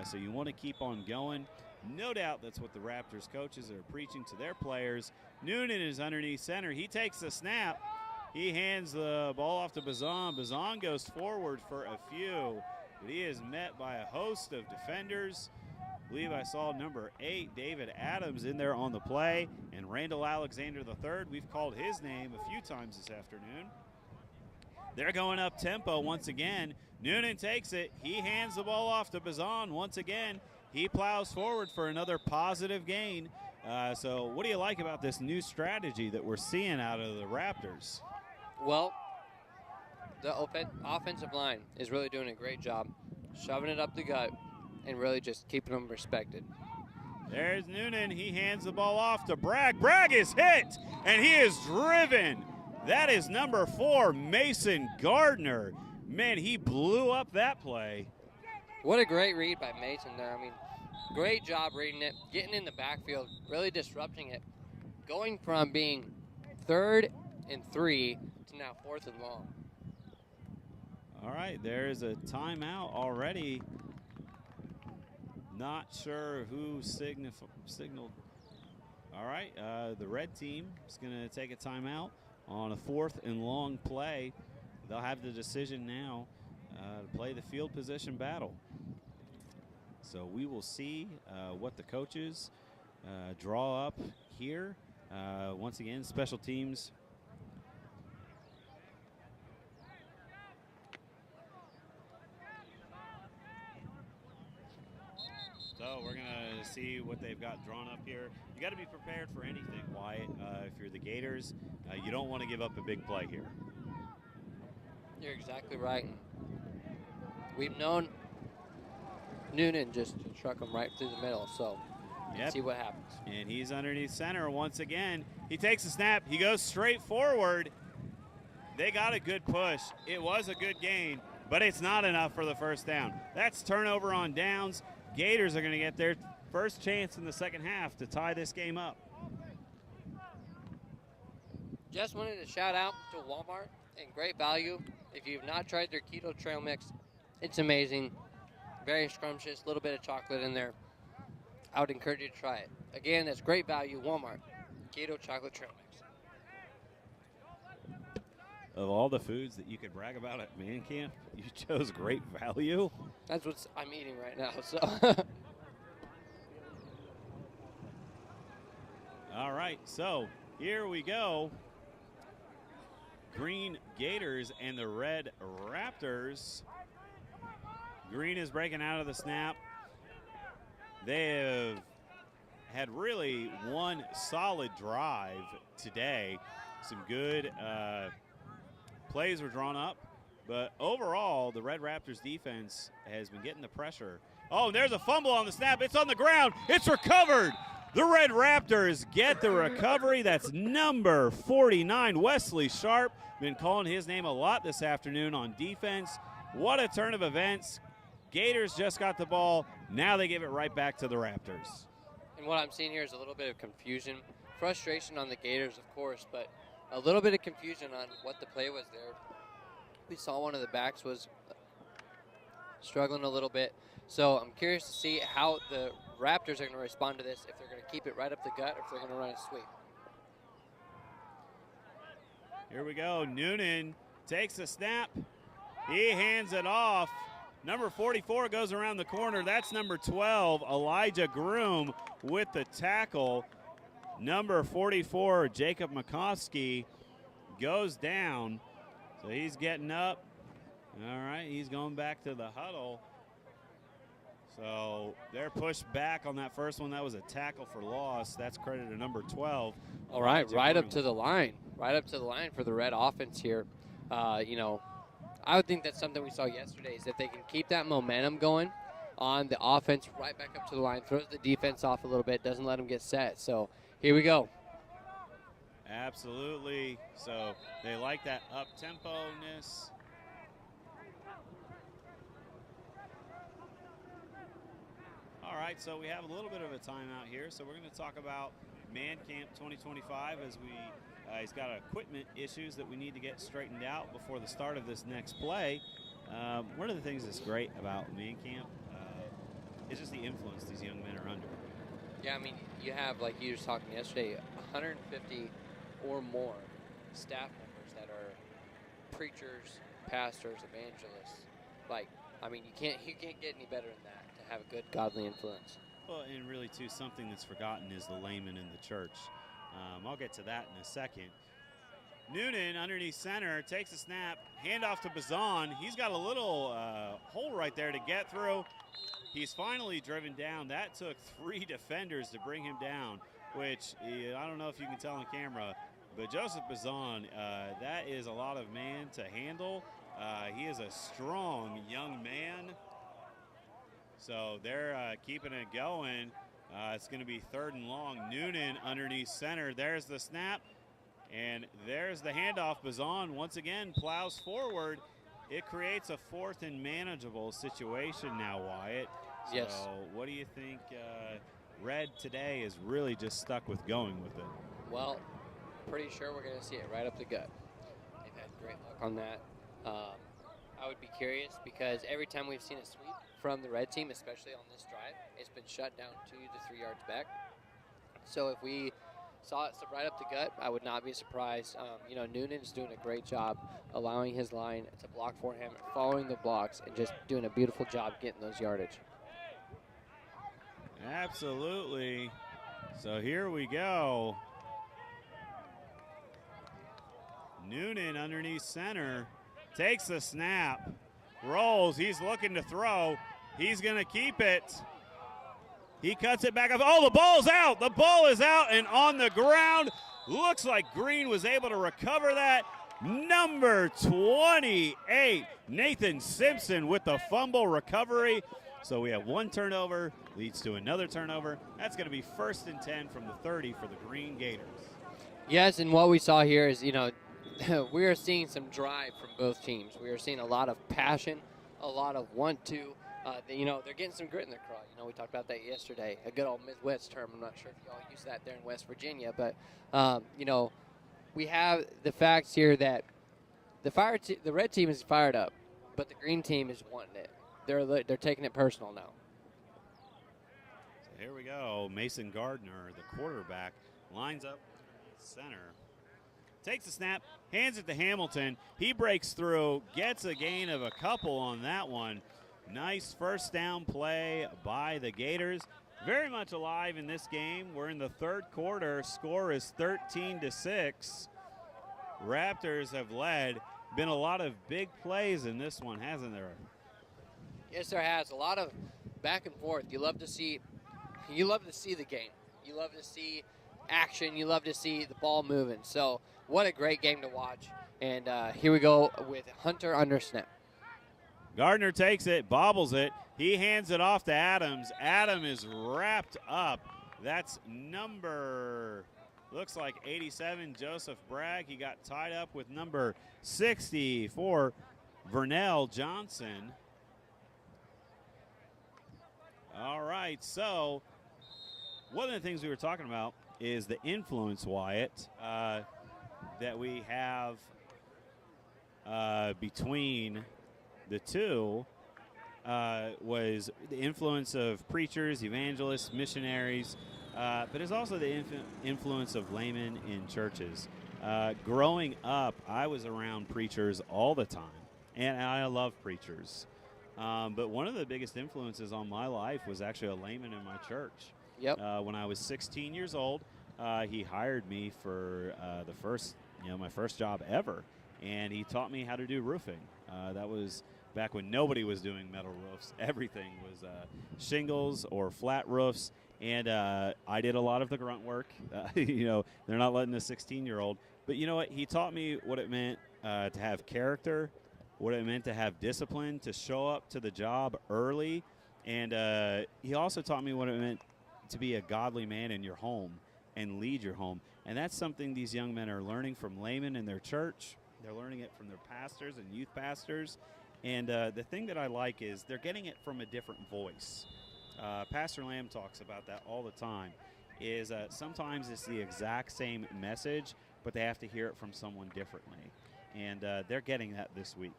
S2: so you want to keep on going. No doubt that's what the Raptors coaches are preaching to their players. Noonan is underneath center. He takes the snap. He hands the ball off to Bazan. Bazan goes forward for a few, but he is met by a host of defenders. I believe I saw number 8, David Adams, in there on the play, and Randall Alexander III. We've called his name a few times this afternoon. They're going up tempo once again. Noonan takes it. He hands the ball off to Bazan once again. He plows forward for another positive gain. So what do you like about this new strategy that we're seeing out of the Raptors?
S1: Well, the offensive line is really doing a great job shoving it up the gut and really just keeping them respected.
S2: There's Noonan. He hands the ball off to Bragg. Bragg is hit, and he is driven. That is number 4, Mason Gardner. Man, he blew up that play.
S1: What a great read by Mason there. I mean, great job reading it, getting in the backfield, really disrupting it, going from being 3rd and 3 to now 4th and long.
S2: All right, there's a timeout already. Not sure who signaled. All right, the red team is going to take a timeout on a 4th and long play. They'll have the decision now to play the field position battle. So we will see what the coaches draw up here. Once again, special teams. So we're going to see what they've got drawn up here. You got to be prepared for anything, Wyatt. If you're the Gators, you don't want to give up a big play here.
S1: You're exactly right. We've known
S5: Noonan just struck him right through the middle. So
S2: Yep.
S5: see what happens.
S2: And he's underneath center once again. He takes a snap. He goes straight forward. They got a good push. It was a good gain, but it's not enough for the first down. That's turnover on downs. Gators are going to get their first chance in the second half to tie this game up.
S5: Just wanted to shout out to Walmart and great value. If you've not tried their keto trail mix, it's amazing. Very scrumptious, a little bit of chocolate in there. I would encourage you to try it. Again, that's great value, Walmart. Keto chocolate trail mix.
S2: Of all the foods that you could brag about at Man Camp, you chose great value.
S5: That's what I'm eating right now. So.
S2: All right, so here we go. Green Gators and the Red Raptors. Green is breaking out of the snap. They have had really one solid drive today. Some good plays were drawn up, but overall, the Red Raptors defense has been getting the pressure. Oh, there's a fumble on the snap. It's on the ground. It's recovered. The Red Raptors get the recovery. That's number 49, Wesley Sharp. Been calling his name a lot this afternoon on defense. What a turn of events. Gators just got the ball. Now they give it right back to the Raptors.
S5: And what I'm seeing here is a little bit of confusion. Frustration on the Gators, of course, but a little bit of confusion on what the play was there. We saw one of the backs was struggling a little bit. So I'm curious to see how the Raptors are going to respond to this, if they're going to keep it right up the gut or if they're going to run a sweep.
S2: Here we go. Noonan takes a snap. He hands it off. Number 44 goes around the corner. That's number 12, Elijah Groom, with the tackle. Number 44, Jacob McCoskey, goes down. So he's getting up. All right, he's going back to the huddle. So they're pushed back on that first one. That was a tackle for loss. That's credit to number 12.
S5: All right, right up to the line. Right up to the line for the Red offense here. You know, I would think that's something we saw yesterday is if they can keep that momentum going on the offense right back up to the line, throws the defense off a little bit, doesn't let them get set. So here we go.
S2: Absolutely. So they like that up-tempo-ness. All right, so we have a little bit of a timeout here. So we're going to talk about Man Camp 2025 as he's got equipment issues that we need to get straightened out before the start of this next play. One of the things that's great about Man Camp is just the influence these young men are under.
S5: Yeah, I mean, you have, like you were talking yesterday, 150 or more staff members that are preachers, pastors, evangelists. Like, I mean, you can't get any better than that to have a good godly influence.
S2: Well, and really, too, something that's forgotten is the layman in the church. I'll get to that in a second. Noonan underneath center takes a snap, handoff to Bazan. He's got a little hole right there to get through. He's finally driven down. That took 3 defenders to bring him down, which I don't know if you can tell on camera, but Joseph Bazan, that is a lot of man to handle. He is a strong young man. So they're keeping it going. It's going to be 3rd and long. Noonan underneath center. There's the snap, and there's the handoff. Bazan once again plows forward. It creates a 4th and manageable situation now, Wyatt.
S5: Yes.
S2: So what do you think? Red today is really just stuck with going with it.
S5: Well, pretty sure we're going to see it right up the gut. They've had great luck on that. I would be curious because every time we've seen a sweep from the red team, especially on this drive, it's been shut down 2 to 3 yards back. So if we saw it right up the gut, I would not be surprised. You know, Noonan's doing a great job allowing his line to block for him, following the blocks, and just doing a beautiful job getting those yardage.
S2: Absolutely. So here we go. Noonan underneath center, takes the snap, rolls, he's looking to throw, he's going to keep it. He cuts it back up. Oh, the ball's out. The ball is out and on the ground. Looks like Green was able to recover that. Number 28, Nathan Simpson with the fumble recovery. So we have one turnover, leads to another turnover. That's going to be 1st and 10 from the 30 for the Green Gators.
S1: Yes, and what we saw here is, we are seeing some drive from both teams. We are seeing a lot of passion, a lot of want to. They're getting some grit in their craw. We talked about that yesterday, a good old Midwest term. I'm not sure if y'all use that there in West Virginia, but, we have the facts here that the red team is fired up, but the green team is wanting it. They're taking it personal now.
S2: So here we go. Mason Gardner, the quarterback, lines up center. Takes the snap, hands it to Hamilton. He breaks through, gets a gain of a couple on that one. Nice first down play by the Gators. Very much alive in this game. We're in the 3rd quarter. Score is 13-6. Raptors have led. Been a lot of big plays in this one, hasn't there?
S1: Yes, there has. A lot of back and forth. You love to see the game. You love to see action. You love to see the ball moving. So what a great game to watch. And here we go with Hunter under snap.
S2: Gardner takes it, bobbles it. He hands it off to Adams. Adam is wrapped up. That's looks like 87, Joseph Bragg. He got tied up with number 60 for Vernell Johnson. All right, so one of the things we were talking about is the influence, Wyatt, that we have between the two was the influence of preachers, evangelists, missionaries, but it's also the influence of laymen in churches. Growing up, I was around preachers all the time, and I love preachers. But one of the biggest influences on my life was actually a layman in my church.
S1: Yep.
S2: When I was 16 years old, he hired me for my first job ever, and he taught me how to do roofing. That was back when nobody was doing metal roofs. Everything was shingles or flat roofs, and I did a lot of the grunt work. They're not letting a 16-year-old. But you know what? He taught me what it meant to have character, what it meant to have discipline, to show up to the job early. And he also taught me what it meant to be a godly man in your home and lead your home. And that's something these young men are learning from laymen in their church. They're learning it from their pastors and youth pastors. And the thing that I like is they're getting it from a different voice. Pastor Lamb talks about that all the time, is sometimes it's the exact same message, but they have to hear it from someone differently. And they're getting that this week.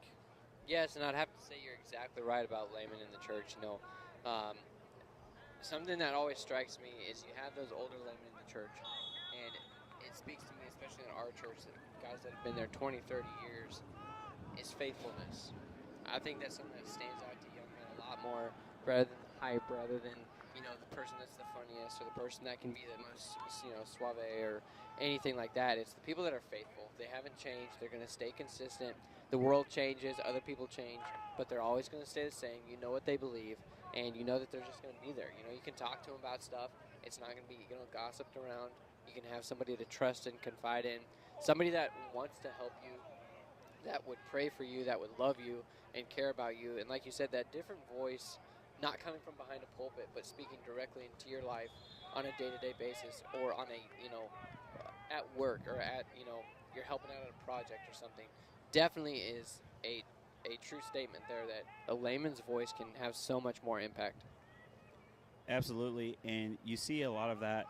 S1: Yes, and I'd have to say you're exactly right about laymen in the church. Something that always strikes me is you have those older laymen in the church, and it speaks to me, especially in our church, that guys that have been there 20, 30 years, is faithfulness. I think that's something that stands out to young men a lot more, rather than hype, rather than the person that's the funniest or the person that can be the most suave or anything like that. It's the people that are faithful. They haven't changed. They're going to stay consistent. The world changes, other people change, but they're always going to stay the same. You know what they believe, and you know that they're just going to be there. You can talk to them about stuff. It's not going to be gossiped around. You can have somebody to trust and confide in, somebody that wants to help you, that would pray for you, that would love you and care about you. And like you said, that different voice, not coming from behind a pulpit, but speaking directly into your life on a day-to-day basis, or on a, at work, or at, you're helping out at a project or something, definitely is a true statement there that a layman's voice can have so much more impact.
S2: Absolutely, and you see a lot of that,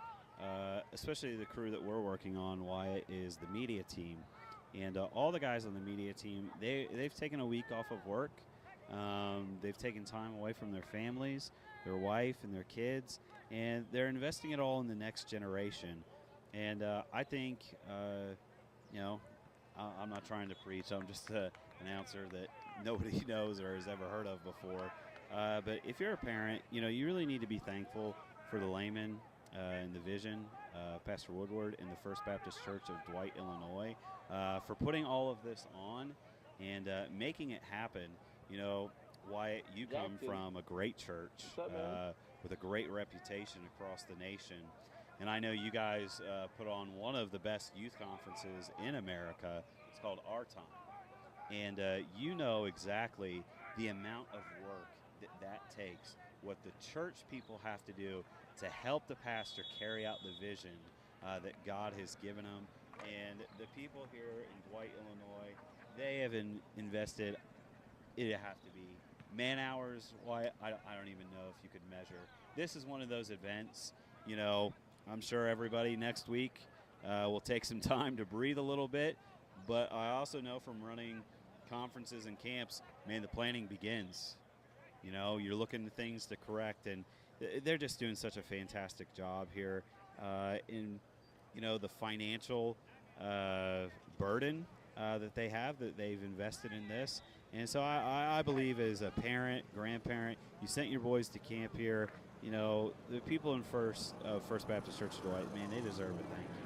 S2: especially the crew that we're working on, Wyatt, is the media team. And all the guys on the media team, they've taken a week off of work. They've taken time away from their families, their wife, and their kids, and they're investing it all in the next generation. And I think, I'm not trying to preach. I'm just an announcer that nobody knows or has ever heard of before. But if you're a parent, you really need to be thankful for the layman and the vision, Pastor Woodward in the First Baptist Church of Dwight, Illinois, for putting all of this on and making it happen. Wyatt, you come from a great church with a great reputation across the nation. And I know you guys put on one of the best youth conferences in America. It's called Our Time. And you know exactly the amount of work that takes, what the church people have to do to help the pastor carry out the vision that God has given them. And the people here in Dwight, Illinois, they have invested, it have to be man hours. Why, I don't even know if you could measure. This is one of those events, you know, I'm sure everybody next week will take some time to breathe a little bit. But I also know from running conferences and camps, man, the planning begins. You know, you're looking at things to correct, and they're just doing such a fantastic job here in, you know, the financial burden that they have, that they've invested in this. And so I believe as a parent, grandparent, you sent your boys to camp here. You know, the people in First Baptist Church of Dwight, man, they deserve a thank you.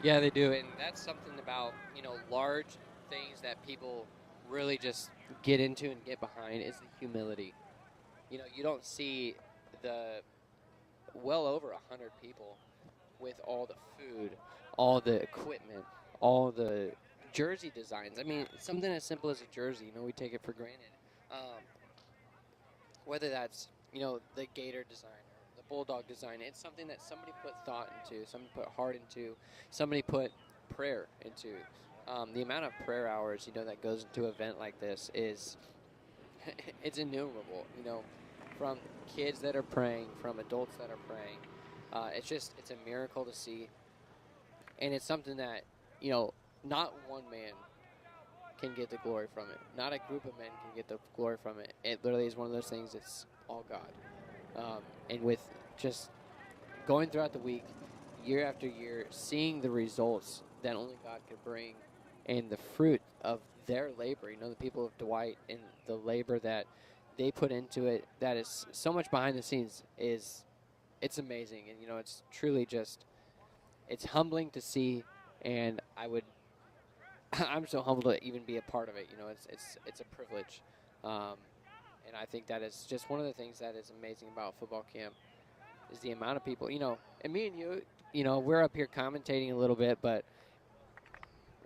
S1: Yeah, they do, and that's something about, you know, large things that people really just get into and get behind is the humility. You know, you don't see the well over 100 people with all the food, all the equipment, all the jersey designs. I mean, something as simple as a jersey, you know, we take it for granted. Whether that's, you know, the Gator design or the Bulldog design, it's something that somebody put thought into, somebody put heart into, somebody put prayer into. The amount of prayer hours, you know, that goes into an event like this is, it's innumerable, you know, from kids that are praying, from adults that are praying. It's a miracle to see. And it's something that, you know, not one man can get the glory from it. Not a group of men can get the glory from it. It literally is one of those things, it's all God. And with just going throughout the week, year after year, seeing the results that only God could bring and the fruit of their labor, you know, the people of Dwight and the labor that they put into it, that is so much behind the scenes, it's amazing. And, you know, it's truly just, it's humbling to see, and I'm so humbled to even be a part of it. You know, it's a privilege. And I think that is just one of the things that is amazing about football camp is the amount of people, you know, and me and you know, we're up here commentating a little bit, but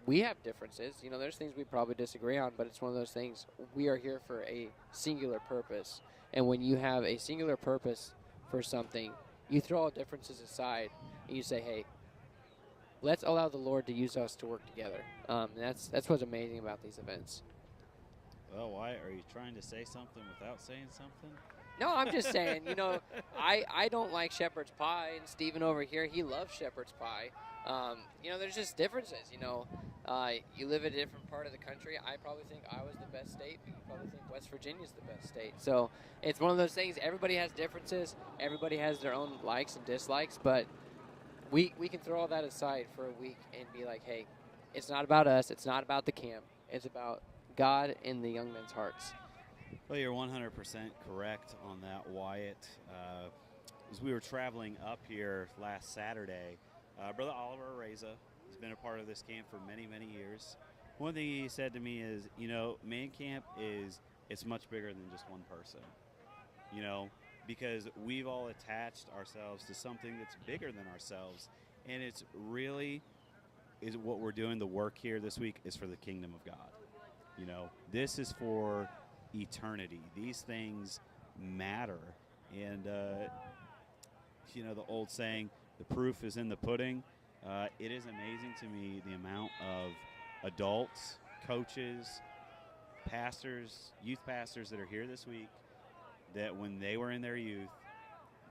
S1: we have differences. You know, there's things we probably disagree on, but it's one of those things. We are here for a singular purpose. And when you have a singular purpose for something, you throw all differences aside and you say, hey, let's allow the Lord to use us to work together. That's what's amazing about these events.
S2: Well, why are you trying to say something without saying something?
S1: No, I'm just saying, you know, I don't like shepherd's pie, and Steven over here, he loves shepherd's pie. You know, there's just differences, you know. You live in a different part of the country. I probably think Iowa's the best state. You probably think West Virginia's the best state. So it's one of those things. Everybody has differences. Everybody has their own likes and dislikes, but we can throw all that aside for a week and be like, hey, it's not about us. It's not about the camp. It's about God in the young men's hearts.
S2: Well, you're 100% correct on that, Wyatt. As we were traveling up here last Saturday, Brother Oliver Reza has been a part of this camp for many, many years. One thing he said to me is, you know, man camp it's much bigger than just one person, you know, because we've all attached ourselves to something that's bigger than ourselves, and it's really is what we're doing. The work here this week is for the kingdom of God. You know, this is for eternity. These things matter. And, you know, the old saying, the proof is in the pudding. It is amazing to me the amount of adults, coaches, pastors, youth pastors that are here this week that when they were in their youth,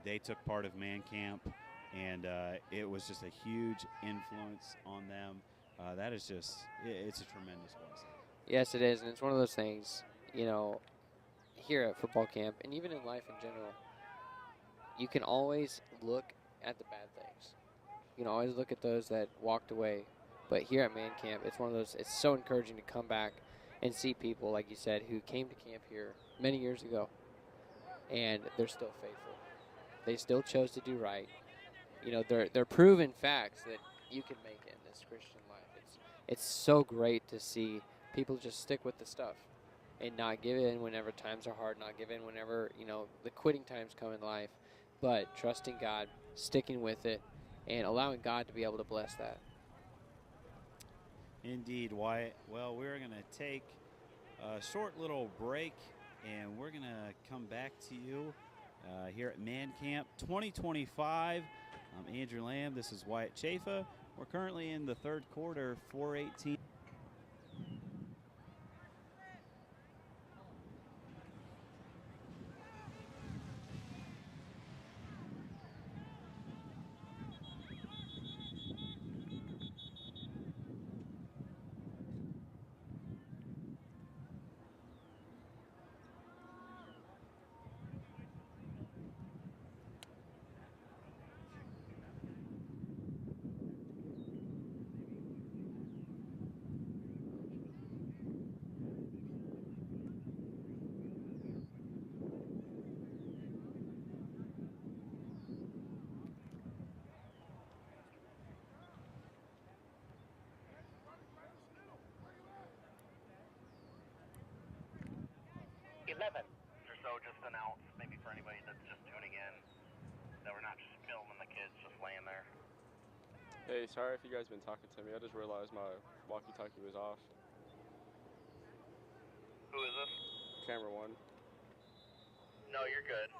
S2: they took part of Man Camp, and it was just a huge influence on them. That is just, it's a tremendous blessing.
S1: Yes, it is, and it's one of those things, you know, here at football camp and even in life in general, you can always look at the bad things. You can always look at those that walked away. But here at Man Camp, it's one of those, it's so encouraging to come back and see people, like you said, who came to camp here many years ago, and they're still faithful. They still chose to do right. You know, they're proven facts that you can make it in this Christian life. It's so great to see people just stick with the stuff and not give in whenever times are hard, not give in whenever, you know, the quitting times come in life, but trusting God, sticking with it, and allowing God to be able to bless that.
S2: Indeed, Wyatt. Well, we're going to take a short little break and we're going to come back to you here at Man Camp 2025. I'm Andrew Lamb. This is Wyatt Chafa. We're currently in the third quarter, 4:18.
S9: Or so, just announce, maybe for anybody that's just tuning in, that we're not just filming the kids just laying there.
S10: Hey, sorry if you guys been talking to me. I just realized my walkie-talkie was off.
S9: Who is this?
S10: Camera 1.
S9: No, you're good.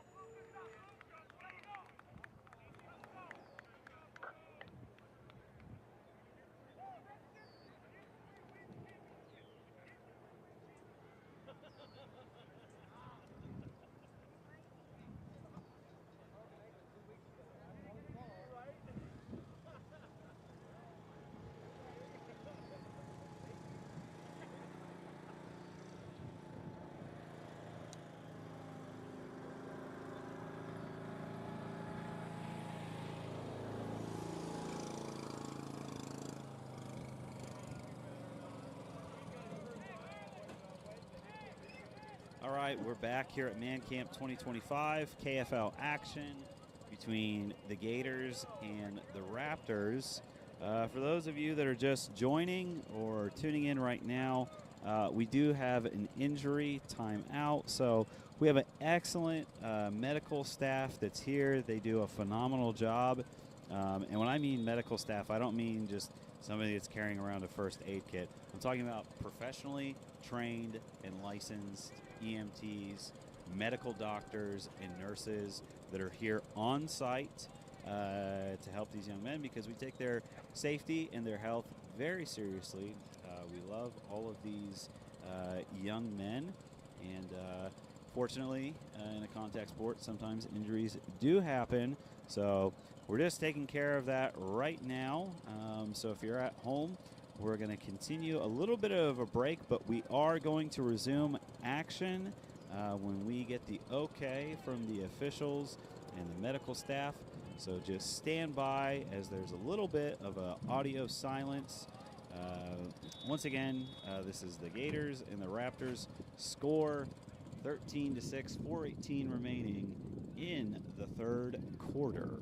S2: All right, we're back here at Man Camp 2025, KFL action between the Gators and the Raptors. For those of you that are just joining or tuning in right now, we do have an injury timeout. So we have an excellent medical staff that's here. They do a phenomenal job. And when I mean medical staff, I don't mean just somebody that's carrying around a first aid kit. I'm talking about professionally trained and licensed EMTs, medical doctors, and nurses that are here on site to help these young men, because we take their safety and their health very seriously. We love all of these young men, and fortunately, in a contact sport, sometimes injuries do happen. So we're just taking care of that right now. So if you're at home, we're going to continue a little bit of a break, but we are going to resume action when we get the okay from the officials and the medical staff. So just stand by, as there's a little bit of audio silence. Once again, this is the Gators and the Raptors. Score 13-6, 4:18 remaining in the third quarter.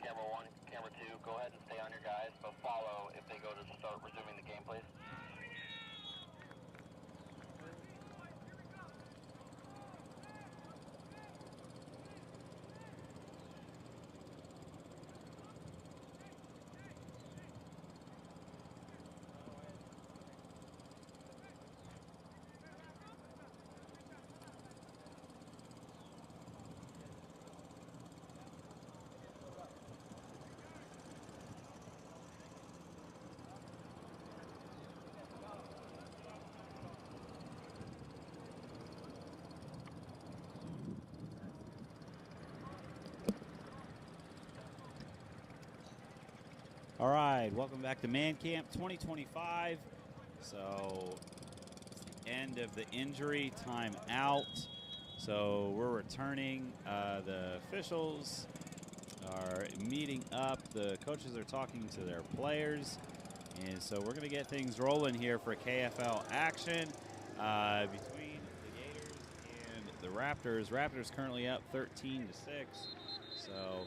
S9: camera 1, camera 2, go ahead and stay on your guys, but follow if they go to start resuming the game, please.
S11: All right, welcome back to Man Camp 2025. So, it's the end of the injury timeout. So, we're returning. The officials are meeting up. The coaches are talking to their players. And so, we're going to get things rolling here for KFL action between the Gators and the Raptors. Raptors currently up 13-6. So,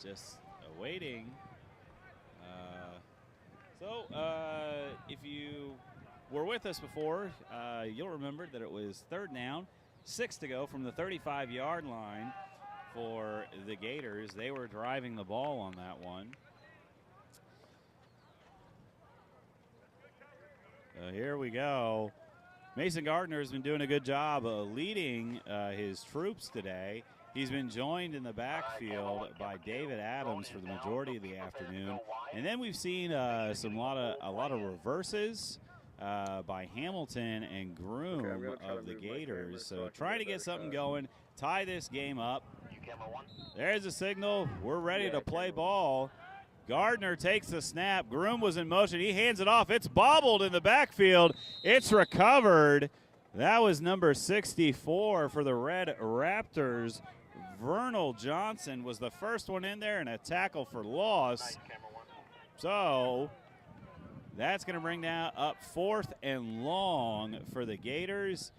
S11: just awaiting. If you were with us before, you'll remember that it was 3rd down, 6 to go from the 35-yard line for the Gators. They were driving the ball on that one. Here we go. Mason Gardner has been doing a good job leading his troops today. He's been joined in the backfield by David Adams for the majority of the afternoon. And then we've seen a lot of reverses by Hamilton and Groom of the Gators. So trying to get something going, tie this game up. There's a signal. We're ready to play ball. Gardner takes the snap. Groom was in motion. He hands it off. It's bobbled in the backfield. It's recovered. That was number 64 for the Red Raptors. Vernal Johnson was the first one in there and a tackle for loss. So that's going to bring down up 4th and long for the Gators.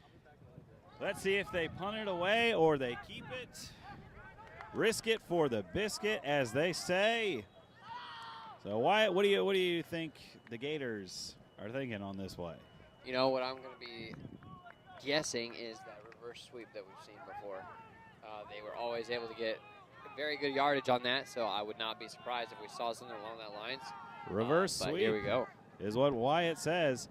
S11: Let's see if they punt it away or they keep it. Risk it for the biscuit, as they say. So Wyatt, what do you think the Gators are thinking on this play?
S5: You know what I'm going to be guessing is that reverse sweep that we've seen before. They were always able to get very good yardage on that, so I would not be surprised if we saw something along that lines.
S11: Reverse sweep.
S5: Here we go.
S11: Is what Wyatt says.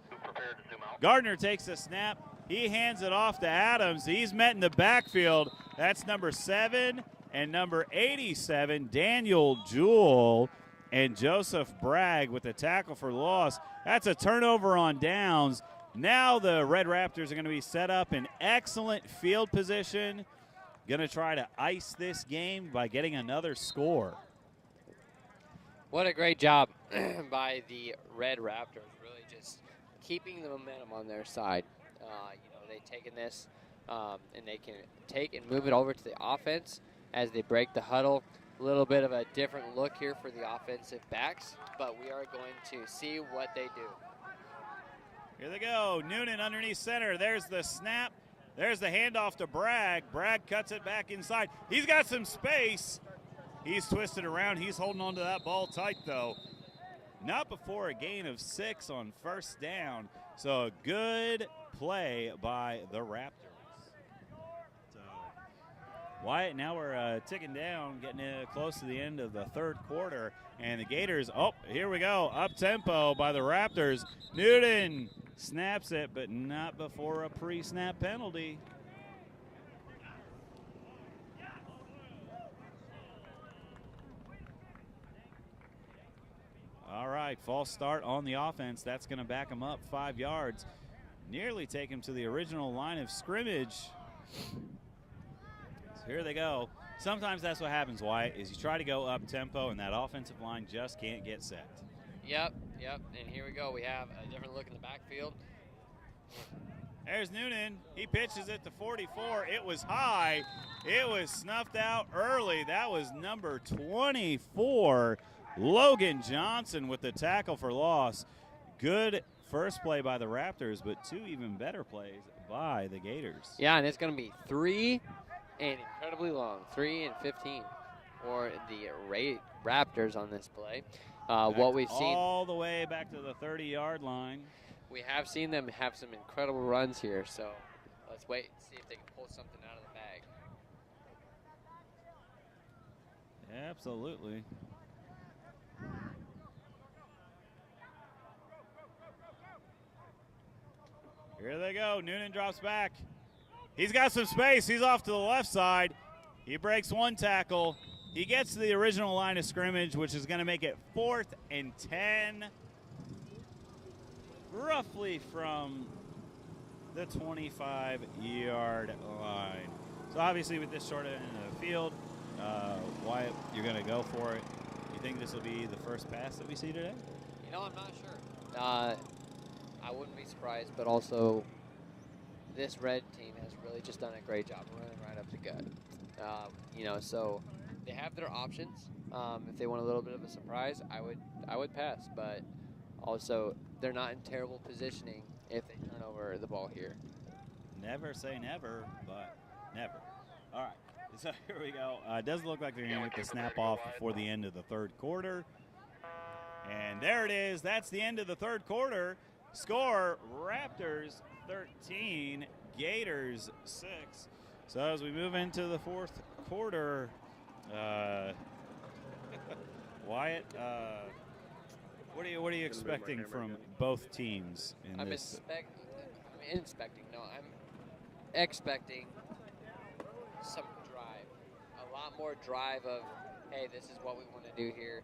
S11: Gardner takes the snap. He hands it off to Adams. He's met in the backfield. That's number 7 and number 87, Daniel Jewell, and Joseph Bragg with the tackle for loss. That's a turnover on downs. Now the Red Raptors are going to be set up in excellent field position. Going to try to ice this game by getting another score.
S5: What a great job by the Red Raptors, really just keeping the momentum on their side. They've taken this and they can take and move it over to the offense as they break the huddle. A little bit of a different look here for the offensive backs, but we are going to see what they do.
S11: Here they go. Noonan underneath center. There's the snap. There's the handoff to Bragg. Bragg cuts it back inside. He's got some space. He's twisted around. He's holding on to that ball tight, though. Not before a gain of 6 on 1st down. So a good play by the Raptors. So Wyatt, now we're ticking down, getting close to the end of the 3rd quarter. And the Gators, here we go. Up-tempo by the Raptors. Newton snaps it, but not before a pre-snap penalty. All right, false start on the offense. That's going to back him up 5 yards. Nearly take him to the original line of scrimmage. So here they go. Sometimes that's what happens, Wyatt, is you try to go up-tempo, and that offensive line just can't get set.
S5: Yep. And here we go. We have a different look in the backfield.
S11: There's Noonan. He pitches it to 44. It was high. It was snuffed out early. That was number 24, Logan Johnson, with the tackle for loss. Good first play by the Raptors, but 2 even better plays by the Gators.
S5: Yeah, and it's going to be 3
S1: and incredibly long. 3 and 15 for the Raptors on this play. What we've seen
S11: all the way back to the 30-yard line.
S1: We have seen them have some incredible runs here, so let's wait and see if they can pull something out of the bag.
S11: Absolutely. Here they go. Noonan drops back. He's got some space. He's off to the left side. He breaks one tackle. He gets to the original line of scrimmage, which is going to make it 4th and 10, roughly from the 25-yard line. So obviously with this short end of the field, Wyatt, you're going to go for it. You think this will be the first pass that we see today?
S1: You know, I'm not sure. I wouldn't be surprised, but also this red team has really just done a great job running right up the gut. You know, so they have their options. If they want a little bit of a surprise, I would pass, but also they're not in terrible positioning if they turn over the ball here.
S11: Never say never, but never. All right, so here we go. It doesn't look like they're going to get the snap off before the end of the third quarter. And there it is. That's the end of the third quarter. Score, Raptors 13, Gators 6. So as we move into the fourth quarter, Wyatt, what are you expecting from both teams in
S1: I'm
S11: this?
S1: I'm expecting some drive, a lot more drive of, hey, this is what we want to do here.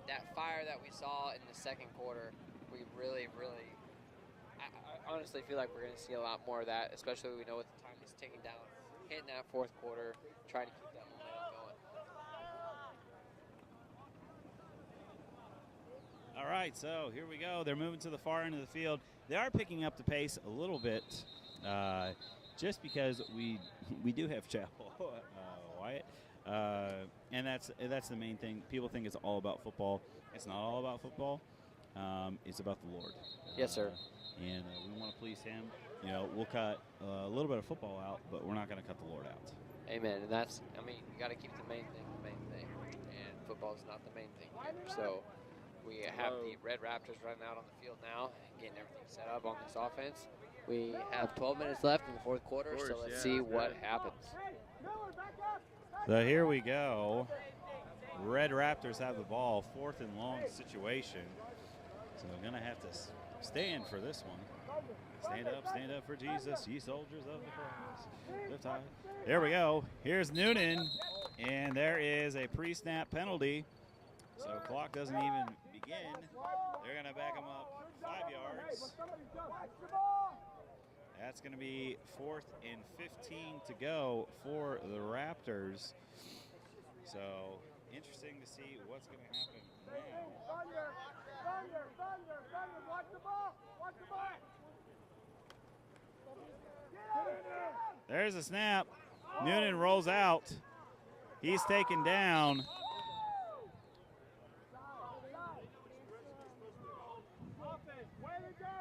S1: That fire that we saw in the second quarter, we really, I honestly feel like we're going to see a lot more of that, especially when we know what the time is ticking down, hitting that fourth quarter, trying to keep that momentum going.
S11: All right, so here we go. They're moving to the far end of the field. They are picking up the pace a little bit, just because we do have Chapel, Wyatt, and that's the main thing. People think it's all about football. It's not all about football. It's about the Lord.
S1: Yes, sir.
S11: And we want to please Him. You know, we'll cut a little bit of football out, but we're not going to cut the Lord out.
S1: Amen. And that's, I mean, you got to keep the main thing. And football is not the main thing here. So we have the Red Raptors running out on the field now, getting everything set up on this offense. We have 12 minutes left in the fourth quarter, so let's see what happens.
S11: So here we go. Red Raptors have the ball, 4th and long situation. So we're going to have to stand for this one. Stand up for Jesus, ye soldiers of the cross. Lift high. There we go. Here's Noonan, and there is a pre-snap penalty. So clock doesn't even begin. They're going to back him up 5 yards. That's going to be 4th and 15 to go for the Raptors. So interesting to see what's going to happen now.
S8: Thunder, watch the ball,
S11: There's a snap. Noonan rolls out. He's taken down.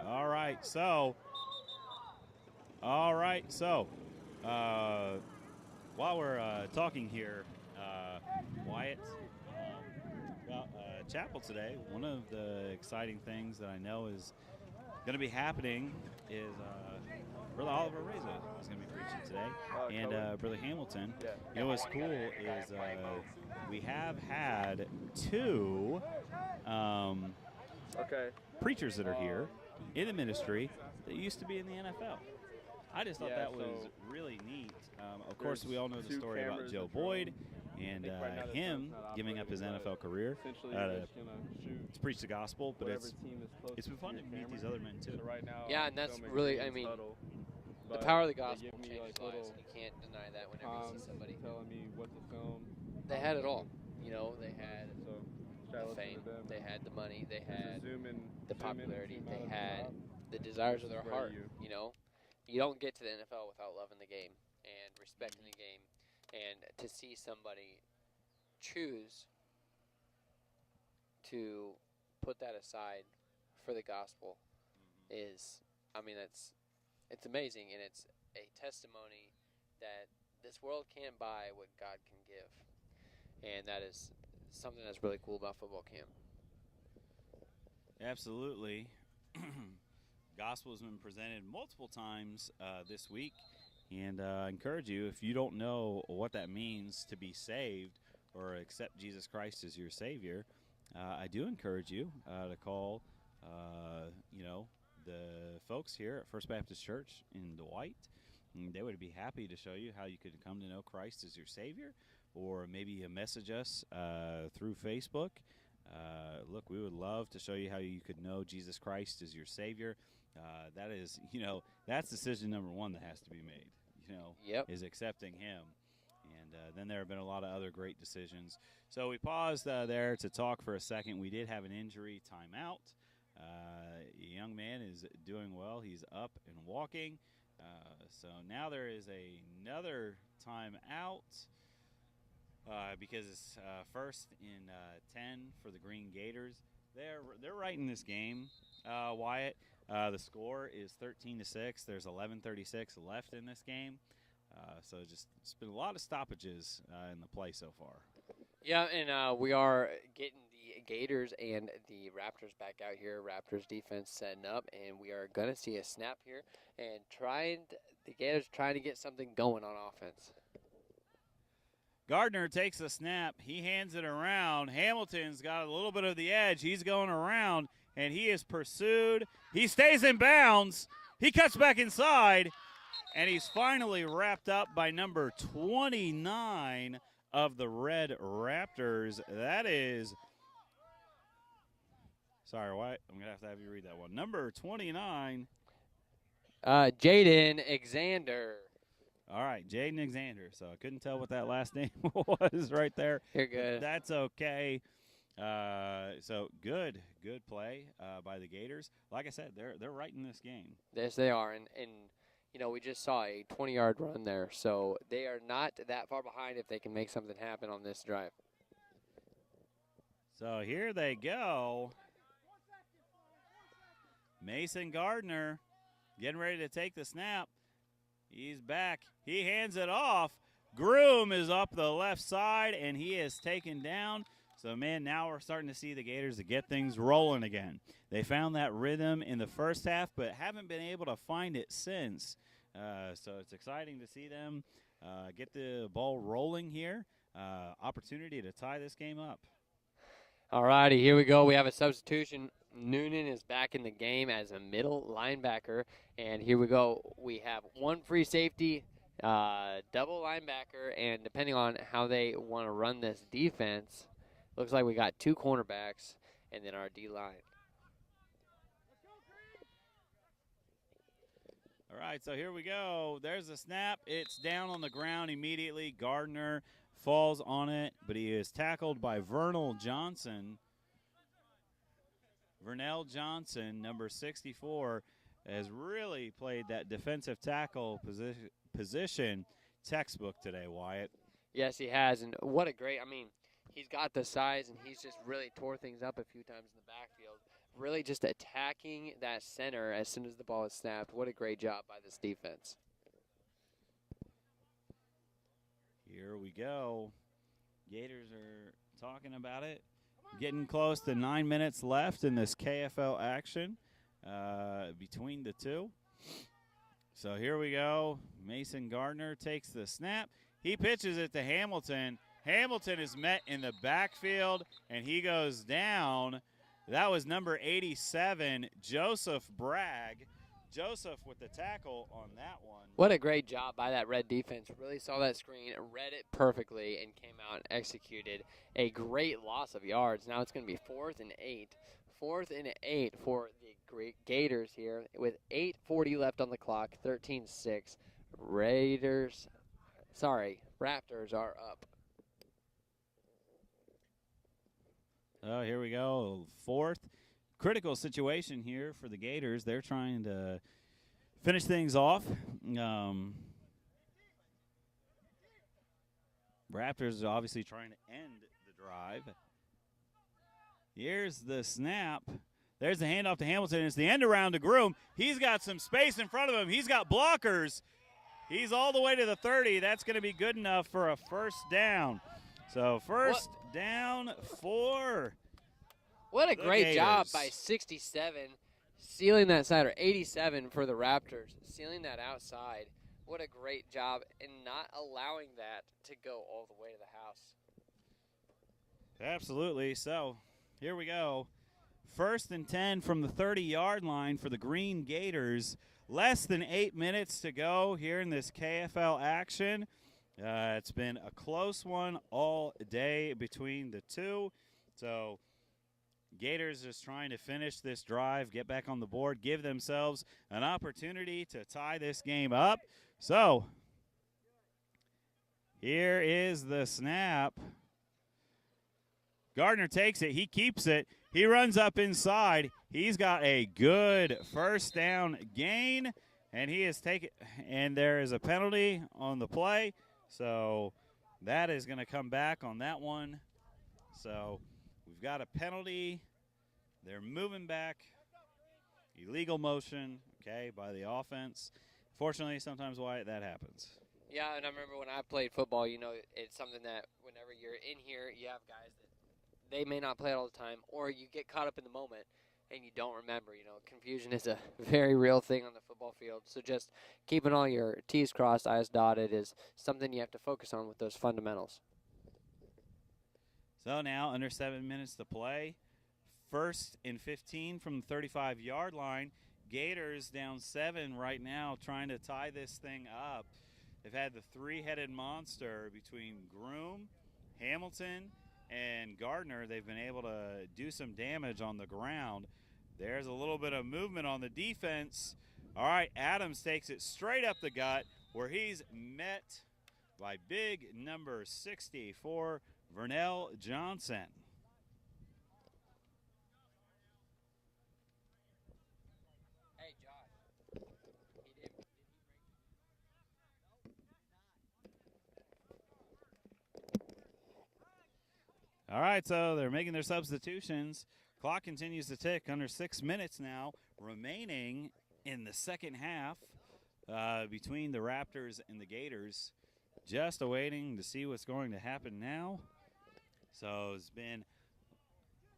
S11: All right, so while we're talking here, Wyatt, about Chapel today, one of the exciting things that I know is going to be happening is Brother Oliver Reza is going to be preaching today, and Brother Hamilton.
S10: Yeah.
S11: You know what's cool is we have had 2 preachers that are here in the ministry that used to be in the NFL. I just thought that was really neat. Of course, we all know the story about Joe Boyd and him giving up his NFL career to preach the gospel, but it's been fun to meet these other men too.
S1: Yeah, and that's really, I mean, the power of the gospel changes lives, and you can't deny that whenever you see somebody.
S10: Telling me what to film.
S1: They had it all. You know, they had the fame, they had the money, they had the popularity, they had the desires of their heart. You know, you don't get to the NFL without loving the game and respecting the game, and to see somebody choose to put that aside for the gospel is, I mean, it's amazing, and it's a testimony that this world can't buy what God can give. And that is something that's really cool about football camp.
S11: Absolutely. Gospel has been presented multiple times this week. And I encourage you, if you don't know what that means to be saved or accept Jesus Christ as your Savior, I do encourage you to call, the folks here at First Baptist Church in Dwight. And they would be happy to show you how you could come to know Christ as your Savior, or maybe message us through Facebook. Look, we would love to show you how you could know Jesus Christ as your Savior. That is, that's decision number one that has to be made,
S1: Yep.
S11: is accepting Him. And then there have been a lot of other great decisions. So we paused there to talk for a second. We did have an injury timeout. A young man is doing well. He's up and walking. So now there is another timeout because it's first and 10 for the Green Gators. They're right in this game, Wyatt. The score is 13-6. There's 11:36 left in this game. So it's been a lot of stoppages in the play so far.
S1: Yeah, and we are getting the Gators and the Raptors back out here. Raptors defense setting up, and we are going to see a snap here and the Gators trying to get something going on offense.
S11: Gardner takes a snap. He hands it around. Hamilton's got a little bit of the edge. He's going around, and he is pursued. He stays in bounds. He cuts back inside, and he's finally wrapped up by number 29 of the Red Raptors. That is – sorry, Wyatt. I'm going to have you read that one. Number 29.
S1: Jaden Alexander.
S11: All right, Jaden Alexander. So I couldn't tell what that last name was right there.
S1: You're good.
S11: That's okay. So good play by the Gators. Like I said, they're right in this game.
S1: Yes, they are, and we just saw a 20-yard run there, so they are not that far behind if they can make something happen on this drive.
S11: So here they go. Mason Gardner getting ready to take the snap. He's back. He hands it off. Groom is up the left side, and he is taken down. So, man, now we're starting to see the Gators to get things rolling again. They found that rhythm in the first half, but haven't been able to find it since. So it's exciting to see them get the ball rolling here. Opportunity to tie this game up.
S1: All righty, here we go. We have a substitution. Noonan is back in the game as a middle linebacker. And here we go. We have one free safety, double linebacker, and depending on how they want to run this defense, looks like we got two cornerbacks and then our D-line.
S11: All right, so here we go. There's a snap. It's down on the ground immediately. Gardner falls on it, but he is tackled by Vernell Johnson. Vernell Johnson, number 64, has really played that defensive tackle position textbook today, Wyatt.
S1: Yes, he has, and what a great, he's got the size, and he's just really tore things up a few times in the backfield. Really just attacking that center as soon as the ball is snapped. What a great job by this defense.
S11: Here we go. Gators are talking about it. Getting close to 9 minutes left in this KFL action between the two. So here we go. Mason Gardner takes the snap. He pitches it to Hamilton. Hamilton is met in the backfield, and he goes down. That was number 87, Joseph Bragg. Joseph with the tackle on that one.
S1: What a great job by that Red defense. Really saw that screen, read it perfectly, and came out and executed a great loss of yards. Now it's going to be 4th and 8. 4th and 8 for the Gators here with 8:40 left on the clock, 13-6. Raptors are up.
S11: Oh, here we go. 4th. Critical situation here for the Gators. They're trying to finish things off. Raptors are obviously trying to end the drive. Here's the snap. There's the handoff to Hamilton. It's the end around to Groom. He's got some space in front of him. He's got blockers. He's all the way to the 30. That's going to be good enough for a first down. So first down for
S1: What a
S11: the
S1: great job
S11: Gators.
S1: by 67, sealing that side, or 87 for the Raptors, sealing that outside. What a great job, and not allowing that to go all the way to the house.
S11: Absolutely. So here we go. First and 10 from the 30-yard line for the Green Gators. Less than 8 minutes to go here in this KFL action. It's been a close one all day between the two. So Gators just trying to finish this drive, get back on the board, give themselves an opportunity to tie this game up. So here is the snap. Gardner takes it. He keeps it. He runs up inside. He's got a good first down gain, and he is taken. And there is a penalty on the play, so that is going to come back on that one. So we've got a penalty. They're moving back. Illegal motion, okay, by the offense. Fortunately, sometimes, Wyatt, that happens.
S1: Yeah, and I remember when I played football, you know, it's something that whenever you're in here, you have guys that they may not play it all the time, or you get caught up in the moment and you don't remember. You know, confusion is a very real thing on the football field. So just keeping all your T's crossed, I's dotted is something you have to focus on with those fundamentals.
S11: So now under 7 minutes to play. First and 15 from the 35-yard line. Gators down 7 right now, trying to tie this thing up. They've had the three-headed monster between Groom, Hamilton, and Gardner. They've been able to do some damage on the ground. There's a little bit of movement on the defense. All right, Adams takes it straight up the gut, where he's met by big number 64, Vernell Johnson. All right, so they're making their substitutions. Clock continues to tick. Under 6 minutes now remaining in the second half between the Raptors and the Gators. Just awaiting to see what's going to happen now. So it's been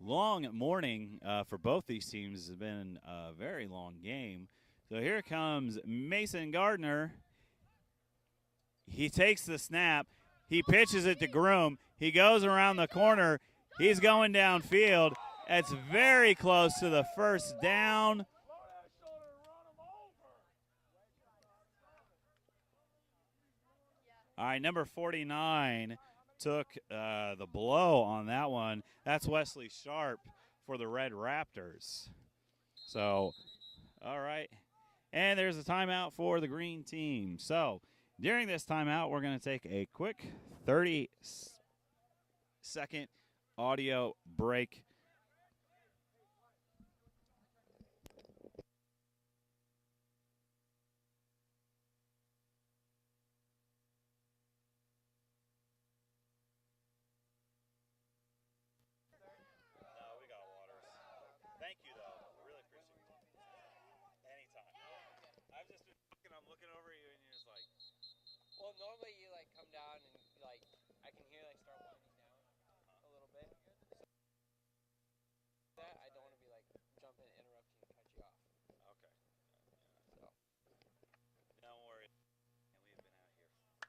S11: long morning for both these teams. It's been a very long game. So here comes Mason Gardner. He takes the snap. He pitches it to Groom. He goes around the corner. He's going downfield. It's very close to the first down. All right, number 49 took the blow on that one. That's Wesley Sharp for the Red Raptors. So, all right. And there's a timeout for the green team. So, during this timeout, we're going to take a quick 30-second audio break.
S1: Well, normally you like come down and like I can hear like start winding down a little bit. That I don't want to be like jumping, interrupting, and cut you off.
S11: Okay.
S1: So.
S11: Don't worry.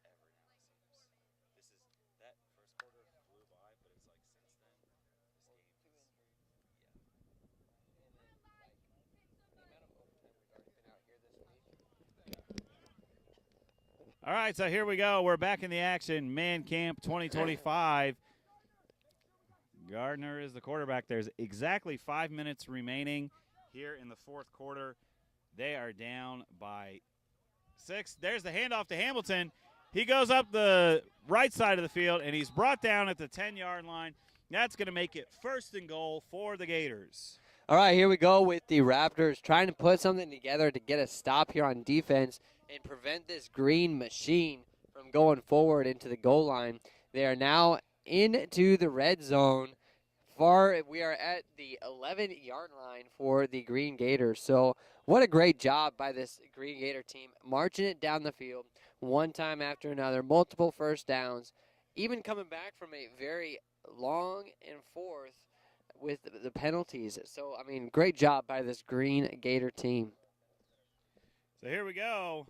S11: And we've been out here forever now, it seems. That first quarter flew by, but it's like since then, this game is, yeah.
S1: And then like the amount of overtime we've already been out here this week.
S11: All right, so here we go. We're back in the action. Man Camp 2025. Gardner is the quarterback. There's exactly 5 minutes remaining here in the fourth quarter. They are down by 6. There's the handoff to Hamilton. He goes up the right side of the field, and he's brought down at the 10-yard line. That's going to make it first and goal for the Gators.
S1: All right, here we go with the Raptors trying to put something together to get a stop here on defense and prevent this green machine from going forward into the goal line. They are now into the red zone. we are at the 11-yard line for the Green Gators. So what a great job by this Green Gator team, marching it down the field one time after another, multiple first downs, even coming back from a very long and forth with the penalties. So, I mean, great job by this Green Gator team.
S11: So here we go.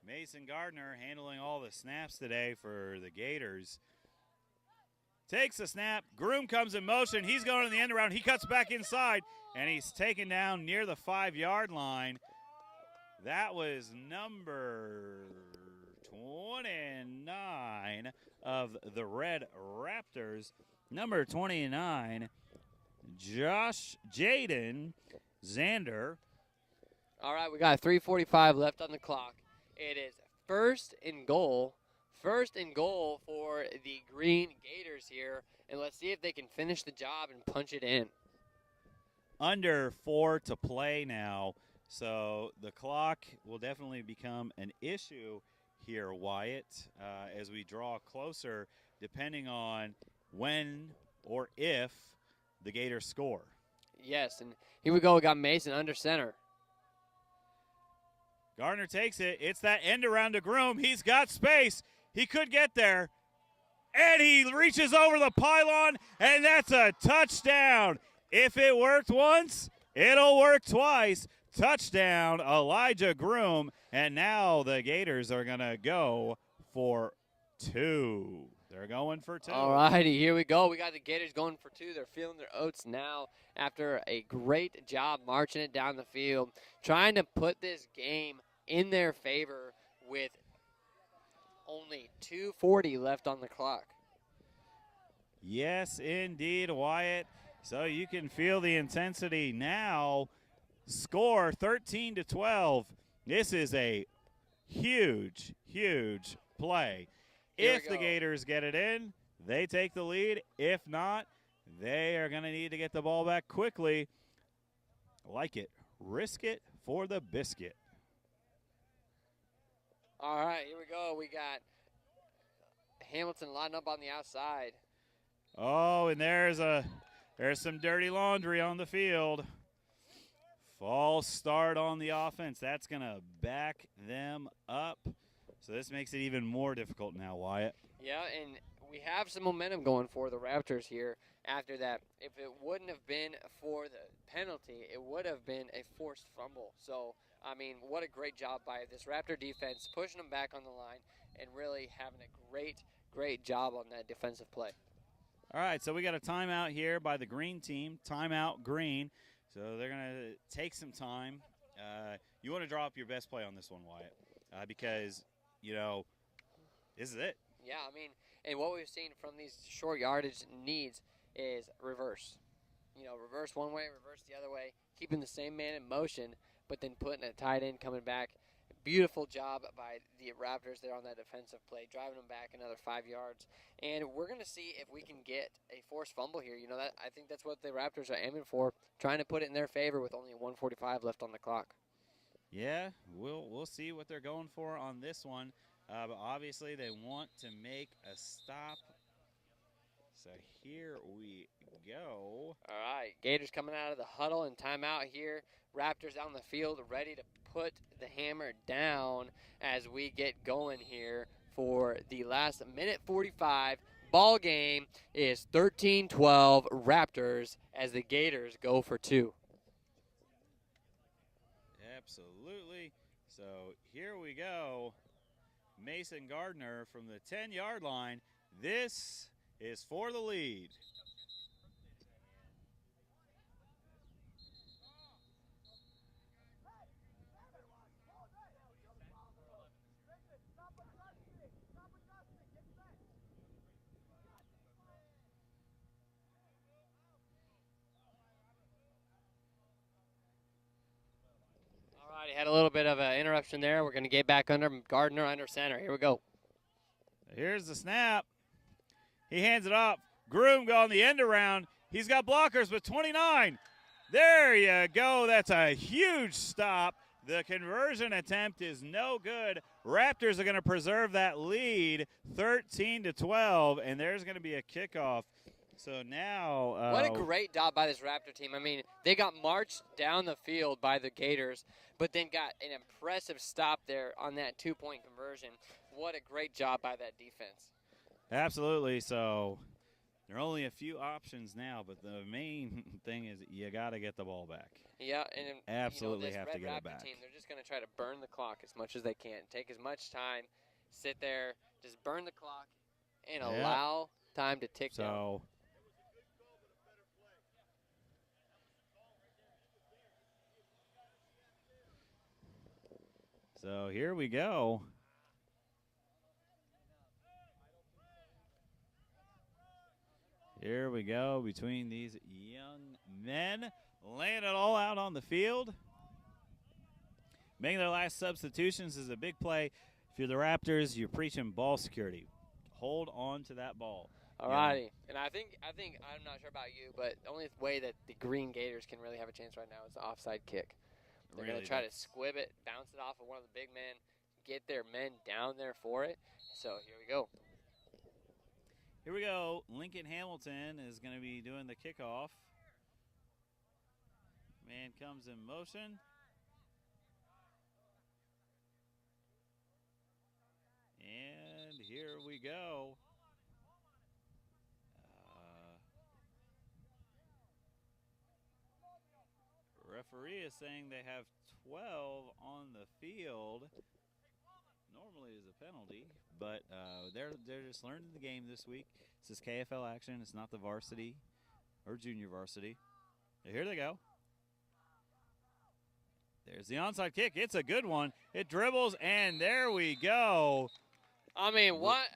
S11: Mason Gardner handling all the snaps today for the Gators. Takes a snap. Groom comes in motion. He's going to the end around. He cuts back inside, and he's taken down near the 5-yard line. That was number 29 of the Red Raptors. Number 29, Jaden Zander.
S1: All right, we got 3:45 left on the clock. It is first and goal for the Green Gators here, and let's see if they can finish the job and punch it in.
S11: Under 4 to play now, so the clock will definitely become an issue here, Wyatt, as we draw closer, depending on when or if the Gators score.
S1: Yes, and here we go. We got Mason under center.
S11: Gardner takes it. It's that end around to Groom. He's got space. He could get there. And he reaches over the pylon, and that's a touchdown. If it worked once, it'll work twice. Touchdown, Elijah Groom. And now the Gators are going to go for 2. They're going for 2.
S1: All righty, here we go. We got the Gators going for 2. They're feeling their oats now after a great job marching it down the field, trying to put this game in their favor with only 2:40 left on the clock.
S11: Yes, indeed, Wyatt. So you can feel the intensity now. Score 13-12. This is a huge, huge play. If the Gators get it in, they take the lead. If not, they are going to need to get the ball back quickly. Like it. Risk it for the biscuit.
S1: All right, here we go. We got Hamilton lined up on the outside.
S11: Oh, and there's some dirty laundry on the field. False start on the offense. That's going to back them up. So this makes it even more difficult now, Wyatt.
S1: Yeah, and we have some momentum going for the Raptors here after that. If it wouldn't have been for the penalty, it would have been a forced fumble. So, I mean, what a great job by this Raptor defense, pushing them back on the line and really having a great, great job on that defensive play.
S11: All right, so we got a timeout here by the Green team. Timeout Green. So they're going to take some time. You want to draw up your best play on this one, Wyatt, because, you know, this is it.
S1: Yeah, I mean, and what we've seen from these short yardage needs is reverse. You know, reverse one way, reverse the other way, keeping the same man in motion, but then putting a tight end coming back. Beautiful job by the Raptors there on that defensive play, driving them back another 5 yards. And we're going to see if we can get a forced fumble here. You know, that I think that's what the Raptors are aiming for, trying to put it in their favor with only 1:45 left on the clock.
S11: Yeah, we'll see what they're going for on this one. But obviously they want to make a stop. So here we go.
S1: All right, Gators coming out of the huddle and timeout here. Raptors on the field ready to put the hammer down as we get going here for the last minute 45. Ball game is 13-12 Raptors as the Gators go for 2.
S11: Absolutely. So here we go. Mason Gardner from the 10-yard line. This is for the lead.
S1: All right, had a little bit of an interruption there. We're going to get back under Gardner under center. Here we go.
S11: Here's the snap. He hands it off. Groom going the end around. He's got blockers with 29. There you go. That's a huge stop. The conversion attempt is no good. Raptors are going to preserve that lead 13-12, and there's going to be a kickoff So now,
S1: what a great job by this Raptor team. I mean, they got marched down the field by the Gators, but then got an impressive stop there on that 2-point conversion. What a great job by that defense.
S11: Absolutely. So there are only a few options now, but the main thing is you got to get the ball back.
S1: Yeah, and
S11: absolutely
S1: this
S11: have
S1: Red
S11: to get
S1: Raptor
S11: it back.
S1: team, they're just going to try to burn the clock as much as they can. Take as much time, sit there, just burn the clock, and allow time to tick down.
S11: So here we go. Here we go between these young men, laying it all out on the field. Making their last substitutions is a big play. If you're the Raptors, you're preaching ball security. Hold on to that ball.
S1: All righty. And I think I'm not sure about you, but the only way that the Green Gators can really have a chance right now is the offside kick. They're going to try to squib it, bounce it off of one of the big men, get their men down there for it. So here we go.
S11: Here we go. Lincoln Hamilton is going to be doing the kickoff. Man comes in motion. And here we go. Referee is saying they have 12 on the field. Normally is a penalty, but they're just learning the game this week. This is KFL action. It's not the varsity or junior varsity. Here they go. There's the onside kick. It's a good one. It dribbles, and there we go.
S1: I mean, what?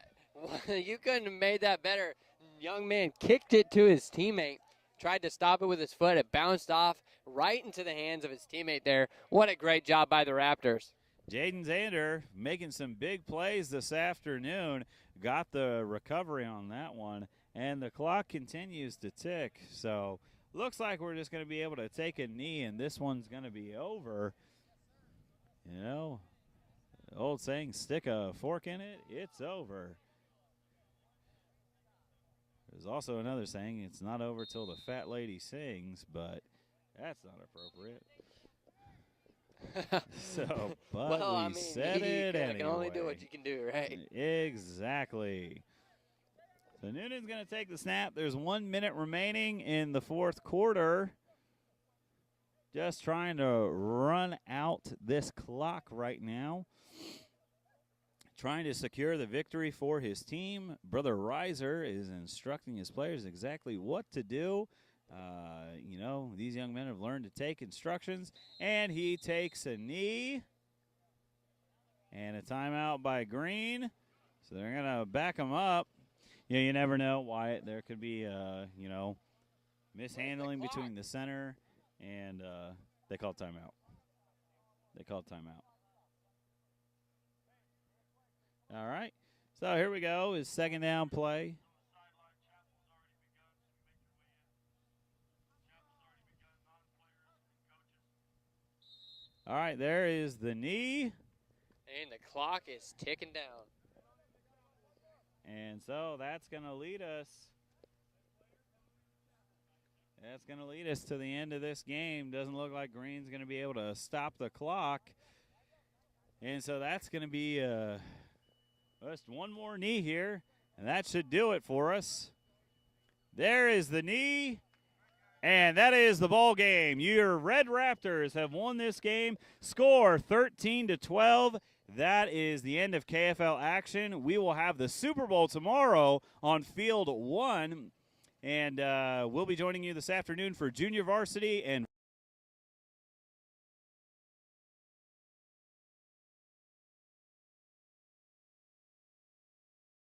S1: You couldn't have made that better. Young man kicked it to his teammate, tried to stop it with his foot. It bounced off right into the hands of his teammate there. What a great job by the Raptors.
S11: Jaden Zander making some big plays this afternoon. Got the recovery on that one, and the clock continues to tick. So looks like we're just going to be able to take a knee, and this one's going to be over. You know, the old saying, stick a fork in it, it's over. There's also another saying, it's not over till the fat lady sings, but that's not appropriate. So, but
S1: well,
S11: we
S1: I mean,
S11: said it anyway.
S1: You can only do what you can do, right?
S11: Exactly. So Noonan's going to take the snap. There's 1 minute remaining in the fourth quarter. Just trying to run out this clock right now. Trying to secure the victory for his team. Brother Reiser is instructing his players exactly what to do. You know, these young men have learned to take instructions, and he takes a knee. And a timeout by Green. So they're going to back him up. Yeah, you never know why there could be, you know, mishandling between the center and they called timeout. They called timeout. All right. So here we go. His second down play. All right, there is the knee.
S1: And the clock is ticking down.
S11: And so that's going to lead us. That's going to lead us to the end of this game. Doesn't look like Green's going to be able to stop the clock. And so that's going to be just one more knee here, and that should do it for us. There is the knee, and that is the ball game. Your Red Raptors have won this game. Score 13-12. That is the end of KFL action. We will have the Super Bowl tomorrow on Field 1. And we'll be joining you this afternoon for junior varsity and